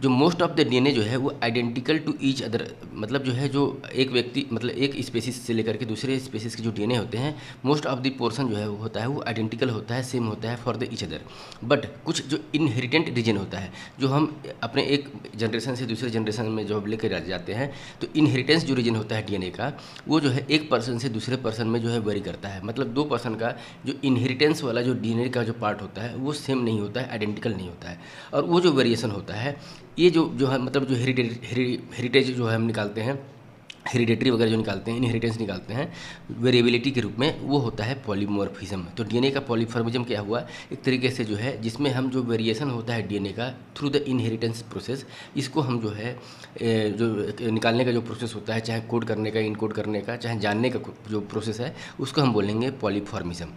जो मोस्ट ऑफ द डीएनए जो है वो आइडेंटिकल टू ईच अदर, मतलब जो है जो एक व्यक्ति मतलब एक स्पेसिस से लेकर के दूसरे स्पेसिस के जो डीएनए होते हैं, मोस्ट ऑफ द पोर्शन जो है वो होता है वो आइडेंटिकल होता है, सेम होता है for the each other. But कुछ जो इनहेरिटेंट रीजन होता है, जो हम अपने एक जनरेशन से दूसरे जनरेशन में जो लेकर जाते हैं, तो इनहेरिटेंस जो रीजन होता है डीएनए का, वो जो है एक पर्सन से दूसरे पर्सन में जो है वेरी करता है। मतलब दो पर्सन का जो इनहेरिटेंस वाला जो डीएनए का जो पार्ट होता है वो सेम नहीं होता है, आइडेंटिकल नहीं होता है। और वो जो वेरिएशन होता है, ये जो है मतलब जो हेरिटेज जो है हम निकालते हैं, हेरिडेटरी वगैरह जो निकालते हैं, इनहेरिटेंस निकालते हैं वेरिएबिलिटी के रूप में, वो होता है पॉलीमॉर्फिज्म। तो डीएनए का पॉलीमॉर्फिज्म क्या हुआ? एक तरीके से जो है जिसमें हम जो वेरिएशन होता है डीएनए का थ्रू द इनहेरिटेंस प्रोसेस, इसको हम जो है जो निकालने का जो प्रोसेस होता है, चाहे कोड करने का, इनकोड करने का, चाहे जानने का जो प्रोसेस है, उसको हम बोलेंगे पॉलीमॉर्फिज्म।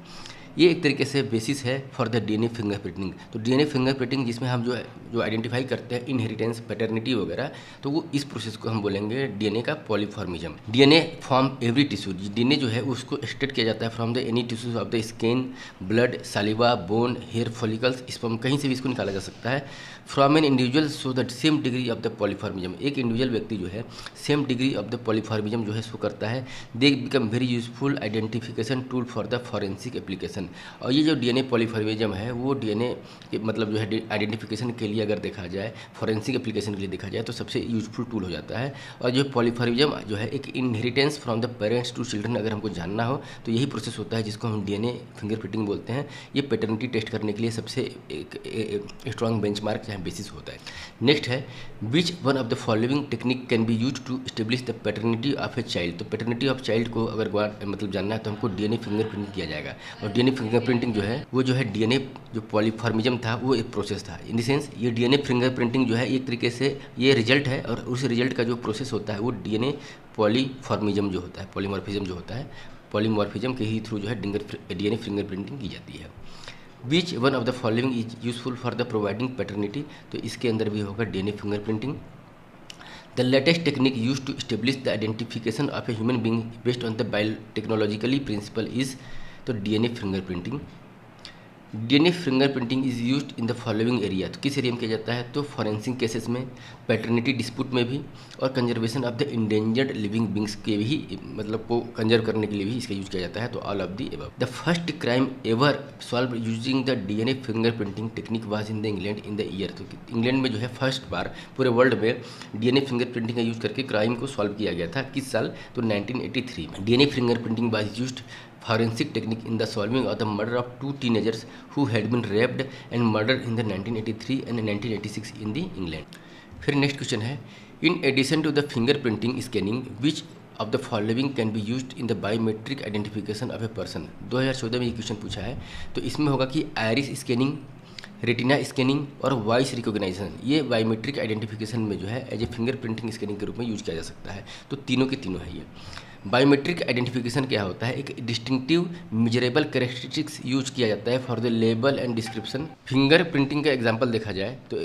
ये एक तरीके से बेसिस है फॉर द डीएनए फिंगरप्रिंटिंग। तो डीएनए फिंगरप्रिंटिंग जिसमें हम जो आइडेंटिफाई करते हैं इनहेरिटेंस, पैटर्निटी वगैरह, तो वो इस प्रोसेस को हम बोलेंगे डीएनए का polymorphism. DNA from every tissue, DNA जो है उसको एक्सट्रैक्ट किया जाता है from the any tissues of the skin, blood, saliva, bone, hair follicles, sperm, कहीं से भी इसको निकाला जा सकता है। From an individual so that same degree of the polymorphism, एक इंडिविजुअल व्यक्ति जो है same degree of the polymorphism जो है शो करता है। They become very useful identification tool for the forensic application. और ये जो डीएनए पॉलीमॉर्फिज्म है वो डीएनए के मतलब जो है आइडेंटिफिकेशन के लिए अगर देखा जाए, फॉरेंसिक एप्लीकेशन के लिए देखा जाए, तो सबसे यूजफुल टूल हो जाता है। और जो पॉलीमॉर्फिज्म जो है एक inheritance from the parents to children अगर हमको जानना हो तो यही प्रोसेस होता है जिसको हम डीएनए फिंगरप्रिंटिंग बोलते हैं। ये पैटर्निटी टेस्ट करने के लिए सबसे एक स्ट्रॉन्ग बेंचमार्क या बेसिस होता है। नेक्स्ट है which one of the following technique can be use to establish the paternity of a child. तो पैटर्निटी ऑफ चाइल्ड को अगर मतलब जानना है तो हमको डीएनए फिंगरप्रिंट किया जाएगा। और डीएनए फिंगरप्रिंटिंग जो है वो जो है डीएनए जो पॉलीमॉर्फिज्म था वो एक प्रोसेस था। इन द सेंस ये डीएनए फिंगरप्रिंटिंग जो है एक तरीके से ये रिजल्ट है, और उस रिजल्ट का जो प्रोसेस होता है वो डीएनए पॉलीमॉर्फिज्म जो होता है, पॉलीमॉर्फिज्म जो होता है, पॉलीमॉर्फिज्म के ही थ्रू जो है डीएनए फिंगरप्रिंटिंग की जाती है। Which one of the following is useful for the providing paternity. तो इसके अंदर भी होगा DNA fingerprinting. The latest technique use to establish the identification of a human being based on the biotechnologically principle is. तो DNA fingerprinting. DNA fingerprinting is used in the following area. तो किस area में किया जाता है? तो forensic cases में, paternity dispute में भी, और conservation of the endangered living beings के भी मतलब को कंजर्व करने के लिए भी इसका यूज किया जाता है। तो all of the above. The first crime ever solve using the DNA fingerprinting technique was in the England in the year. तो इंग्लैंड में जो है फर्स्ट बार पूरे वर्ल्ड में डीएनए फिंगरप्रिंटिंग का यूज करके क्राइम को सॉल्व किया गया था। किस साल? तो 1983 में। DNA fingerprinting was used forensic technique in the solving of the murder of two teenagers who had been raped and murdered in the 1983 and 1986 in the England। फिर नेक्स्ट क्वेश्चन है in addition to the fingerprinting scanning which of the following can be used in the biometric identification of a person। 2014 में ये question पूछा है। तो इसमें होगा कि आयरिस स्कैनिंग, रेटिना स्कैनिंग और वॉइस रिकॉग्नाइजेशन, ये बायोमेट्रिक आइडेंटिफिकेशन में जो है एज ए फिंगरप्रिंटिंग स्कैनिंग के रूप में यूज किया जा सकता है। तो तीनों के तीनों है ये। बायोमेट्रिक आइडेंटिफिकेशन क्या होता है? एक डिस्टिंक्टिव मेजरेबल कैरेक्टरिस्टिक्स यूज किया जाता है for the label and description. Fingerprinting का एग्जांपल देखा जाए तो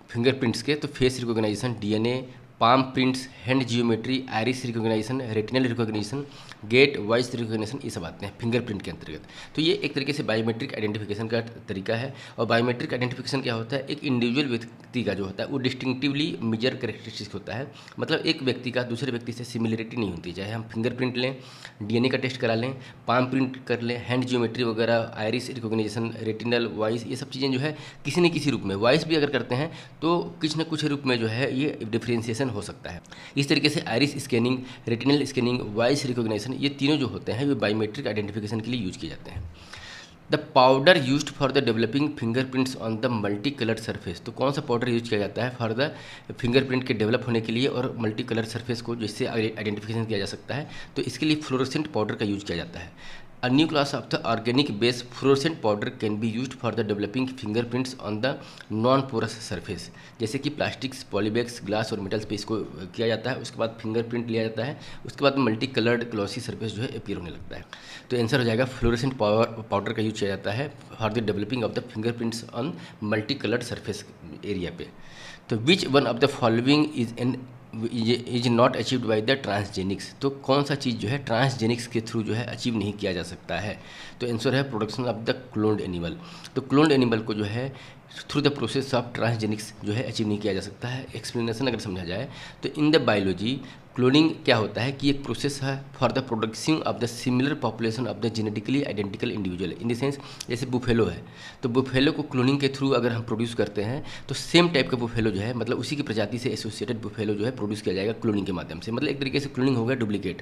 फिंगरप्रिंट्स के तो face recognition, DNA, palm prints, hand geometry, iris recognition, retinal recognition, gait, voice recognition, ये सब आते हैं फिंगरप्रिंट के अंतर्गत। तो ये एक तरीके से बायोमेट्रिक आइडेंटिफिकेशन का तरीका है। और बायोमेट्रिक आइडेंटिफिकेशन क्या होता है, एक इंडिविजुअल व्यक्ति का जो होता है वो डिस्टिंक्टिवली मेजर कैरेक्टरिस्टिक्स होता है। मतलब एक व्यक्ति का दूसरे व्यक्ति से सिमिलरिटी नहीं होती, चाहे हम फिंगरप्रिंट लें, डीएनए का टेस्ट करा लें, पाम प्रिंट कर लें, हैंड जियोमेट्री वगैरह, आइरिस रिकॉग्निशन, रेटिनल, वॉइस, ये सब चीज़ें जो है किसी न किसी रूप में, वॉइस भी अगर करते हैं तो कुछ न कुछ रूप में जो है ये डिफ्रेंसिएशन हो सकता है। इस तरीके से iris scanning, retinal scanning, voice recognition, ये तीनों जो होते हैं ये बायोमेट्रिक आइडेंटिफिकेशन के लिए यूज किए जाते हैं। The powder used for the developing fingerprints on the multi colour surface, तो कौन सा पाउडर यूज किया जाता है फॉर द फिंगरप्रिंट के डेवलप होने के लिए और मल्टी कलर सरफेस को जिससे आइडेंटिफिकेशन किया जा सकता है, तो इसके लिए फ्लोरोसेंट पाउडर का यूज किया जाता है। A new class of the organic base fluorescent powder can be used for the developing fingerprints on the non-porous surface, जैसे कि प्लास्टिक्स, पॉलीबैग्स, ग्लास और मेटल्स पे इसको किया जाता है। उसके बाद फिंगरप्रिंट लिया जाता है, उसके बाद मल्टी कलर्ड ग्लॉसी सरफेस जो है अपीयर होने लगता है। तो आंसर हो जाएगा फ्लोरेसेंट पाउडर का यूज किया जाता है for the developing of the fingerprints on multi coloured surface area पे। तो विच one of the following is not achieved by the transgenics, तो कौन सा चीज़ जो है ट्रांसजेनिक्स के थ्रू जो है अचीव नहीं किया जा सकता है, तो आंसर है production of the cloned animal. तो क्लोन्ड एनिमल को जो है through the process of transgenics जो है अचीव नहीं किया जा सकता है। एक्सप्लेनेशन अगर समझा जाए तो इन द बायोलॉजी क्लोनिंग क्या होता है कि एक प्रोसेस है for the production of the similar population of the genetically identical individual, in the sense जैसे बुफेलो है, तो बुफेलो को क्लोनिंग के थ्रू अगर हम प्रोड्यूस करते हैं तो सेम टाइप का बुफेलो जो है, मतलब उसी की प्रजाति से एसोसिएटेड बुफेलो जो है प्रोड्यूस किया जाएगा क्लोनिंग के माध्यम से। मतलब एक तरीके से क्लोनिंग हो गया duplicate.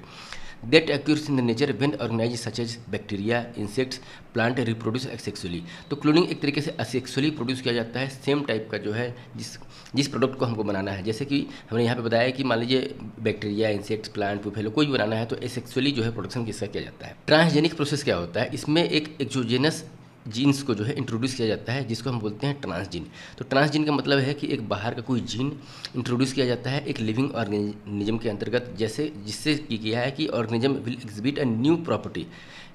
That occurs in the nature when organise such as bacteria, insects, plant reproduce asexually, तो क्लोनिंग एक तरीके से असेक्सुअली प्रोड्यूस किया जाता है सेम टाइप का जो है जिस प्रोडक्ट को हमको बनाना है। जैसे कि हमने यहाँ पे बताया कि मान लीजिए बैक्टीरिया, इंसेक्ट्स, प्लांट, बुफेलो कोई भी बनाना है तो एसेक्सुअली जो है प्रोडक्शन किसका किया जाता है। ट्रांसजेनिक प्रोसेस क्या होता है, इसमें एक एक्सोजेनस जीन्स को जो है इंट्रोड्यूस किया जाता है जिसको हम बोलते हैं ट्रांसजीन। तो ट्रांसजीन का मतलब है कि एक बाहर का कोई जीन इंट्रोड्यूस किया जाता है एक लिविंग ऑर्गेनिज्म के अंतर्गत, जैसे जिससे किया है कि organism will exhibit a new property,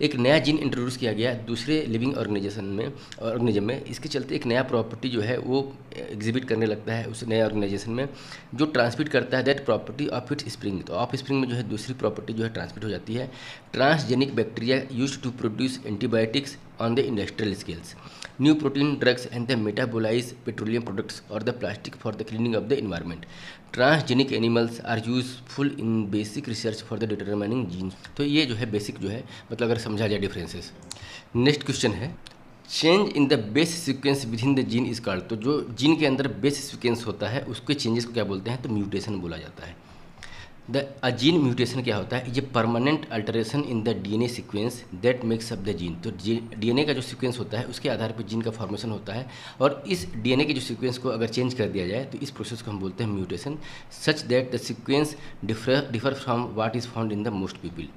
एक नया जीन इंट्रोड्यूस किया गया दूसरे लिविंग ऑर्गेनिज्म में, इसके चलते एक नया प्रॉपर्टी जो है वो एग्जिबिट करने लगता है उस नए ऑर्गेनाइजेशन में, जो ट्रांसमिट करता है that property of its spring, तो ऑफ स्प्रिंग में जो है दूसरी प्रॉपर्टी जो है ट्रांसमिट हो जाती है। Transgenic bacteria used to produce antibiotics on the industrial scales, new protein drugs and the metabolize petroleum products or the plastic for the cleaning of the environment. Transgenic animals are useful in basic research for the determining genes. तो ये जो है basic जो है मतलब अगर समझा जाए डिफरेंसेस। नेक्स्ट क्वेश्चन है change in the base sequence with in the gene is called, तो जो जीन के अंदर बेस सीक्वेंस होता है उसके चेंजेस को क्या बोलते हैं, तो म्यूटेशन बोला जाता है। द जीन म्यूटेशन क्या होता है, ये permanent alteration in the DNA sequence that makes up the gene, तो डीएनए का जो सीक्वेंस होता है उसके आधार पर जीन का फॉर्मेशन होता है, और इस डीएनए के जो सीक्वेंस को अगर चेंज कर दिया जाए तो इस प्रोसेस को हम बोलते हैं mutation, such that the sequence differ from what is found in the most people.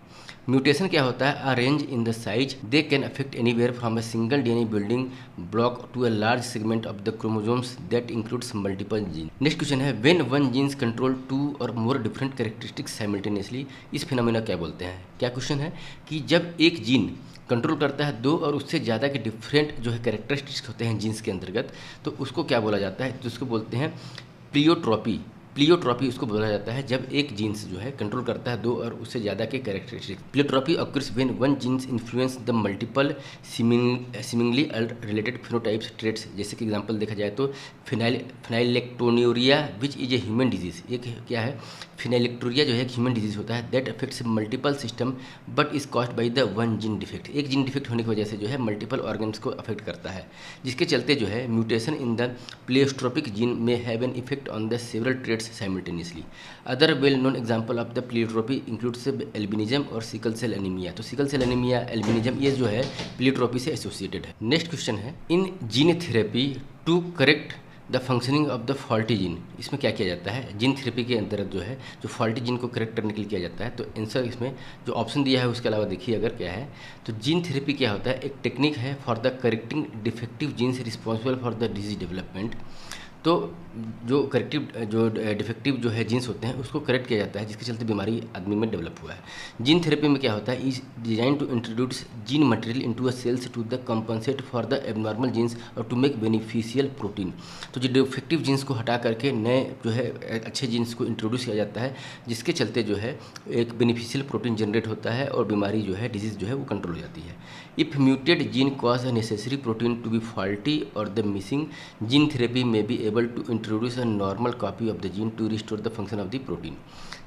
Mutation क्या होता है, a range in the size they can affect anywhere from a single DNA building block to a large segment of the chromosomes that includes multiple gene. Next question है when one genes control two और more different characteristics simultaneously, इस phenomena क्या बोलते हैं। क्या question है कि जब एक जीन कंट्रोल करता है दो और उससे ज़्यादा के डिफरेंट जो है कैरेक्टरिस्टिक्स होते हैं जीन्स के अंतर्गत, तो उसको क्या बोला जाता है, तो उसको बोलते हैं प्लियोट्रॉपी। प्लियोट्रॉपी उसको बोला जाता है जब एक जीन्स जो है कंट्रोल करता है दो और उससे ज़्यादा के characteristic. Pleiotropy occurs when one genes influence the multiple seemingly related phenotypes traits, जैसे कि एग्जांपल देखा जाए तो phenylketonuria which is a human disease, एक क्या है फिनाइलेक्टोरिया जो है एक ह्यूमन डिजीज होता है that affects multiple system but is caused by the one gene defect, एक जीन डिफेक्ट होने की वजह से जो है मल्टीपल ऑर्गन्स को अफेक्ट करता है, जिसके चलते जो है mutation in the pleiotropic gene में have an effect on the several traits simultaneously. Other well-known example of the pleiotropy includes albinism और सिकल सेल एनीमिया, तो सिकल सेल एनीमिया, एल्बिनिज्म ये जो है प्लियोट्रोपी से एसोसिएटेड है। नेक्स्ट क्वेश्चन है in gene therapy to correct the functioning of the faulty gene, इसमें क्या किया जाता है, जीन थेरेपी के अंतर्गत जो है जो फॉल्टी जीन को करेक्ट करने के लिए किया जाता है, तो आंसर इसमें जो ऑप्शन दिया है उसके अलावा देखिए अगर क्या है, तो जीन थेरेपी क्या होता है, एक टेक्निक है for the correcting defective genes responsible for the disease development तो जो करेक्टिव जो डिफेक्टिव जो है जीन्स होते हैं उसको करेक्ट किया जाता है, जिसके चलते बीमारी आदमी में डेवलप हुआ है। जीन थेरेपी में क्या होता है, is design to introduce gene material into a cells to the compensate for the abnormal genes और टू मेक बेनिफिशियल प्रोटीन। तो जो डिफेक्टिव जीन्स को हटा करके नए जो है अच्छे जीन्स को इंट्रोड्यूस किया जाता है, जिसके चलते जो है एक बेनिफिशियल प्रोटीन जनरेट होता है और बीमारी जो है डिजीज़ जो है वो कंट्रोल हो जाती है। If mutated gene cause a necessary protein to be faulty और द मिसिंग जीन थेरेपी में be able to introduce a normal copy of the gene to restore the function of the protein.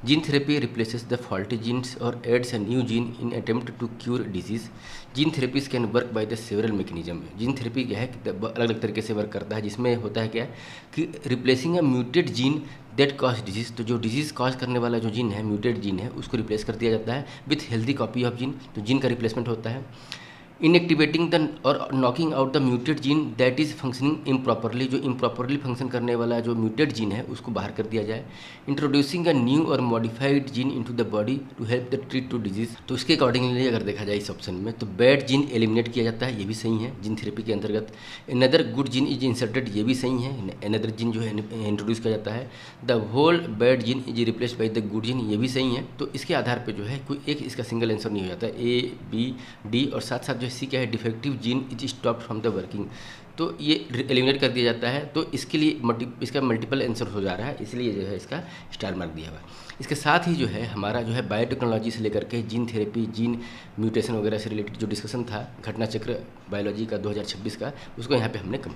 Gene therapy replaces the faulty genes और adds a new gene in attempt to cure disease. Gene therapies can work by the several mechanism. Gene therapy क्या है कि अलग अलग तरीके से work करता है, जिसमें होता है क्या कि replacing a muted gene that cause disease. तो जो डिजीज़ कॉज करने वाला जो जीन है, म्यूटेड जीन है, उसको रिप्लेस कर दिया जाता है with healthy copy of gene. तो जीन का रिप्लेसमेंट होता है। इनएक्टिवेटिंग द और knocking out the muted gene that is functioning improperly. जो इम्प्रॉपरली फंक्शन करने वाला जो म्यूटेड जीन है उसको बाहर कर दिया जाए। इंट्रोड्यूसिंग अ न्यू और modified gene into the body to help the treat to disease. तो इसके अकॉर्डिंगली अगर देखा जाए इस ऑप्शन में, तो बैड जीन एलिमिनेट किया जाता है, ये भी सही है जीन थेरेपी के अंतर्गत। Another good gene is inserted, ये भी सही है। अनदर जीन जो है इंट्रोड्यूस किया जाता है। The whole bad gene is replaced by the good gene, ये भी सही है। तो इसके आधार पर जो है कोई एक इसका सिंगल आंसर नहीं हो जाता। ए, बी, डी और साथ साथ जो सी क्या है, defective gene is stopped from the working. तो ये एलिमिनेट कर दिया जाता है। तो इसके लिए इसका मल्टीपल आंसर हो जा रहा है, इसलिए जो है इसका स्टार मार्क दिया हुआ है। इसके साथ ही जो है हमारा जो है बायोटेक्नोलॉजी से लेकर के जीन थेरेपी, जीन म्यूटेशन वगैरह से रिलेटेड जो डिस्कशन था घटना चक्र बायोलॉजी का 2026 का, उसको यहाँ पे हमने कंप्लीट